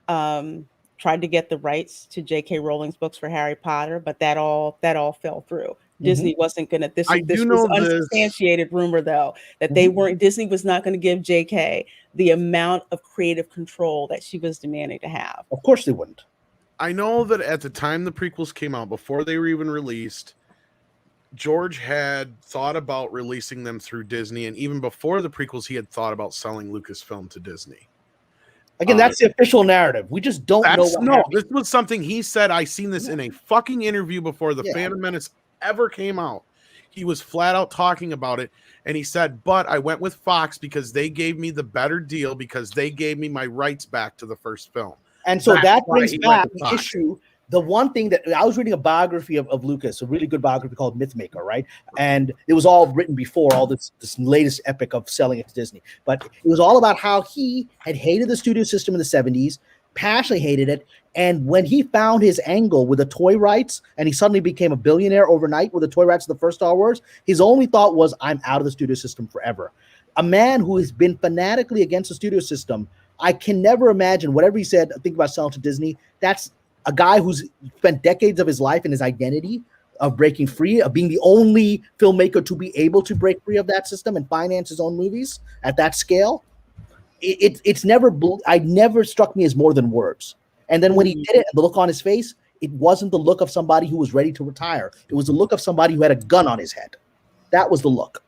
the rights to J.K. Rowling's books for Harry Potter, but that all fell through. Disney wasn't going to. This was unsubstantiated rumor, though, that Disney was not going to give J.K. the amount of creative control that she was demanding to have. Of course they wouldn't. I know that at the time the prequels came out, before they were even released, George had thought about releasing them through Disney, and even before the prequels, he had thought about selling Lucasfilm to Disney. Again, that's the official narrative. We just don't know. This was something he said. I seen this in a fucking interview before the Phantom Menace ever came out. He was flat out talking about it, and he said, but I went with Fox because they gave me the better deal, because they gave me my rights back to the first film. And so that brings back the issue. The one thing that I was reading a biography of Lucas, a really good biography called Mythmaker, right? And it was all written before all this latest epic of selling it to Disney. But it was all about how he had hated the studio system in the 70s, passionately hated it. And when he found his angle with the toy rights, and he suddenly became a billionaire overnight with the toy rights of the first Star Wars, his only thought was, I'm out of the studio system forever. A man who has been fanatically against the studio system, I can never imagine whatever he said, think about selling to Disney. That's a guy who's spent decades of his life in his identity of breaking free, of being the only filmmaker to be able to break free of that system and finance his own movies at that scale. It's never struck me as more than words. And then when he did it, the look on his face, it wasn't the look of somebody who was ready to retire. It was the look of somebody who had a gun on his head. That was the look.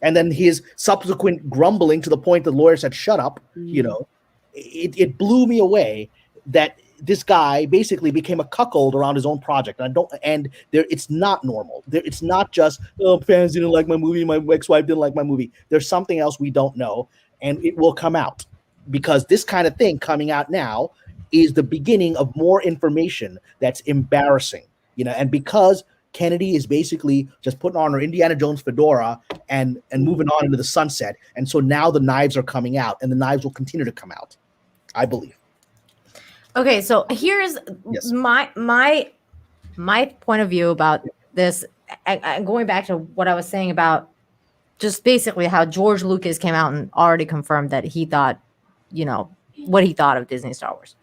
And then his subsequent grumbling to the point the lawyer said, shut up, it blew me away that this guy basically became a cuckold around his own project. It's not normal. It's not just, fans didn't like my movie, my ex-wife didn't like my movie. There's something else we don't know, and it will come out, because this kind of thing coming out now is the beginning of more information that's embarrassing, and because Kennedy is basically just putting on her Indiana Jones fedora and moving on into the sunset. And so now the knives are coming out, and the knives will continue to come out, I believe. Okay, so here's my point of view about this. Going back to what I was saying about just basically how George Lucas came out and already confirmed that he thought, what he thought of Disney Star Wars.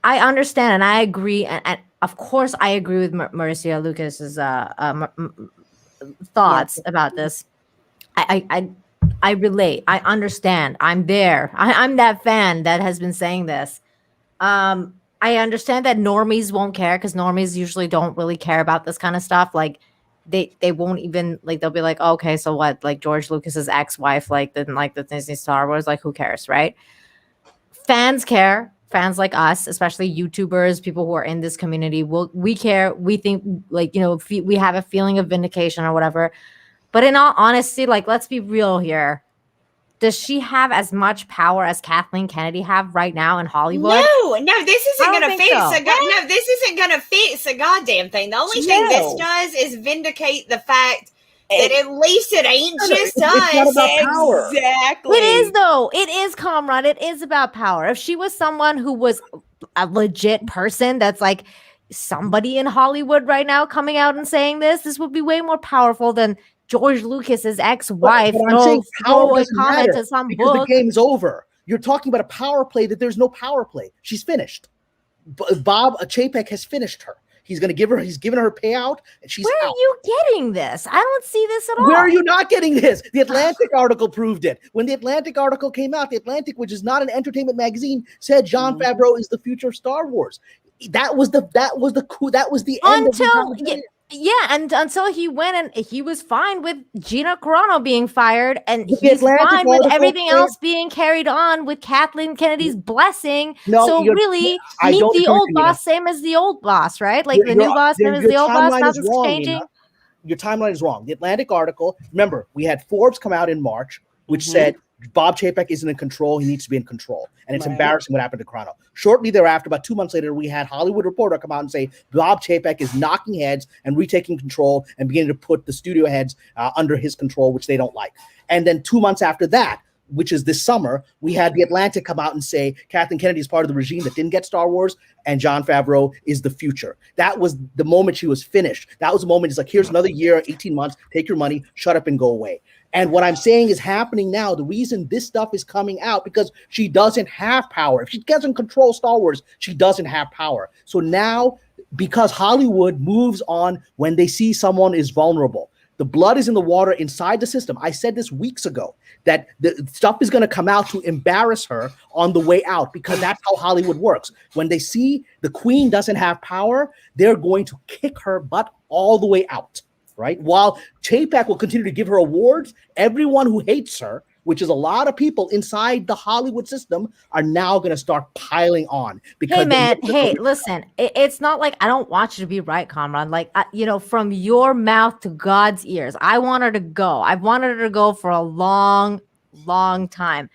I understand and I agree, and of course I agree with Marcia Lucas's thoughts about this. I I relate. I understand. I'm there. I'm that fan that has been saying this. I understand that normies won't care because normies usually don't really care about this kind of stuff. Like they won't even like they'll be like, oh, okay, so what? Like George Lucas's ex-wife like didn't like the Disney Star Wars. Like who cares, right? Fans care. Fans like us, especially YouTubers, people who are in this community, we care. We think like we have a feeling of vindication or whatever. But in all honesty, like let's be real here. Does she have as much power as Kathleen Kennedy have right now in Hollywood? No, this isn't going to fix no, this isn't going to fix a goddamn thing. The only thing this does is vindicate the fact that at least it ain't just us. It's not about power. Exactly. It is though. It is, Kamran. It is about power. If she was someone who was a legit person that's like somebody in Hollywood right now coming out and saying this would be way more powerful than George Lucas's ex-wife. But I'm saying power doesn't matter to some because book. the game's over. You're talking about a power play that there's no power play. She's finished. Bob Chapek has finished her. He's given her payout, and she's Where out. are you getting this? I don't see this at all. Where are you not getting this? The Atlantic article proved it. When the Atlantic article came out, the Atlantic, which is not an entertainment magazine, said Jon Favreau is the future of Star Wars. That was the end and until he went and he was fine with Gina Carano being fired, and But he's fine with everything else being carried on with Kathleen Kennedy's blessing. No, so really, meet the old boss, same as the old boss, right? Like the new boss, same as the old boss. Nothing's changing. Your timeline is wrong. The Atlantic article. Remember, we had Forbes come out in March, which said Bob Chapek isn't in control. He needs to be in control. And it's embarrassing what happened to Carano. Shortly thereafter, about 2 months later, we had Hollywood Reporter come out and say Bob Chapek is knocking heads and retaking control and beginning to put the studio heads under his control, which they don't like. And then 2 months after that, which is this summer, we had the Atlantic come out and say Kathleen Kennedy is part of the regime that didn't get Star Wars and Jon Favreau is the future. That was the moment she was finished. That was the moment. It's like, here's another year, 18 months, take your money, shut up and go away. And what I'm saying is happening now. The reason this stuff is coming out because she doesn't have power. If she doesn't control Star Wars, she doesn't have power. So now, because Hollywood moves on when they see someone is vulnerable, the blood is in the water inside the system. I said this weeks ago that the stuff is going to come out to embarrass her on the way out because that's how Hollywood works. When they see the queen doesn't have power, they're going to kick her butt all the way out. Right? While Chapek will continue to give her awards, everyone who hates her, which is a lot of people inside the Hollywood system, are now going to start piling on. Because hey, man, listen, it's not like I don't want you to be right, Kamran. Like, from your mouth to God's ears, I want her to go. I've wanted her to go for a long, long time.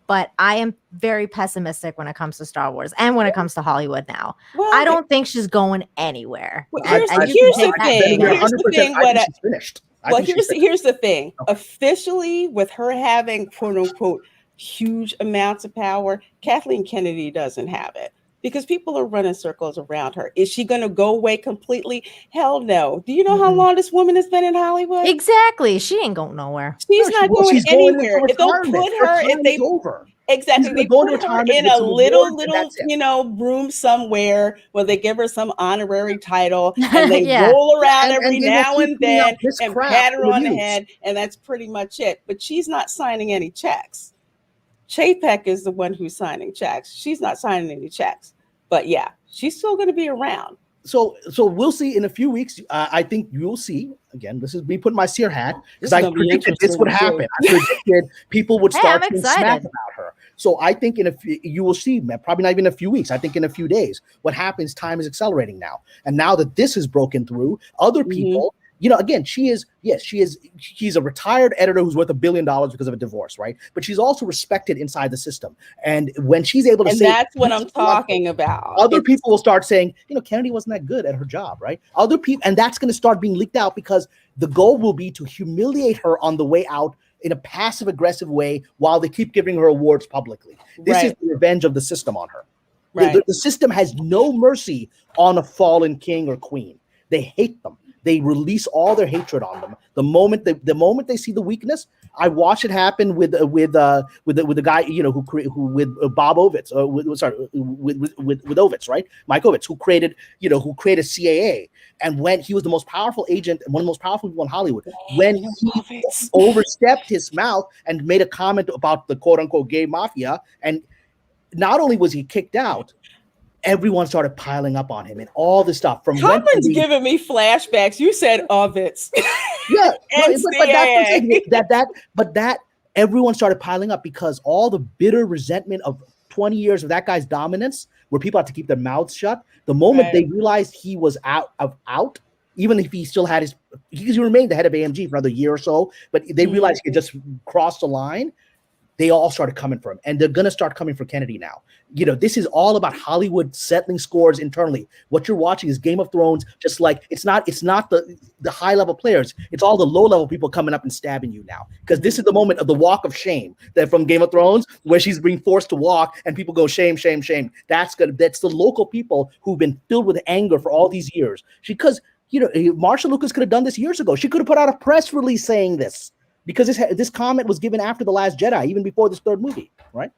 But I am very pessimistic when it comes to Star Wars and when it comes to Hollywood now. Well, I don't think she's going anywhere. Well, here's the thing. Here's the thing. She's finished. Well, here's the thing. Okay. Officially, with her having quote unquote huge amounts of power, Kathleen Kennedy doesn't have it. Because people are running circles around her. Is she going to go away completely? Hell no. Do you know how long this woman has been in Hollywood? Exactly. She ain't going nowhere. She's not going anywhere. If they'll put her, exactly, they put her in a little, room somewhere where they give her some honorary title and they roll around every now and then and pat her on the head, and that's pretty much it. But she's not signing any checks. Chapek is the one who's signing checks. She's not signing any checks. But yeah, she's still going to be around. So we'll see in a few weeks. I think you'll see. Again, this is me putting my seer hat because I predicted this would happen. I predicted people would start to smack about her. So I think you will see, probably not even a few weeks. I think in a few days. What happens? Time is accelerating now, and now that this has broken through, other people. Again, she's a retired editor who's worth $1 billion because of a divorce, right? But she's also respected inside the system. And when she's able to say, that's what I'm talking about. Other people will start saying, Kennedy wasn't that good at her job, right? Other people, and that's going to start being leaked out because the goal will be to humiliate her on the way out in a passive aggressive way while they keep giving her awards publicly. This is the revenge of the system on her. Right. The system has no mercy on a fallen king or queen. They hate them. they release all their hatred on them. The moment they see the weakness, I watched it happen with the guy, you know, who with Bob Ovitz, with Ovitz, right? Mike Ovitz, who created CAA, and when he was the most powerful agent and one of the most powerful people in Hollywood, when he overstepped his mouth and made a comment about the quote unquote gay mafia, and not only was he kicked out, everyone started piling up on him and all this stuff. From Kamran's giving me flashbacks. You said Ovitz. Yeah, but that everyone started piling up because all the bitter resentment of 20 years of that guy's dominance, where people had to keep their mouths shut. The moment they realized he was out, even if he still had he remained the head of AMG for another year or so, but they realized he had just crossed the line. They all started coming for him, and they're going to start coming for Kennedy now. You know, this is all about Hollywood settling scores internally. What you're watching is Game of Thrones, just like it's not the high level players. It's all the low level people coming up and stabbing you now, because this is the moment of the walk of shame that from Game of Thrones, where she's being forced to walk and people go shame, shame, shame. That's the local people who've been filled with anger for all these years. Because, you know, Marcia Lucas could have done this years ago. She could have put out a press release saying this, because this comment was given after The Last Jedi, even before this third movie, right?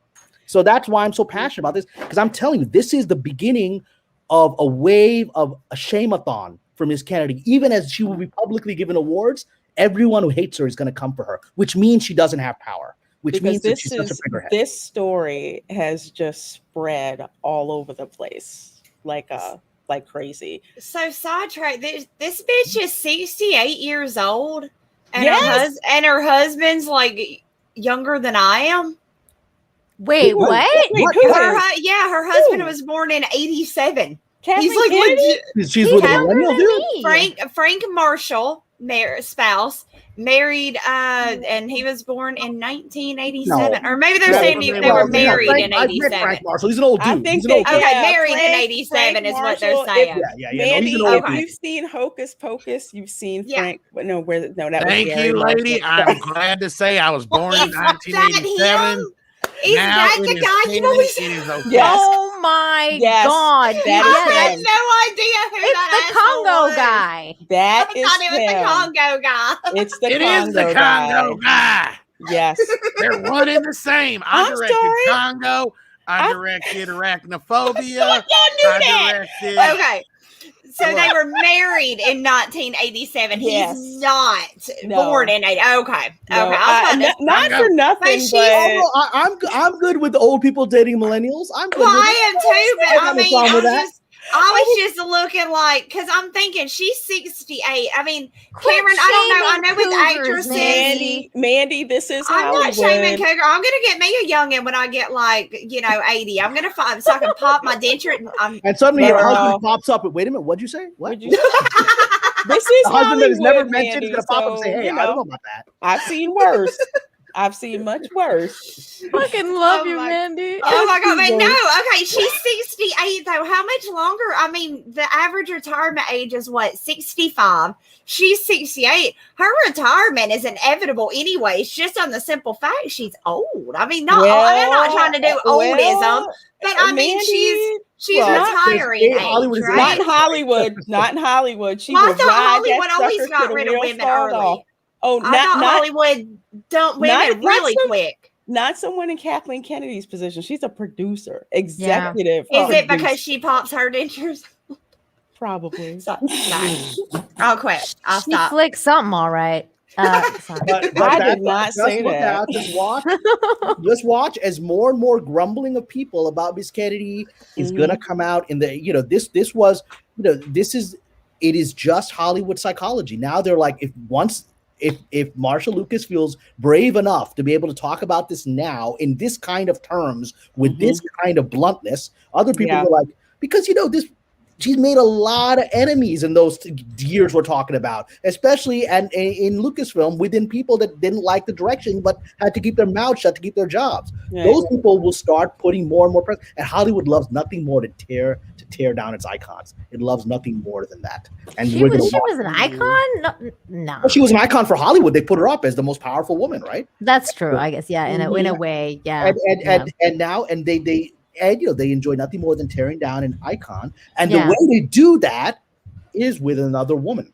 So that's why I'm so passionate about this, because I'm telling you, this is the beginning of a wave of a shame-a-thon for Miss Kennedy. Even as she will be publicly given awards, everyone who hates her is going to come for her, which means she doesn't have power, which means that she's such a figurehead. This story has just spread all over the place like crazy. So sidetrack, this bitch is 68 years old. And her husband's like younger than I am. Wait, what? Her husband was born in 87. He's like legit. She's with a millennial dude. Frank Marshall, spouse, married, and he was born in 1987. Or maybe they're saying they were married in 87. Frank Marshall, he's an old dude. I think married in 87 is what they're saying. Mandy, if you've seen Hocus Pocus, you've seen Frank. That Thank you, lady. I'm glad to say I was born in 1987. Is that the guy? You know, oh my God! I had no idea who it's the Congo guy. That I thought it was the Congo guy. It's the Congo guy. Yes, they're one and the same. I directed Congo. I directed Arachnophobia. Okay. So they were married in 1987. He's not born in 80. Okay. Not for nothing. I'm good with the old people dating millennials. I'm good. Well, I am too, but I was just looking like, because I'm thinking she's 68. I mean, Cameron, I don't know. I know with actresses. Mandy, this is I'm not shaming Cougar. I'm going to get me a youngin' when I get 80. I'm going to find so I can pop my denture. And suddenly your husband pops up. Wait a minute. What'd you say? What? This is the husband that is never mentioned is going to pop up and say, hey, I don't know about that. I've seen worse. I've seen much worse. Fucking love you, Mandy. Oh my God, but no. Okay, she's 68 though. How much longer? I mean, the average retirement age is what, 65? She's 68. Her retirement is inevitable anyway. It's just on the simple fact she's old. I mean, I'm not trying to do oldism, but I mean, she's retiring age, right? Not in Hollywood. Not in Hollywood. I thought Hollywood always got rid of women early. Oh, I thought Hollywood dumped women really quick. Not someone in Kathleen Kennedy's position. She's a producer, executive. Yeah. Is it because she pops her dentures? Probably. I'll quit. I'll stop. She flicks something all right. But I did not say that. Just watch as more and more grumbling of people about Miss Kennedy is going to come out in the, it is just Hollywood psychology. Now they're like, if Marcia Lucas feels brave enough to be able to talk about this now in this kind of terms with this kind of bluntness, other people are like, because she's made a lot of enemies in those years we're talking about, especially in Lucasfilm within people that didn't like the direction but had to keep their mouths shut to keep their jobs. Those people will start putting more and more pressure. And Hollywood loves nothing more to tear down its icons. It loves nothing more than that. And she was an icon? No. Well, she was an icon for Hollywood. They put her up as the most powerful woman, right? That's true, I guess. Yeah, in a way, yeah. And now they enjoy nothing more than tearing down an icon. And the way they do that is with another woman.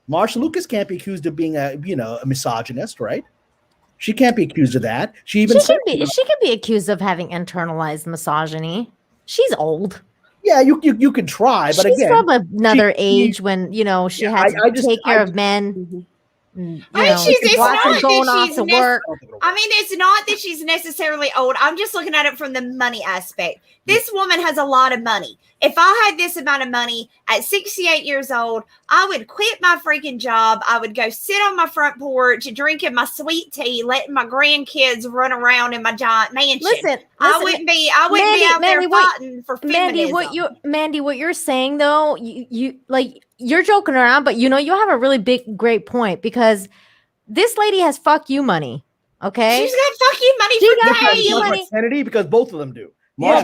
Marcia Lucas can't be accused of being a misogynist, right? She can't be accused of that. She can be accused of having internalized misogyny. She's old. Yeah, you can try, but she's again, from another age when she had to take care of men. It's not going that off she's to work. it's not that she's necessarily old. I'm just looking at it from the money aspect. This woman has a lot of money. If I had this amount of money at 68 years old, I would quit my freaking job. I would go sit on my front porch, drinking my sweet tea, letting my grandkids run around in my giant mansion. Listen, I wouldn't be out there fighting for feminism. Mandy, what you're saying though, you're joking around, but you have a really great point, because this lady has fuck you money. Okay, she's got fuck you money for days. Kennedy, because both of them do. Yeah,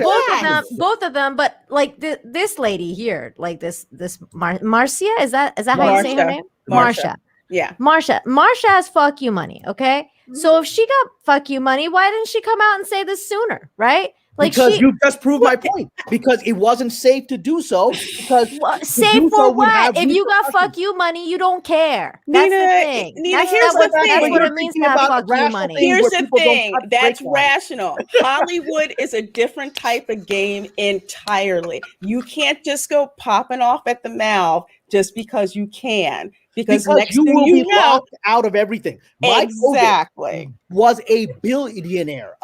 both of them. But like this lady here, like this Marcia, is that how you say her name? Marcia. Yeah, Marcia has fuck you money. Okay, so if she got fuck you money, why didn't she come out and say this sooner? Right? Because you just proved my point. Because it wasn't safe to do so. Because safe for what? If you got fuck you money, you don't care. That's the thing. Nina, here's the thing. That's what it means to have fuck you money. Here's the thing. That's rational. Hollywood is a different type of game entirely. You can't just go popping off at the mouth just because you can. Because next you thing will you be know, locked out of everything. Exactly. Was a billionaire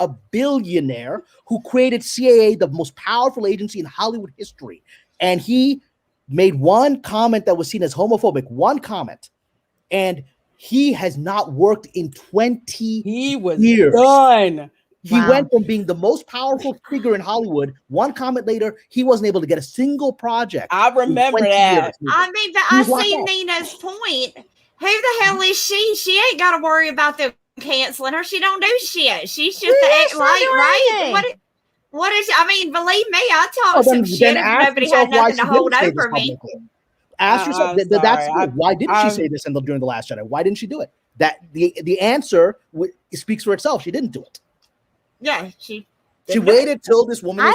who created CAA, the most powerful agency in Hollywood history. And he made one comment that was seen as homophobic, one comment. And he has not worked in 20 years. Done. He went from being the most powerful figure in Hollywood. One comment later, he wasn't able to get a single project. I remember that. But I see Nina's point. Who the hell is she? She ain't got to worry about them canceling her. She don't do shit. She's just act like, right? What is? Believe me, I talk some shit if nobody had nothing to hold over me. Ask yourself. Why didn't she say this during the Last Jedi? Why didn't she do it? That the answer speaks for itself. She didn't do it. Yeah, she waited till this woman. I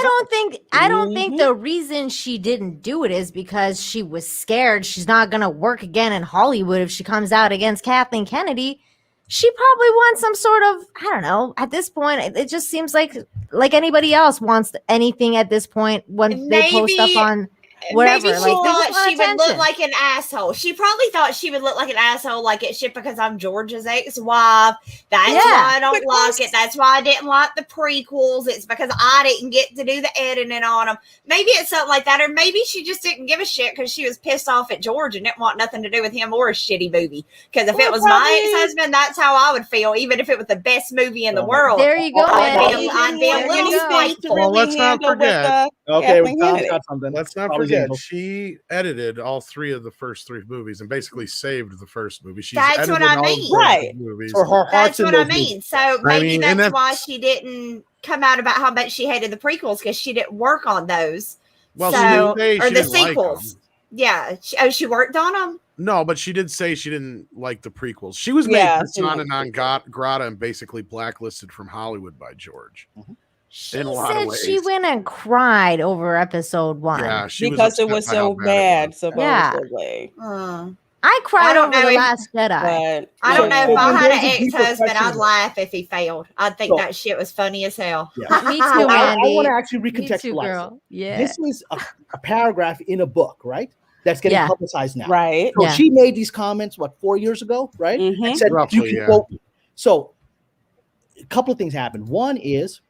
don't think the reason she didn't do it is because she was scared she's not gonna work again in Hollywood if she comes out against Kathleen Kennedy. She probably wants some sort of, I don't know. At this point, it just seems like anybody else wants anything at this point when they post up on. Whatever. Maybe she thought she would look like an asshole. She probably thought she would look like an asshole, like it's shit because I'm George's ex-wife. That's why I don't like it. That's why I didn't like the prequels. It's because I didn't get to do the editing on them. Maybe it's something like that, or maybe she just didn't give a shit because she was pissed off at George and didn't want nothing to do with him or a shitty movie. Because if it was my ex-husband, that's how I would feel, even if it was the best movie in the world. There you go. I'd be a little spiteful. Well, let's not forget. Okay, we got something. Let's not forget. She edited all three of the first three movies and basically saved the first movie. That's what I mean. Right. That's what I mean. So maybe that's why she didn't come out about how much she hated the prequels, because she didn't work on those. Well, or the sequels. Yeah. She worked on them? No, but she did say she didn't like the prequels. She was made persona non grata and basically blacklisted from Hollywood by George. Mm-hmm. She said she went and cried over episode 1. Yeah, because it was so bad, supposedly. Yeah. I cried over The Last Jedi. I don't know if I had an ex-husband, I'd laugh if he failed. I'd think that shit was funny as hell. Yeah. Me too, Andy. I want to actually recontextualize. Yeah. This is a paragraph in a book, right? That's getting publicized now. Right. So she made these comments, 4 years ago, right? Mm-hmm. And said, So a couple of things happened. One is,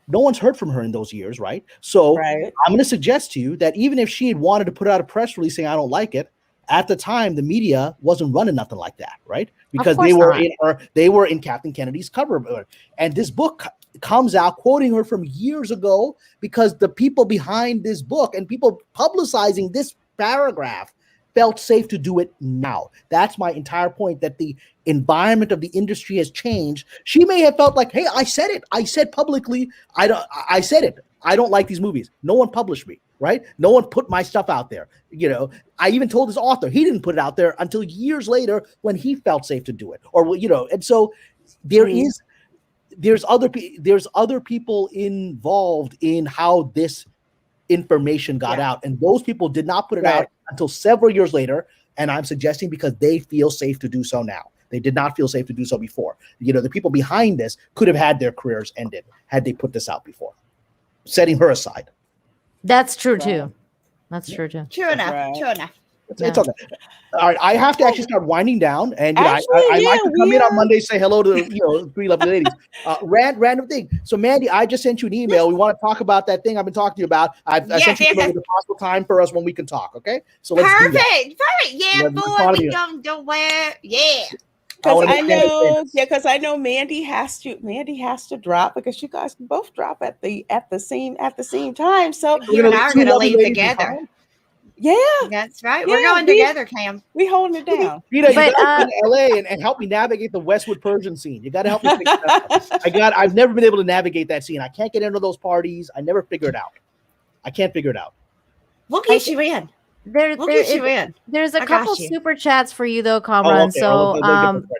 no one's heard from her in those years, right? So I'm going to suggest to you that even if she had wanted to put out a press release saying, I don't like it, at the time, the media wasn't running nothing like that, right? Because they were in Kathleen Kennedy's cover. And this book comes out quoting her from years ago, because the people behind this book and people publicizing this paragraph felt safe to do it now. That's my entire point, that the environment of the industry has changed. She may have felt like, hey, I said it. I said publicly, I said it. I don't like these movies. No one published me, right? No one put my stuff out there. I even told his author, he didn't put it out there until years later when he felt safe to do it. And so there's other people involved in how this information got out, and those people did not put it out until several years later. And I'm suggesting because they feel safe to do so now. They did not feel safe to do so before. The people behind this could have had their careers ended had they put this out before. Setting her aside. That's true too. That's true too. True enough. True enough. It's okay. All right, I have to actually start winding down, and I Actually, like to come in on are. Monday, say hello to three lovely ladies. Random thing. So, Mandy, I just sent you an email. We want to talk about that thing I've been talking to you about. I sent you with a possible time for us when we can talk. Okay, so let's do that. Perfect. Yeah, boy, we don't wear. Yeah. Because I know Mandy has to drop because you guys can both drop at the same time. So you and I are going to leave together. Yeah, that's right. We're going together, Cam. We holding it down. Rita, you got to go to LA and help me navigate the Westwood Persian scene. You got to help me figure that out. I've never been able to navigate that scene. I can't get into those parties. I never figure it out. I can't figure it out. We'll get you in. There's a couple super chats for you though, Kamran. So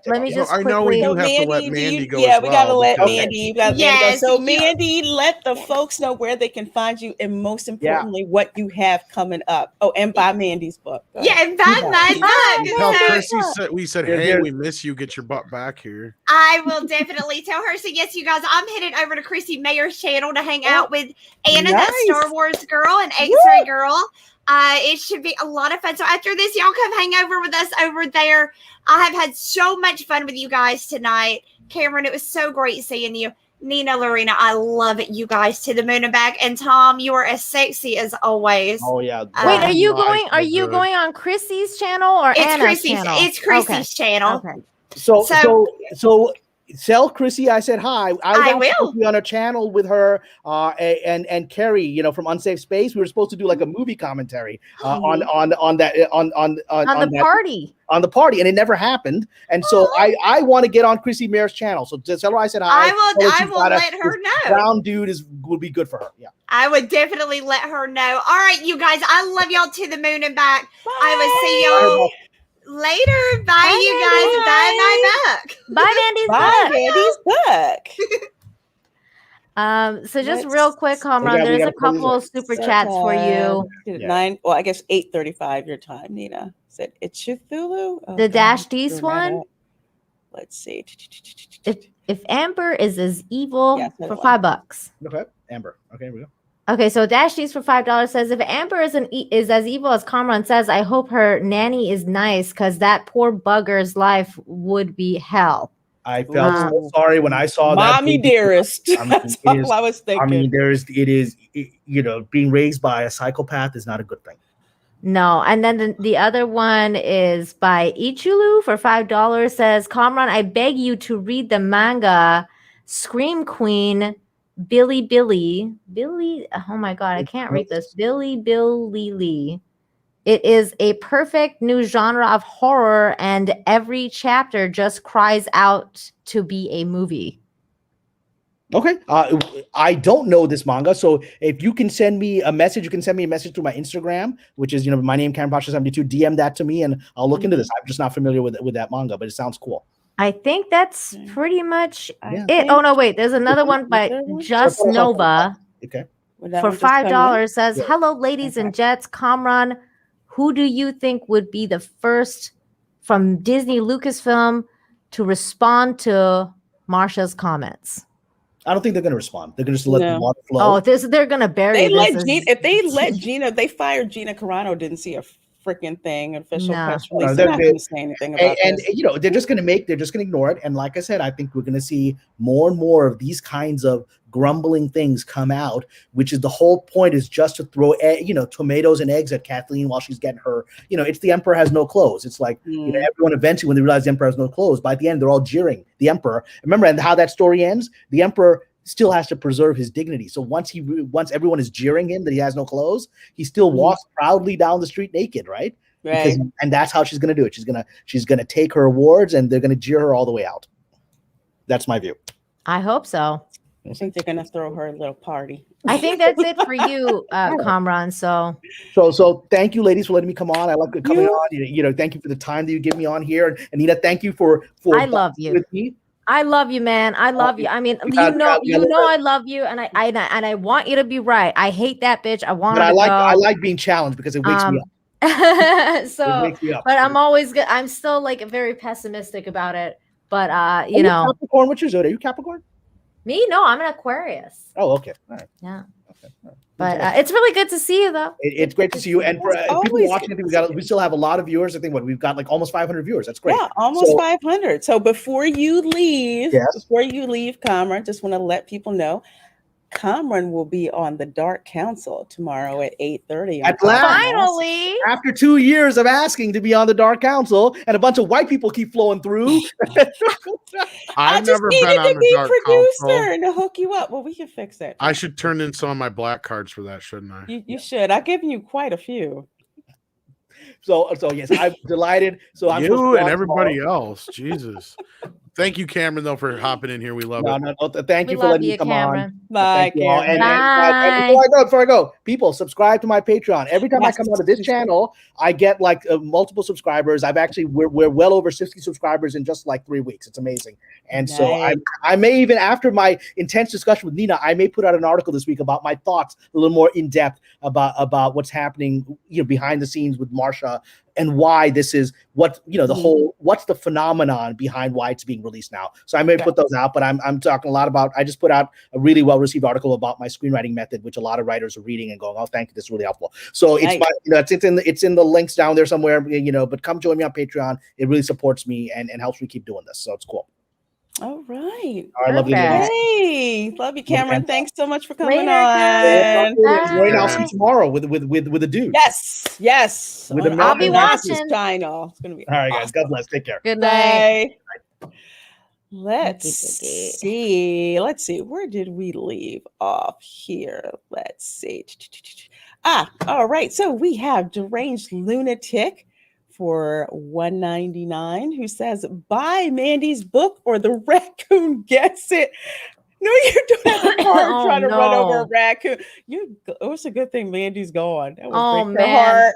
let me just quickly. I know we do have to let Mandy go. Yeah, we gotta let Mandy. Yes. So Mandy, let the folks know where they can find you, and most importantly, what you have coming up. Oh, and buy Mandy's book. Yeah, and buy my book. Tell Chrissy we said, hey, we miss you. Get your butt back here. I will definitely tell her. So yes, you guys, I'm headed over to Chrissy Mayer's channel to hang out with Anna, that Star Wars girl, and X-Ray girl. It should be a lot of fun. So after this, y'all come hang over with us over there. I have had so much fun with you guys tonight. Cameron, it was so great seeing you. Nina, Lorena, I love it. You guys to the moon and back. And Tom, you are as sexy as always. Oh yeah. Wait, are you going? Are you going on Chrissy's channel or Anna's channel? It's Chrissy's channel. Okay. So tell Chrissy I said hi. I will be on a channel with her and Carrie, from Unsafe Space. We were supposed to do like a movie commentary on the party, and it never happened. And so I want to get on Chrissy Mayer's channel. So just tell her I said hi. I will let her know. Brown dude will be good for her. Yeah. I would definitely let her know. All right, you guys. I love y'all to the moon and back. Bye. I will see y'all later. Bye, you guys. Bye, my book. Bye, Mandy's book. So just real quick, Kamran, there's a couple of super chats for you. 8:35 your time, Nina. Said it's Cthulhu. Oh, the Dash D's one. Let's see. If Amber is as evil for $5. Okay, Amber. Okay, here we go. Okay, so Dash D's for $5 says, if Amber is as evil as Kamran says, I hope her nanny is nice because that poor bugger's life would be hell. I felt so sorry when I saw that. Mommy dearest. That's all I was thinking. I mean, it is, being raised by a psychopath is not a good thing. No, and then the other one is by Ichulu for $5 says, Kamran, I beg you to read the manga Scream Queen Billy, oh my God, I can't read this. Billy Lee. It is a perfect new genre of horror, and every chapter just cries out to be a movie. Okay. I don't know this manga, so if you can send me a message, you can send me a message through my Instagram, which is, my name, Kamran Pasha 72. DM that to me, and I'll look into this. I'm just not familiar with that manga, but it sounds cool. I think that's pretty much it. Oh no, wait. There's another one by Just Nova. Okay. For $5 says, hello, ladies and jets. Kamran, who do you think would be the first from Disney Lucasfilm to respond to Marcia's comments? I don't think they're going to respond. They're going to just let the water flow. Oh, they're going to bury this. If they let Gina, they fired Gina Carano. Didn't see a freaking thing, official press release. They're not going to say anything about this. They're just going to ignore it. And like I said, I think we're going to see more and more of these kinds of grumbling things come out, which is the whole point, is just to throw tomatoes and eggs at Kathleen while she's getting her, it's the Emperor has no clothes. It's like, everyone eventually, when they realize the Emperor has no clothes, by the end, they're all jeering the Emperor. Remember, and how that story ends, the Emperor still has to preserve his dignity. So once everyone is jeering him that he has no clothes, he still walks proudly down the street naked, right? And that's how she's going to do it. She's going to take her awards, and they're going to jeer her all the way out. That's my view. I hope so. I think they're going to throw her a little party. I think that's it for you, Kamran. So thank you, ladies, for letting me come on. I like coming on. Thank you for the time that you give me on here. And Anita, thank you for I love you. With me. I love you, man. I love you. I mean, I love you, and I want you to be right. I hate that bitch. I want her to go. I like being challenged because it wakes me up. wakes me up. But I'm always good. I'm still like very pessimistic about it. But you Are know, Capricorn, what's your zodiac? Are you Capricorn? me? No, I'm an Aquarius. Oh, okay. All right. Yeah. Okay. All right. But it's really good to see you, though. It's great to see you. And for people watching, I think we still have a lot of viewers. I think we've got like almost 500 viewers. That's great. Yeah, almost 500. So before you leave, Kamran, just want to let people know, Kamran will be on the Dark Council tomorrow at 8:30. At last, finally, after 2 years of asking to be on the Dark Council, and a bunch of white people keep flowing through. I've never been on the Dark Council and to hook you up. Well, we can fix that. I should turn in some of my black cards for that, shouldn't I? You should. I've given you quite a few. So yes, I'm delighted. So I'm you and everybody else. Jesus. Thank you, Cameron, though, for hopping in here. We love it. No, thank you for letting me come on. Bye, Cameron. And before I go, people subscribe to my Patreon. Every time I come out of this channel, I get like multiple subscribers. We're well over 60 subscribers in just like 3 weeks. It's amazing. And so I may even, after my intense discussion with Nina, I may put out an article this week about my thoughts a little more in depth about what's happening, behind the scenes with Marcia, and why this is what's the phenomenon behind why it's being released now. So I may put those out, but I'm talking a lot about, I just put out a really well-received article about my screenwriting method, which a lot of writers are reading and going, oh, thank you, this is really helpful. So it's in the links down there somewhere, but come join me on Patreon. It really supports me and helps me keep doing this. So it's cool. All right. All right, love you. Hey, love you, Cameron. Thanks so much for coming on. I'll see you tomorrow with a dude. Yes. I'll be watching. China. It's gonna be all right, guys. God bless. Take care. Good night. Let's see. Where did we leave off here? Let's see. All right. So we have Deranged Lunatic for $1.99 who says, buy Mandy's book or the raccoon gets it. No, you don't have a car trying to run over a raccoon. It's a good thing Mandy's gone. That would break her heart.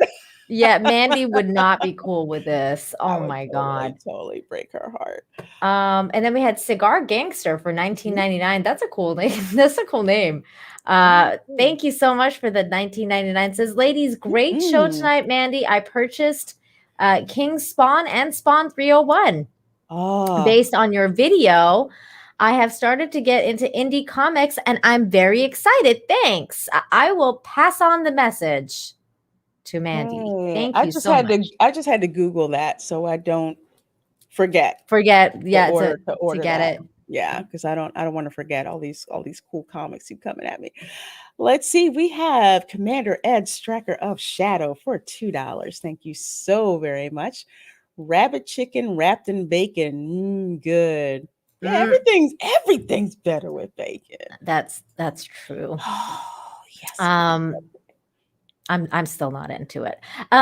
Yeah, Mandy would not be cool with this. Oh my God. Totally break her heart. And then we had Cigar Gangster for $19.99. That's a cool name. That's a cool name. Thank you so much for the $19.99. Says, ladies, great show tonight, Mandy. I purchased King Spawn and Spawn 301 based on your video. I have started to get into indie comics and I'm very excited. Thanks. I will pass on the message to Mandy. Thank you so much. I just had to Google that so I don't forget. To get that. it. Yeah, because I don't want to forget all these cool comics keep coming at me. Let's see. We have Commander Ed Stracker of Shadow for $2. Thank you so very much. Rabbit chicken wrapped in bacon. Good. Yeah, everything's better with bacon. That's true. Oh, yes. I'm still not into it.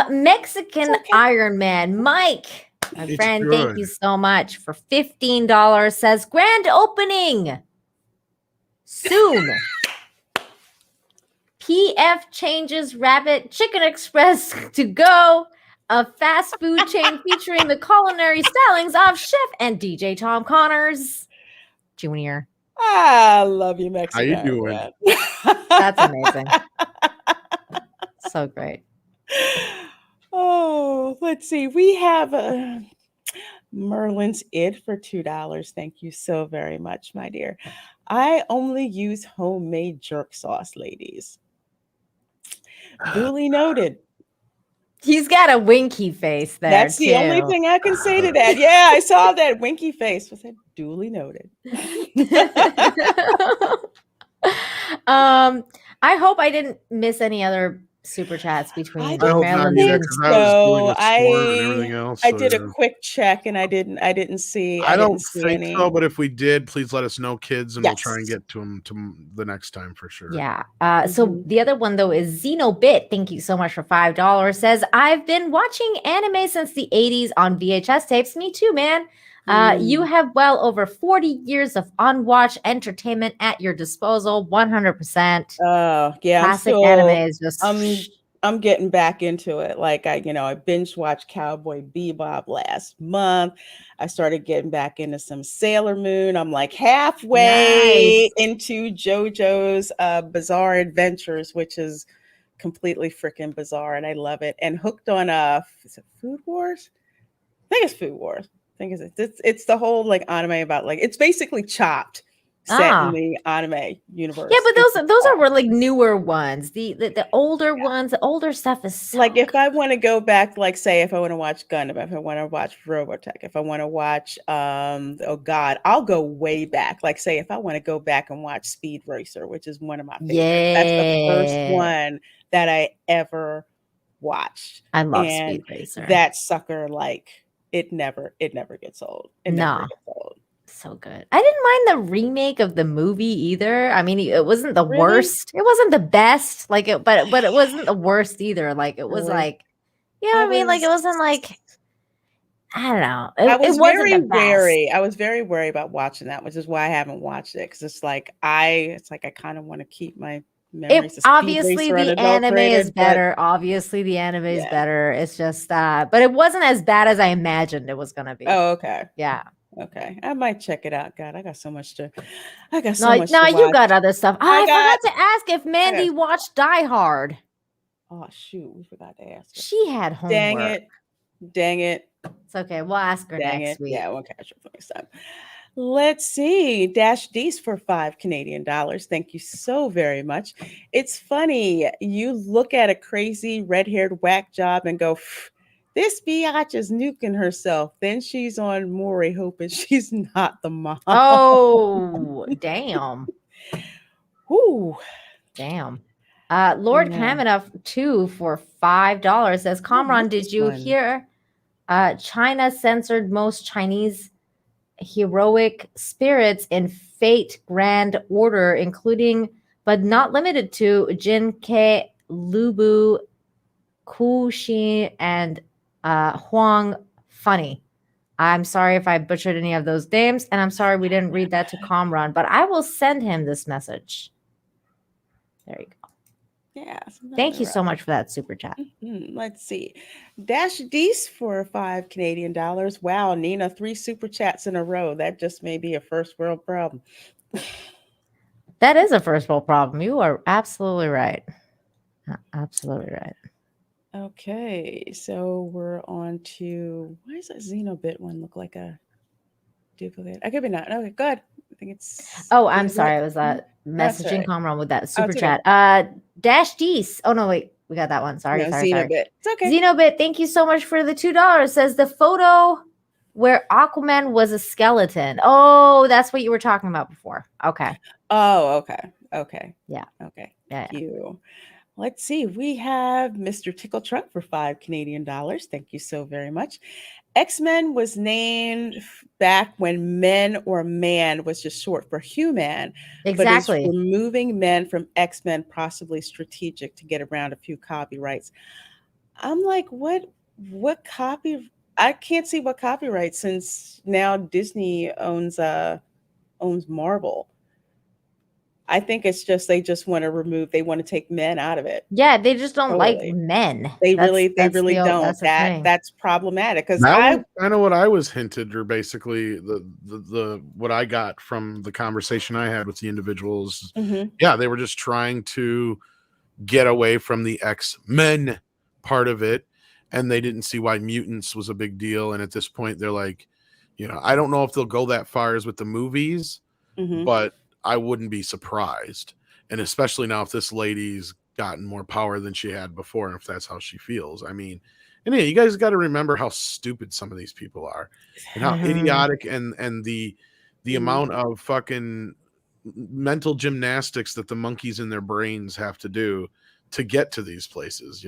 Mexican Iron Man Mike. My friend, thank you so much for $15. Says grand opening soon. PF changes Rabbit Chicken Express to go, a fast food chain featuring the culinary stylings of Chef and DJ Tom Connors Jr. I love you, Mexican. How you doing? That's amazing. So great. Oh, let's see. We have Merlin's Id for $2. Thank you so very much, my dear. I only use homemade jerk sauce, ladies. Duly noted. He's got a winky face there. That's the only thing I can say to that. Yeah, I saw that winky face. Was that duly noted? I hope I didn't miss any other super chats between I don't Marilyn think and so. I did a quick check and I didn't see. I don't think any. so, but if we did, please let us know, kids, and we'll try and get to them to the next time for sure. Yeah. So the other one though is Xenobit. Thank you so much for $5. Says, I've been watching anime since the 80s on VHS tapes. Me too, man. You have well over 40 years of unwatched entertainment at your disposal. 100%. Yeah. Classic anime is just. I'm getting back into it. Like I binge watched Cowboy Bebop last month. I started getting back into some Sailor Moon. I'm like halfway into JoJo's Bizarre Adventures, which is completely freaking bizarre, and I love it. And hooked on is it Food Wars? I think it's Food Wars. I think it's the whole like anime about like it's basically Chopped set in the anime universe. Yeah, but those are like newer ones. The older ones, the older stuff is so like if good. I want to go back, like say if I want to watch Gundam, if I want to watch Robotech, if I want to watch oh god, I'll go way back. Like say if I want to go back and watch Speed Racer, which is one of my favorites. That's the first one that I ever watched. I love Speed Racer. That sucker, like it never gets old. It never gets old. So good. I didn't mind the remake of the movie either. I mean, it wasn't the worst. It wasn't the best. Like it, but it wasn't the worst either. Like it was like, I mean, like it wasn't like I don't know. I was very wary. I was very wary about watching that, which is why I haven't watched it because it's like I kind of want to keep my memories. Obviously, the anime is better. Obviously, the anime is better. It's just but it wasn't as bad as I imagined it was gonna be. Oh, okay. Yeah. Okay, I might check it out. God, I got so much to. No, you got other stuff. I forgot to ask if Mandy watched Die Hard. Oh shoot, we forgot to ask her. She had homework. Dang it. It's okay. We'll ask her next week. Yeah, we'll catch her for next time. Let's see. Dash D's for $5 Canadian. Thank you so very much. It's funny. You look at a crazy red-haired whack job and go, this biatch is nuking herself. Then she's on Maury hoping she's not the mom. Oh, damn. Ooh. Damn. Lord Kamenov 2 for $5 says, Kamran, did you hear China censored most Chinese heroic spirits in Fate Grand Order, including but not limited to Jin Ke, Lubu, Ku Xin, and Huang Funny. I'm sorry if I butchered any of those names, and I'm sorry we didn't read that to Kamran, but I will send him this message. There you go. Yeah. Thank you so much for that super chat. Let's see. Dash D's for $5 Canadian. Wow, Nina, 3 super chats in a row. That just may be a first world problem. That is a first world problem. You are absolutely right. Absolutely right. Okay, so we're on to, why does that Xenobit one look like a duplicate? I could be not. Okay, good. I think it's. Oh, I'm sorry. I was messaging Kamran with that super chat. Dash Dees. Oh, no, wait. We got that one. Sorry. Xenobit. It's okay. Xenobit, thank you so much for the $2. Says the photo where Aquaman was a skeleton. Oh, that's what you were talking about before. Okay. Oh, okay. Okay. Yeah. Okay. Yeah. Thank you. Let's see. We have Mr. Tickle Truck for $5 Canadian. Thank you so very much. X-Men was named back when men or man was just short for human. Exactly. But is removing men from X-Men possibly strategic to get around a few copyrights? I'm like, what copy? I can't see what copyright since now Disney owns Marvel. I think it's just they just want to remove. They want to take men out of it. Yeah, they just don't like men. They really don't. That's problematic because I know what I was hinted, or basically the what I got from the conversation I had with the individuals. Mm-hmm. Yeah, they were just trying to get away from the X-Men part of it, and they didn't see why mutants was a big deal. And at this point, they're like, I don't know if they'll go that far as with the movies, but I wouldn't be surprised. And especially now if this lady's gotten more power than she had before, and if that's how she feels. I mean, and yeah, you guys got to remember how stupid some of these people are and how idiotic and the amount of fucking mental gymnastics that the monkeys in their brains have to do to get to these places,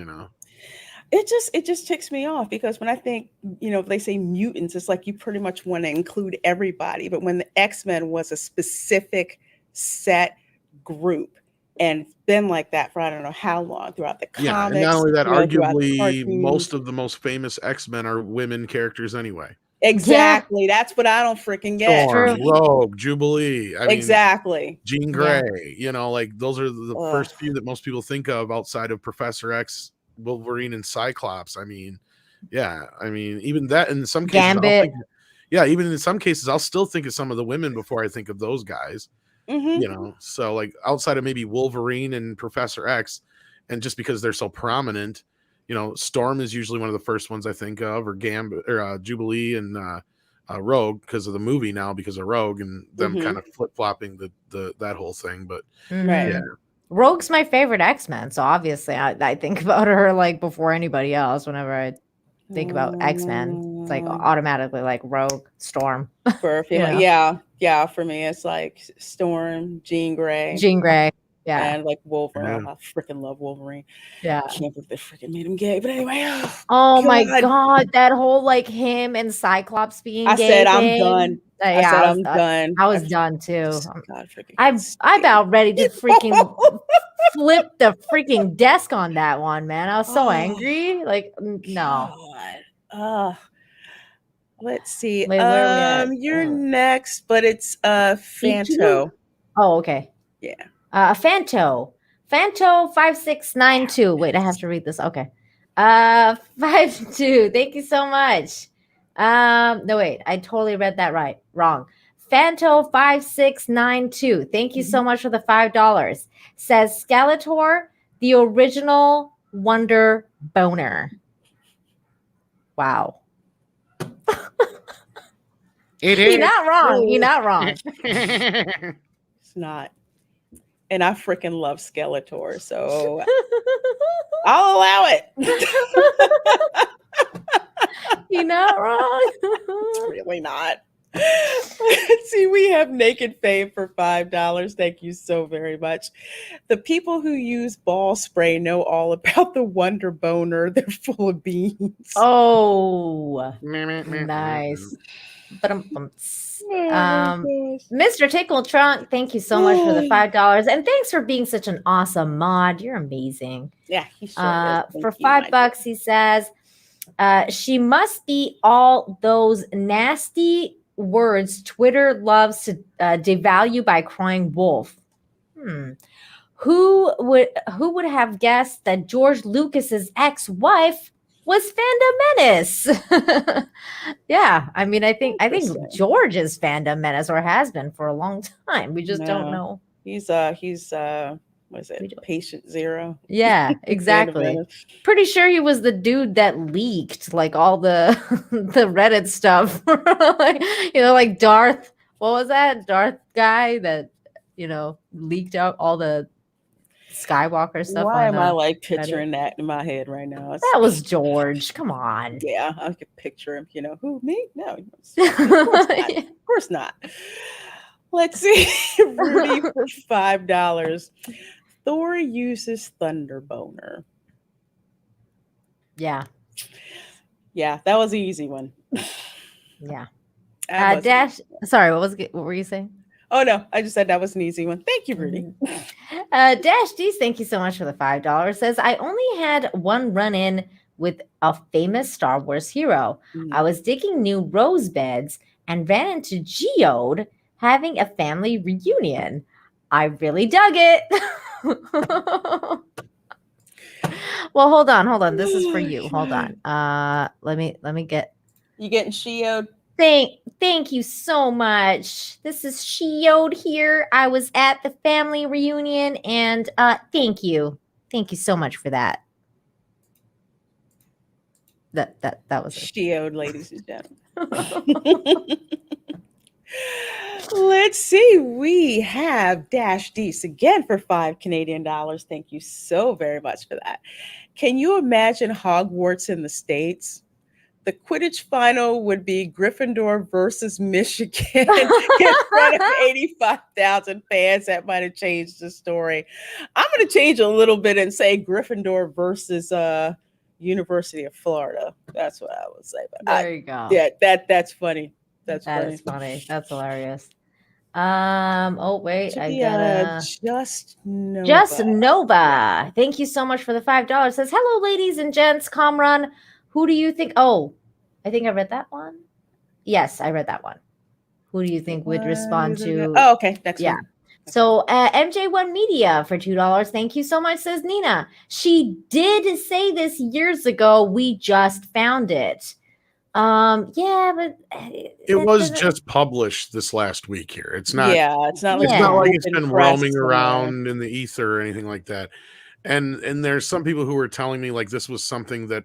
It just ticks me off because when I think, if they say mutants, it's like you pretty much want to include everybody. But when the X-Men was a specific set group and been like that for I don't know how long throughout the comics. Yeah, and not only that, arguably most of the most famous X-Men are women characters anyway. Exactly. Yeah. That's what I don't freaking get. Storm, Rogue, Jubilee. Exactly. Jean Grey. Like those are the first few that most people think of outside of Professor X, Wolverine, and Cyclops. I mean, even that in some cases, Gambit. Even in some cases, I'll still think of some of the women before I think of those guys. Mm-hmm. So like outside of maybe Wolverine and Professor X, and just because they're so prominent, you know, Storm is usually one of the first ones I think of, or Gambit, or Jubilee, and Rogue, because of the movie now, because of Rogue and them kind of flip flopping that whole thing. But Right. yeah, Rogue's my favorite X-Men, so obviously I think about her like before anybody else. Whenever I think about X-Men, it's like automatically like Rogue, Storm. For You know? yeah. For me, it's like Storm, Jean Grey, Yeah, and like Wolverine. Yeah. I freaking love Wolverine. yeah. I can't believe they freaking made him gay. But anyway, Oh my god, that whole like him and Cyclops being I gay said I'm thing. done. Yeah, I said I'm done. I was done too. God, freaking I'm about ready to freaking flip the freaking desk on that one, man. I was so angry. Like, no. God. Let's see. Wait, where are we at? You're next, but it's Fanto. Oh, okay. Yeah. Fanto 5692. Wait, I have to read this. Okay. 52. Thank you so much. No, wait, I totally read that wrong. Fanto 5692. Thank you so much for the $5. Says Skeletor, the original Wonder Boner. Wow. You're not wrong. You're not wrong. It's not. And I freaking love Skeletor, so I'll allow it. You're not wrong. It's really not. Let's see, we have Naked Fame for $5. Thank you so very much. The people who use ball spray know all about the Wonder Boner. They're full of beans. Oh, nice. Mr. Tickle Trunk, thank you so much for the $5, and thanks for being such an awesome mod. You're amazing. Yeah, he sure is. For $5, he says, she must be all those nasty words Twitter loves to devalue by crying wolf. Who would have guessed that George Lucas's ex-wife was Fandom Menace? Yeah, I mean, I think George is Fandom Menace, or has been for a long time. We just don't know. He's what is it? Patient Zero. Yeah, exactly. Pretty sure he was the dude that leaked like all the the Reddit stuff. Like, like Darth. What was that? Darth guy that leaked out all the Skywalker stuff. Why am I like picturing that in my head right now? That was George. Come on. Yeah, I could picture him. Who, me? No, of course not. Let's see. Rudy for $5. Thor uses Thunder Boner. Yeah. Yeah, that was an easy one. Yeah. Dash. Sorry, what were you saying? Oh no, I just said that was an easy one. Thank you, Rudy. Dash D's, thank you so much for the $5. Says, I only had one run-in with a famous Star Wars hero. I was digging new rose beds and ran into Geode having a family reunion. I really dug it. Well, hold on. This is for you. Hold on. Let me get. You getting Geode? Thank you so much. This is Geode here. I was at the family reunion, and thank you so much for that. That was Geode, ladies and gentlemen. Let's see. We have Dash Dees again for $5 Canadian. Thank you so very much for that. Can you imagine Hogwarts in the States? The Quidditch final would be Gryffindor versus Michigan in front of 85,000 fans. That might have changed the story. I'm going to change a little bit and say Gryffindor versus University of Florida. That's what I would say. But there you go. Yeah, that's funny. That is funny. That's hilarious. Oh wait, I gotta Just Nova. Thank you so much for the $5. Says, hello, ladies and gents. Kamran, who do you think? Oh, I think I read that one. Yes, I read that one. Who do you think would respond to? Oh, okay. Next one. So MJ1 Media for $2. Thank you so much, says Nina. She did say this years ago. We just found it. Yeah, but it was just published this last week here. It's not. Yeah, it's not like it's been roaming around in the ether or anything like that. And there's some people who were telling me like this was something that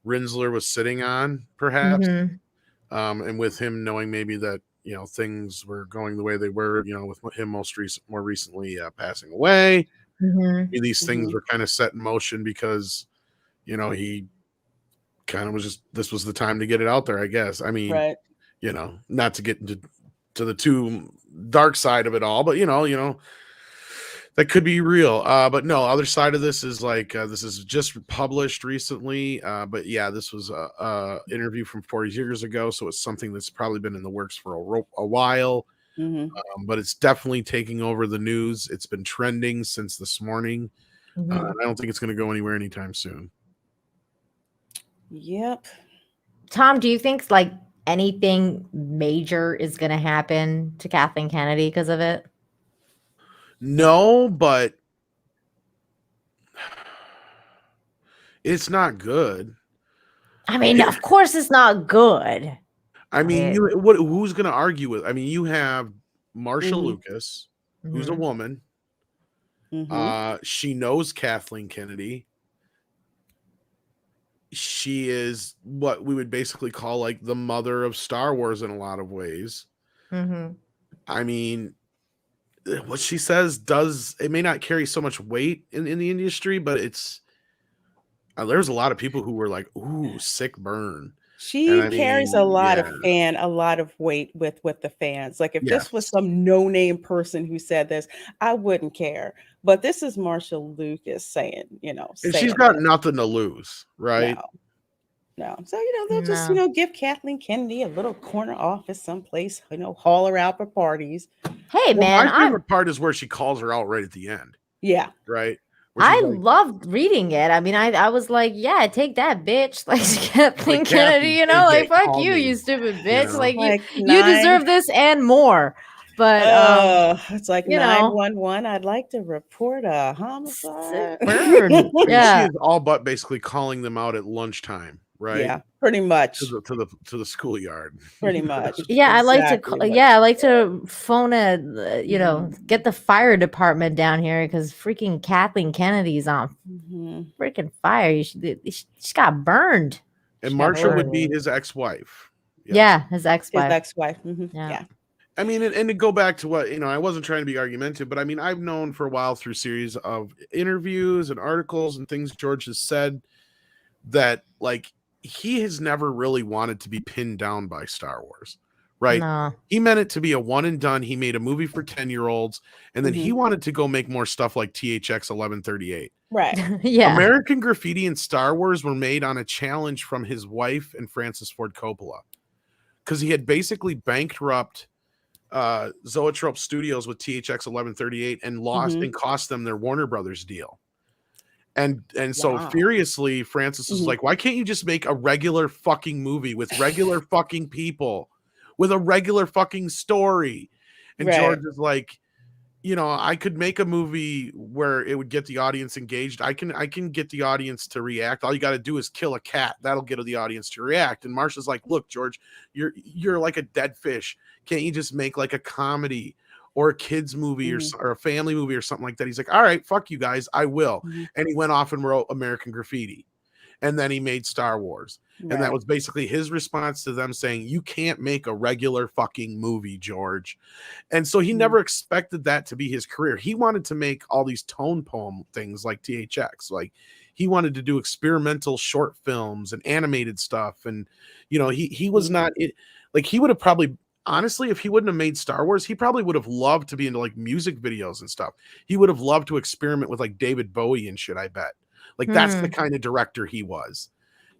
Rinsler was sitting on, perhaps. And with him knowing maybe that, things were going the way they were, with him more recently passing away. Maybe these things were kind of set in motion because, he kind of was just, this was the time to get it out there, I guess. I mean, not to get into the too dark side of it all, but that could be real. But no, other side of this is like, this is just published recently. But yeah, this was a interview from 4 years ago. So it's something that's probably been in the works for a while. But it's definitely taking over the news. It's been trending since this morning. And I don't think it's going to go anywhere anytime soon. Yep. Tom, do you think like anything major is going to happen to Kathleen Kennedy because of it? No, but it's not good. I mean, of course it's not good. I mean, who's going to argue with? I mean, you have Marcia Lucas, who's a woman. She knows Kathleen Kennedy. She is what we would basically call like the mother of Star Wars in a lot of ways. I mean, what she says it may not carry so much weight in the industry, but it's there's a lot of people who were like, ooh, sick burn. She carries a lot of weight with the fans. Like if this was some no-name person who said this, I wouldn't care. But this is Marcia Lucas saying, and she's got nothing to lose, right? No. So, they'll just, give Kathleen Kennedy a little corner office someplace, haul her out for parties. Hey, man. My favorite part is where she calls her out right at the end. Yeah. Right. I loved reading it. I mean, I was like, yeah, take that, bitch. Like Kathleen Kennedy, like fuck you, you stupid bitch. Like you deserve this and more. But it's like 911. I'd like to report a homicide. Yeah. She is all but basically calling them out at lunchtime, right? Yeah, pretty much. To the schoolyard. Pretty much. Yeah, I like to phone get the fire department down here because freaking Kathleen Kennedy's on freaking fire. She got burned. And Marcia would be his ex-wife. Yeah, his ex-wife. His ex-wife. Yeah. I mean, and to go back to what, I wasn't trying to be argumentative, but I mean, I've known for a while through series of interviews and articles and things George has said that like he has never really wanted to be pinned down by Star Wars, right? No. He meant it to be a one and done. He made a movie for 10-year-olds and then he wanted to go make more stuff like THX 1138. Right. Yeah. American Graffiti and Star Wars were made on a challenge from his wife and Francis Ford Coppola because he had basically bankrupt Zoetrope Studios with THX 1138 and lost and cost them their Warner Brothers deal. And so furiously, Francis is like, why can't you just make a regular fucking movie with regular fucking people with a regular fucking story? And George is like, I could make a movie where it would get the audience engaged. I can get the audience to react. All you got to do is kill a cat. That'll get the audience to react. And Marcia's like, look, George, you're like a dead fish. Can't you just make like a comedy or a kids movie or a family movie or something like that? He's like, all right, fuck you guys. I will. And he went off and wrote American Graffiti. And then he made Star Wars. And that was basically his response to them saying, you can't make a regular fucking movie, George. And so he never expected that to be his career. He wanted to make all these tone poem things like THX. Like he wanted to do experimental short films and animated stuff. And, he was not it. Like he would have probably, honestly, if he wouldn't have made Star Wars, he probably would have loved to be into like music videos and stuff. He would have loved to experiment with like David Bowie and shit, I bet. Like that's the kind of director he was.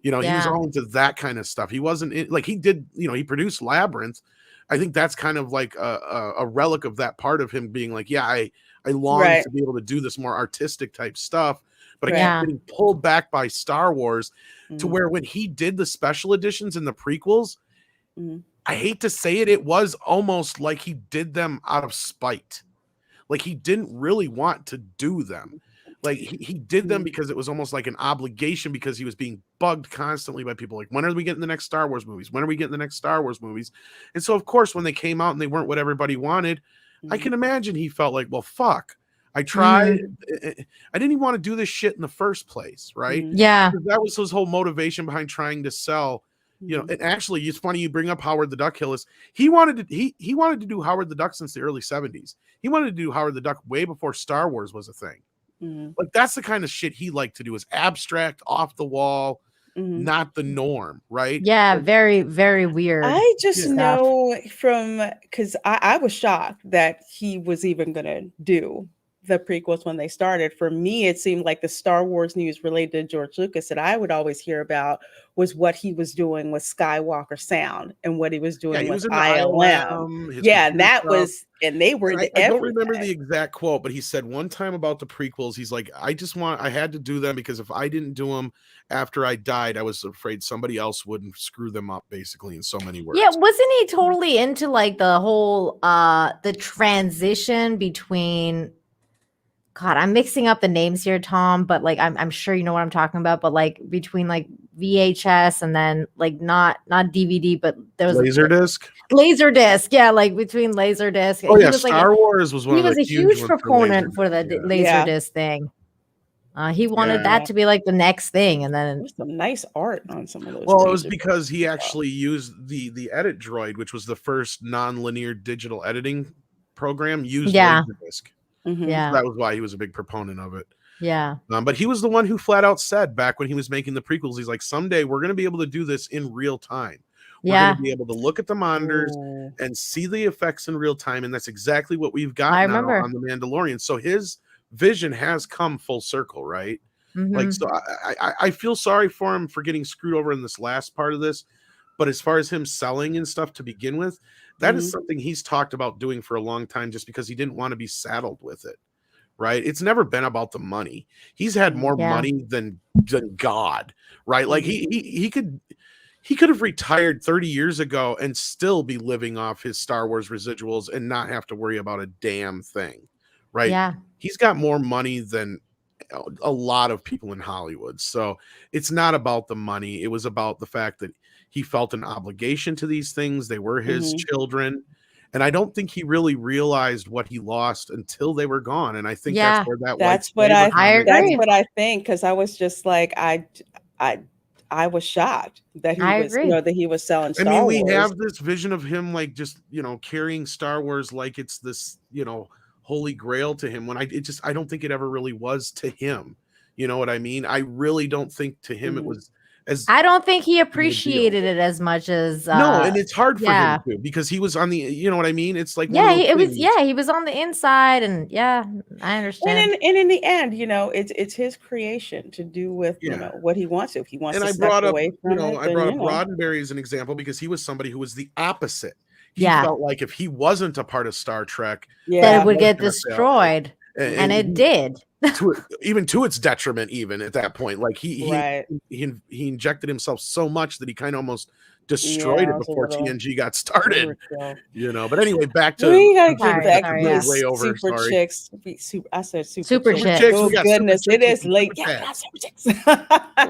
He was all into that kind of stuff. He wasn't like he did, he produced Labyrinth. I think that's kind of like a relic of that part of him being like, yeah, I long to be able to do this more artistic type stuff, but I kept getting pulled back by Star Wars to where when he did the special editions and the prequels, I hate to say it, it was almost like he did them out of spite. Like he didn't really want to do them. Like he did them because it was almost like an obligation because he was being bugged constantly by people like, when are we getting the next Star Wars movies? When are we getting the next Star Wars movies? And so, of course, when they came out and they weren't what everybody wanted, I can imagine he felt like, well, fuck, I tried. I didn't even want to do this shit in the first place, right? Yeah. That was his whole motivation behind trying to sell. You know, and actually, it's funny you bring up Howard the Duck, Hillis. He wanted to do Howard the Duck since the early 70s. He wanted to do Howard the Duck way before Star Wars was a thing. Like that's the kind of shit he liked to do, is abstract, off the wall, not the norm, right? Yeah, very, very weird. I just know because I was shocked that he was even gonna do the prequels when they started. For me, it seemed like the Star Wars news related to George Lucas that I would always hear about was what he was doing with Skywalker Sound and what he was doing with ILM. Yeah, that stuff. was, and they were. I don't remember the exact quote, but he said one time about the prequels, he's like, I had to do them because if I didn't do them after I died, I was afraid somebody else wouldn't screw them up, basically, in so many words. Yeah, wasn't he totally into like the whole the transition between, God, I'm mixing up the names here, Tom, but like I'm sure you know what I'm talking about, but like between like VHS and then like not DVD, but there was Laserdisc, yeah, like between Laserdisc. Oh yeah, Star Wars was one of the He was a huge proponent for the Laserdisc thing. He wanted that to be like the next thing, and then there's some nice art on some of those. Well, it was because he actually used the Edit Droid, which was the first non-linear digital editing program, used Laserdisc. Yeah, so that was why he was a big proponent of it. Yeah, but he was the one who flat out said back when he was making the prequels, he's like, someday we're going to be able to do this in real time. We're going to be able to look at the monitors and see the effects in real time, and that's exactly what we've got now on The Mandalorian. So his vision has come full circle, right? Like, so I feel sorry for him for getting screwed over in this last part of this, but as far as him selling and stuff to begin with, that is something he's talked about doing for a long time, just because he didn't want to be saddled with it, right? It's never been about the money. He's had more money than God, right? Like he could have retired 30 years ago and still be living off his Star Wars residuals and not have to worry about a damn thing, right? Yeah. He's got more money than a lot of people in Hollywood. So it's not about the money. It was about the fact that he felt an obligation to these things. They were his children. And I don't think he really realized what he lost until they were gone. And I think that's where that's what I think. Cause I was just like, I was shocked that he was, that he was selling Star Wars. We have this vision of him, like, just, carrying Star Wars like it's this, holy grail to him, when I don't think it ever really was to him. You know what I mean? I really don't think to him it was as, I don't think he appreciated it as much as no, and it's hard for him to, because he was on the, you know what I mean? It's like, he was on the inside, and I understand. And in the end, it's his creation to do with what he wants to. If he wants to step away from it, I brought up Roddenberry as an example because he was somebody who was the opposite. He felt like if he wasn't a part of Star Trek, that it would get destroyed, and it did. Even to its detriment, even at that point, like he injected himself so much that he kind of almost destroyed it before TNG got started. But anyway, back to we gotta get back to this. Way over. Super sorry. Chicks. I said super chicks. Oh goodness, it is late. Super chicks.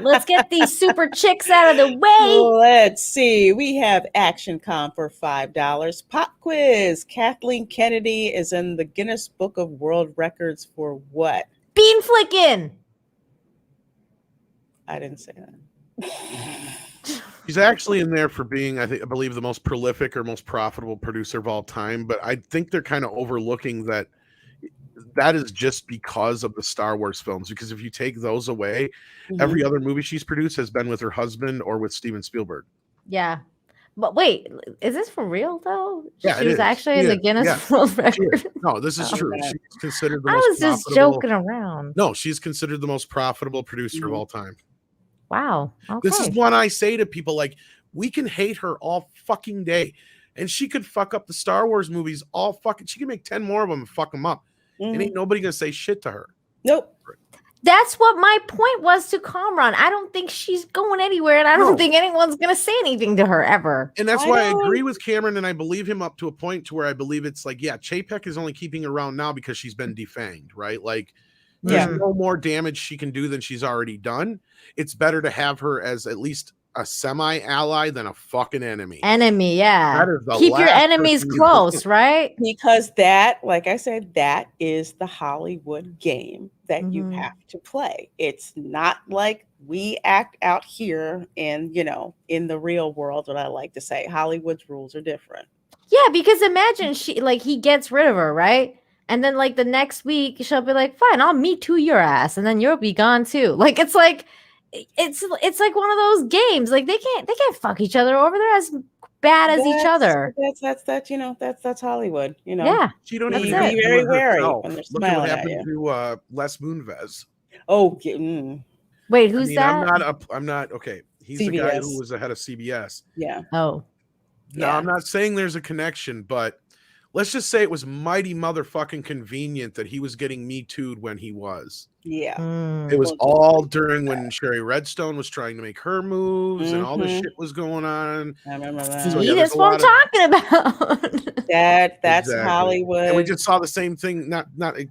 Let's get these super chicks out of the way. Let's see. We have Action Com for $5. Pop quiz. Kathleen Kennedy is in the Guinness Book of World Records for what? Bean flicking. I didn't say that. He's actually in there for being, I believe, the most prolific or most profitable producer of all time. But I think they're kind of overlooking that is just because of the Star Wars films. Because if you take those away, every other movie she's produced has been with her husband or with Steven Spielberg. Yeah. But wait, is this for real though? Yeah, she's actually in the Guinness World Record. No, this is true. She's considered the I most was just joking around. No, she's considered the most profitable producer of all time. Wow. Okay. This is one I say to people, like, we can hate her all fucking day, and she could fuck up the Star Wars movies all fucking. She can make 10 more of them and fuck them up, and ain't nobody gonna say shit to her. Nope. That's what my point was to Kamran. I don't think she's going anywhere, and I don't think anyone's going to say anything to her ever. And that's why I agree with Cameron, and I believe him up to a point to where I believe it's like, Chapek is only keeping her around now because she's been defanged, right? Like, there's no more damage she can do than she's already done. It's better to have her as at least a semi-ally than a fucking enemy. Enemy, yeah. That is the Keep your last enemies person you close, want. right? Because that, like I said, that is the Hollywood game that you Mhm. have to play. It's not like we act out here in, in the real world, what I like to say. Hollywood's rules are different. Yeah, because imagine he gets rid of her, right? And then like the next week she'll be like, "Fine, I'll Me Too your ass," and then you'll be gone too. Like it's like like one of those games. Like they can't fuck each other over. They're as bad as each other. That's Hollywood. Yeah, She don't That's even it. have to Be do very it wary herself. when they're Look at what smiling at happened to Les Moonves. Oh, Wait, who's I'm that? not okay. He's the guy who was the head of CBS. Yeah. Oh, No, I'm not saying there's a connection, but let's just say it was mighty motherfucking convenient that he was getting Me Too'd when he was. Yeah. It was all during when Sherry Redstone was trying to make her moves and all this Mhm. shit was going on. I remember that. So, See, yeah, there's that's a what I'm lot talking about. That's Exactly. Hollywood. And we just saw the same thing, not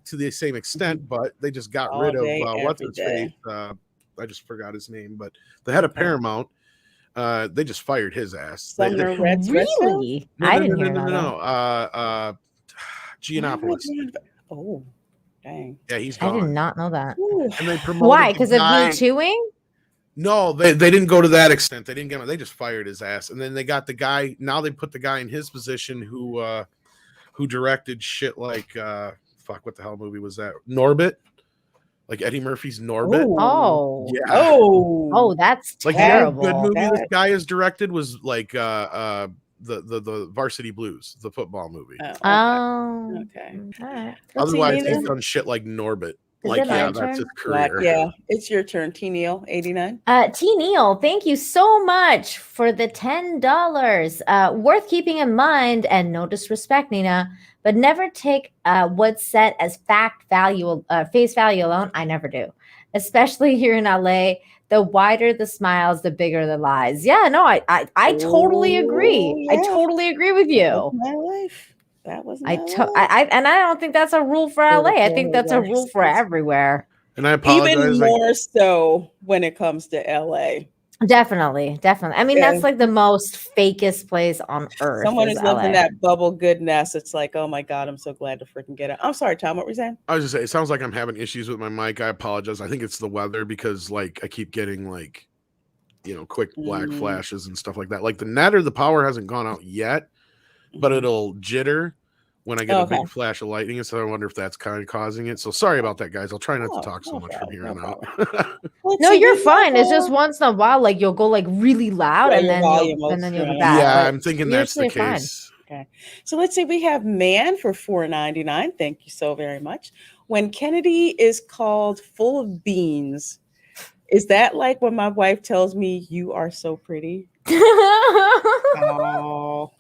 to the same extent, but they just got All rid of day, what's every his face. day. I just forgot his name, but the head of Paramount. They just fired his ass. Sumner Redstone? Really? I didn't hear about No. Giannopoulos. Oh, dang. Yeah, he's I gone. did not know that. Ooh. And they promoted Why? the Because of guy- Me Tooing? No, they didn't go to that extent. They didn't get him. They just fired his ass, and then they got the guy. Now they put the guy in his position who directed shit like what the hell movie was that? Norbit, like Eddie Murphy's Norbit. Oh, Yeah. Oh, that's Like terrible. the good movie this guy has directed was like the Varsity Blues, the football movie. Oh, okay. All right. Otherwise, neither. he's done shit like Norbit. Is Like, it my yeah, that's turn? his career. Yeah, it's your turn, T. Neal, 89. T. Neal, thank you so much for the $10. Worth keeping in mind, and no disrespect, Nina, but never take what's said as face value alone. I never do, especially here in LA. The wider the smiles, the bigger the lies. Yeah, no, I totally agree. yeah. I totally agree with you. My life. That was my life. And I don't think that's a rule for LA. I think that's a rule for everywhere. And I apologize. Even more so when it comes to LA. Definitely. I mean, that's like the most fakest place on earth. Someone is who's lived in LA. that bubble goodness. It's like, oh my God, I'm so glad to freaking get it. I'm sorry, Tom, what were you saying? I was just saying, it sounds like I'm having issues with my mic. I apologize. I think it's the weather because like I keep getting like, quick black flashes and stuff like that. Like the net or the power hasn't gone out yet, but it'll jitter when I get a big flash of lightning. And so I wonder if that's kind of causing it. So sorry about that, guys. I'll try not to talk so much from here on out. No, you're fine. It's just once in a while, like you'll go like really loud and then you'll be back. Yeah, But I'm thinking that's the usually fine. case. Okay. So let's see. We have Man for $4.99. Thank you so very much. When Kennedy is called full of beans, is that like when my wife tells me you are so pretty? Oh.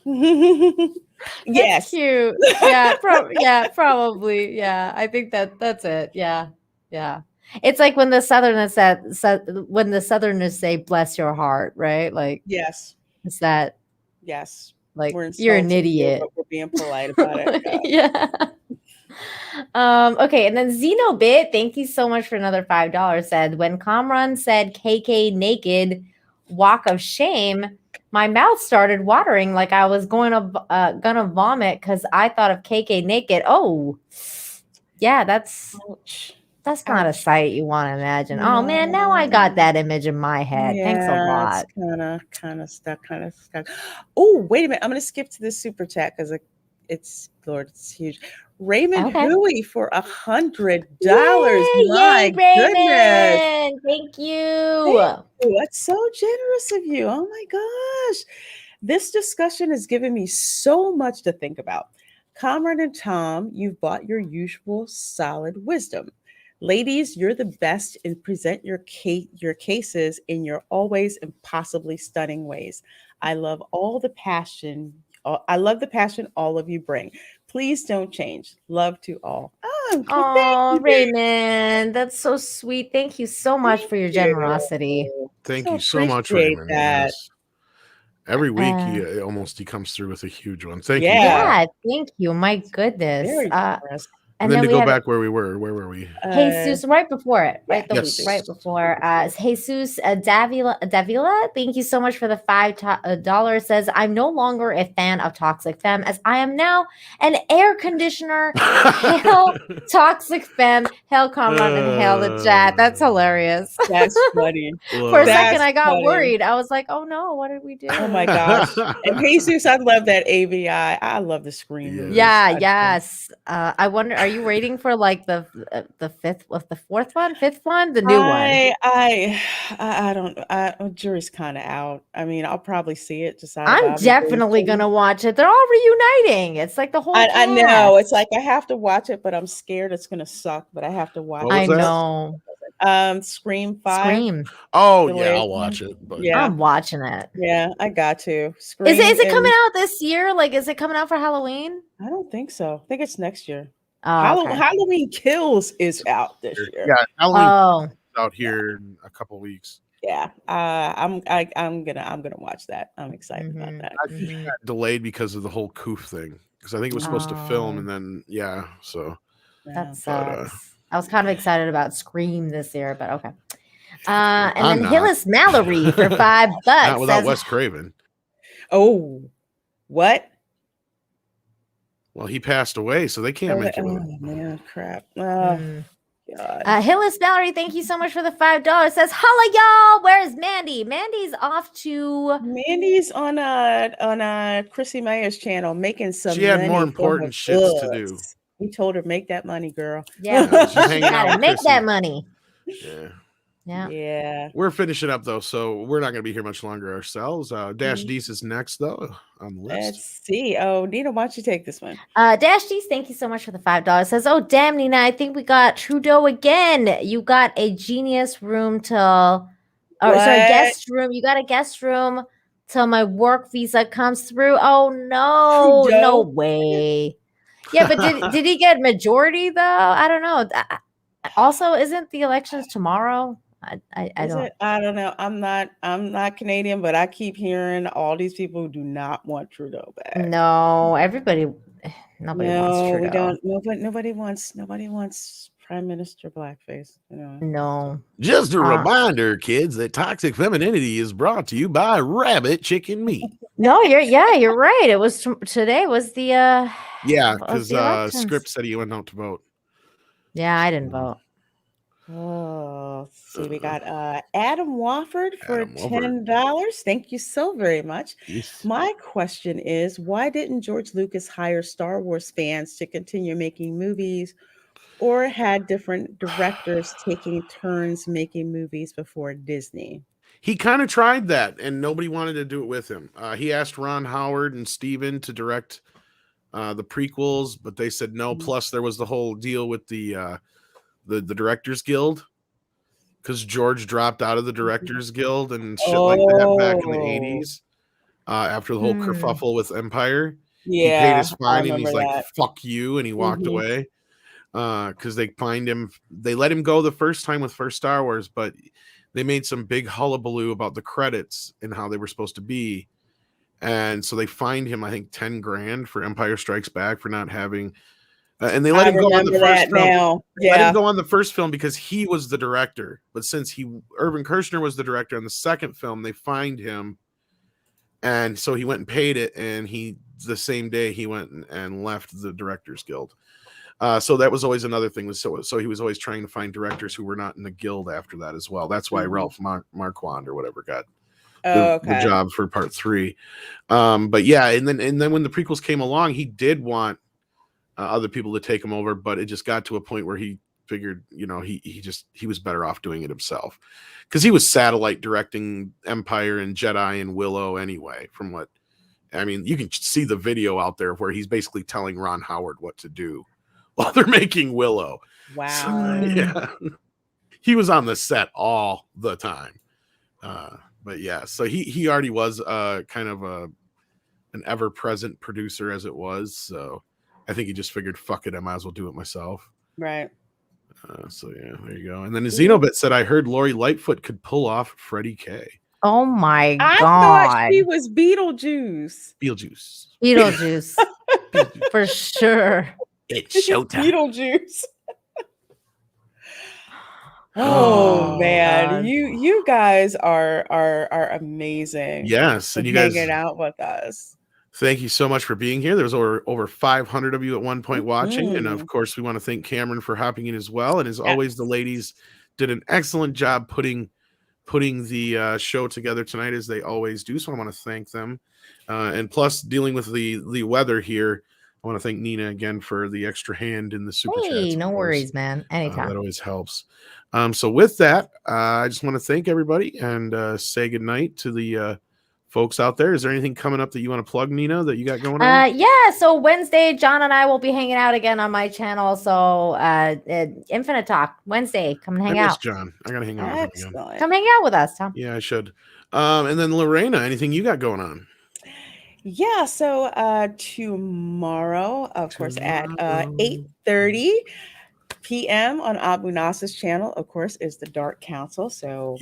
Yes. Cute. Yeah, probably. Yeah, I think that's it. Yeah. It's like when the Southerners say "bless your heart," right? Like, yes, it's that. Yes, like you're an idiot. But we're being polite about it. Yeah. Okay, and then Xenobit, thank you so much for another $5. Said when Kamran said KK naked, walk of shame, my mouth started watering like I was gonna vomit because I thought of KK naked. Oh, yeah, that's not a sight you want to imagine. Oh man, now I got that image in my head. Yeah, Thanks a lot. It's kind of stuck. Oh, wait a minute. I'm gonna skip to this super chat because it's huge. Raymond Huey for $100. My goodness. Thank you. That's so generous of you. Oh my gosh. This discussion has given me so much to think about. Kamran and Tom, you've brought your usual solid wisdom. Ladies, you're the best and present your cases in your always impossibly stunning ways. I love the passion all of you bring. Please don't change. Love to all. Oh, Raymond, that's so sweet. Thank you so much for your generosity. Thank you so much, Raymond. Yes. Every week he comes through with a huge one. Thank you. Yeah, thank you. My goodness. Very generous. And then to go back where we were, where were we? Jesus, right before it, right? Yes. Right before. Jesus Davila, thank you so much for the $5. Says, I'm no longer a fan of Toxic Femme, as I am now an air conditioner. Hail Toxic Femme, hail Kamran, and hail the chat. That's hilarious. That's funny. For a second, I got worried. I was like, oh no, what did we do? Oh my gosh. And Jesus, I love that AVI. I love the Scream. Yes. I wonder, are you waiting for like the fourth one, fifth one, the new one? I don't. Jury's kind of out. I mean, I'll probably see it. I'm definitely gonna watch it. They're all reuniting. It's like the whole. I know. It's like I have to watch it, but I'm scared it's gonna suck. But I have to watch. I know. Scream 5. Scream. Oh yeah, I'll watch it. But yeah, I'm watching it. Yeah, I got to. Scream is it coming out this year? Like, is it coming out for Halloween? I don't think so. I think it's next year. Oh, okay. Halloween Kills is out this year. Yeah, Halloween out here in a couple weeks. Yeah, I'm gonna watch that. I'm excited about that. I think it got delayed because of the whole Coof thing. Because I think it was supposed to film, and then so that sucks. I was kind of excited about Scream this year, but okay. And then Hillis Mallory for $5. Not without Wes Craven. Oh, what? Well, he passed away, so they can't make it. Oh man, crap. Oh, God. Hillis Mallory, thank you so much for the $5. Says, holla y'all, where's Mandy? Mandy's off to on Chrissy Mayer's channel making some She had more important shits to do. We told her, make that money, girl. Yeah, you gotta make that money. Yeah. We're finishing up though, so we're not gonna be here much longer ourselves. Dash Dees is next though on the list. Let's see. Oh, Nina, why don't you take this one? Dash Dees, thank you so much for the $5. Says, oh damn, Nina, I think we got Trudeau again. You got a genius room till guest room. You got a guest room till my work visa comes through. Oh no, Trudeau? No way. Yeah, but did he get majority though? I don't know. Also, isn't the elections tomorrow? I don't know. I'm not Canadian, but I keep hearing all these people who do not want Trudeau back. No, nobody wants Trudeau. We don't. Nobody wants Prime Minister Blackface. No. Just a reminder, kids, that Toxic Femininity is brought to you by Rabbit Chicken Meat. No, you're right. It was today was the because Script said he went out to vote. Yeah, I didn't vote. Oh, let's see, we got Adam Wofford for $10. Thank you so very much. Yes. My question is, why didn't George Lucas hire Star Wars fans to continue making movies, or had different directors taking turns making movies before Disney? He kind of tried that, and nobody wanted to do it with him. He asked Ron Howard and Steven to direct the prequels, but they said no. Plus, there was the whole deal with the Directors Guild, because George dropped out of the Directors Guild and shit like that back in the 80s after the whole kerfuffle with Empire. Yeah, he paid his fine and he's like, fuck you, and he walked away because they fined him. They let him go the first time with First Star Wars, but they made some big hullabaloo about the credits and how they were supposed to be, and so they fined him, I think, $10,000 for Empire Strikes Back for not having and they let him go on the first film. Let him go on the first film because he was the director. But since Irvin Kershner was the director on the second film, they fined him, and so he went and paid it. And the same day he went and left the Directors Guild. So that was always another thing. So he was always trying to find directors who were not in the guild after that as well. That's why Ralph Marquand or whatever got the job for part 3. But yeah, and then when the prequels came along, he did want other people to take him over, but it just got to a point where he figured, he was better off doing it himself, because he was satellite directing Empire and Jedi and Willow anyway. From what I mean, you can see the video out there where he's basically telling Ron Howard what to do while they're making Willow. Wow. So, yeah, he was on the set all the time. But yeah, so he already was kind of an ever-present producer as it was. So I think he just figured, fuck it, I might as well do it myself. Right. So yeah, there you go. And then Xenobit said, I heard Lori Lightfoot could pull off Freddie K. Oh my God. I thought she was Beetlejuice. For sure. It's showtime. Beetlejuice. Oh man, you guys are amazing. Yes, and you guys hanging out with us. Thank you so much for being here. There was over 500 of you at one point watching, and of course, we want to thank Cameron for hopping in as well. And as always, the ladies did an excellent job putting the show together tonight, as they always do. So I want to thank them, and plus dealing with the weather here. I want to thank Nina again for the extra hand in the super chats. Hey, no worries, man. Anytime. That always helps. So with that, I just want to thank everybody and say goodnight to the folks out there. Is there anything coming up that you want to plug, Nina, that you got going on? Yeah, so Wednesday, John and I will be hanging out again on my channel. So Infinite Talk Wednesday, come and hang out. John, I gotta hang out with him again. Come hang out with us, Tom. Yeah, I should. And then Lorena, anything you got going on? Yeah, so tomorrow, of course, at 8:30 p.m. on Abu Nasser's channel, of course, is the Dark Council. So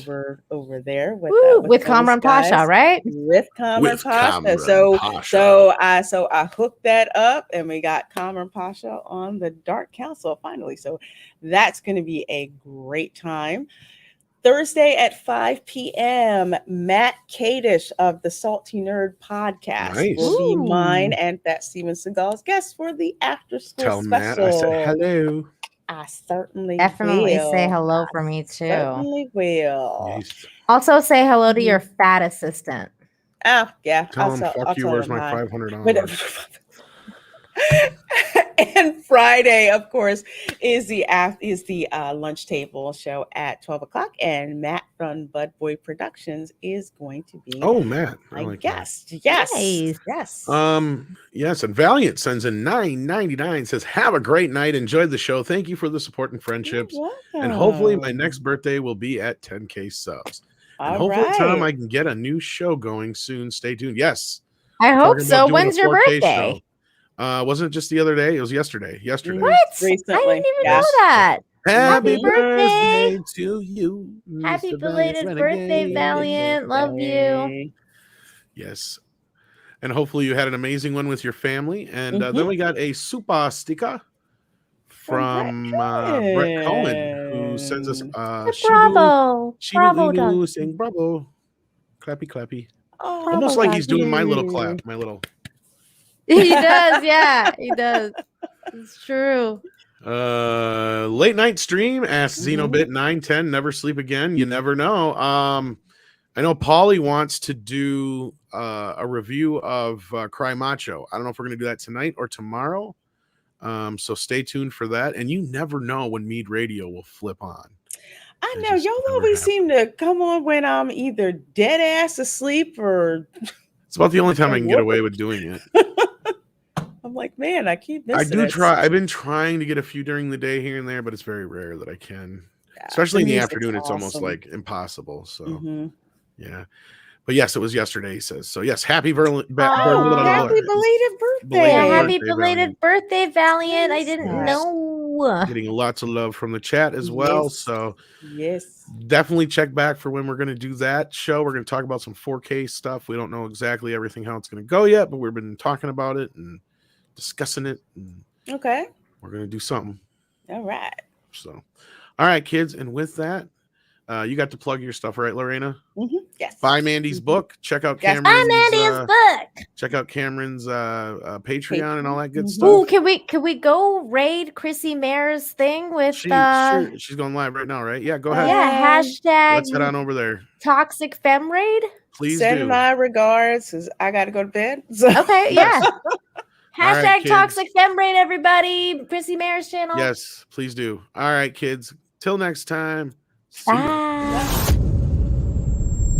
we're over there with Kamran Pasha, right? With Kamran Pasha. So I hooked that up, and we got Kamran Pasha on the Dark Council finally. So that's going to be a great time. Thursday at 5 p.m., Matt Kadish of the Salty Nerd podcast will be mine and that Steven Seagal's guest for the after school Tell special. Matt I said hello. I certainly definitely will. Say hello for me too. Certainly will. Yes. Also say hello to your fat assistant. Oh yeah. Tell him fuck you. Where's my $500? And Friday, of course, is the lunch table show at 12 o'clock, and Matt from Bud Boy Productions is going to be Matt, my guest. Yes, nice. Yes. Yes, and Valiant sends in $9.99, says, "Have a great night. Enjoyed the show. Thank you for the support and friendships. And hopefully my next birthday will be at 10K subs. And hopefully, Tom, I can get a new show going soon. Stay tuned." Yes. I hope so. When's your birthday? Show. Wasn't it just the other day? It was yesterday. What? Recently. I didn't even know that. Happy birthday to you. Happy belated birthday, Valiant. Love you. Yes. And hopefully you had an amazing one with your family. And then we got a super sticker from Brett Coleman, who sends us bravo. Bravo, saying bravo. Clappy, clappy. Oh, almost like he's doing my little clap, my little. He does, yeah, he does. It's true. Late night stream, asks Xenobit 910, never sleep again. You never know. I know Paulie wants to do a review of Cry Macho. I don't know if we're gonna do that tonight or tomorrow. So stay tuned for that. And you never know when Mead Radio will flip on. I know y'all always seem to come on when I'm either dead ass asleep or it's about the only time I can get away with doing it. I'm like, man, I keep missing I do try. I've been trying to get a few during the day here and there, but it's very rare that I can. Yeah, especially in the afternoon, it's almost like impossible. So, yeah. But yes, it was yesterday, he says. So, yes, happy belated birthday. Happy belated birthday, Valiant. I didn't know. Getting lots of love from the chat as well. So, yes, definitely check back for when we're going to do that show. We're going to talk about some 4K stuff. We don't know exactly everything, how it's going to go yet, but we've been talking about it and discussing it. And okay. We're going to do something. All right. So, all right, kids. And with that, you got to plug your stuff, right, Lorena? Yes. Buy Mandy's book. Check out Cameron's Buy Mandy's book. Check out Cameron's Patreon and all that good stuff. Ooh, can we go raid Chrissy Mare's thing with she's going live right now, right? Yeah, go ahead. Yeah, hashtag let's head on over there. Toxic Fem Raid. Please send my regards, because I gotta go to bed. Okay, yeah. Hashtag right, Toxic Fem Raid, everybody. Chrissy Mare's channel. Yes, please do. All right, kids. Till next time. Bye.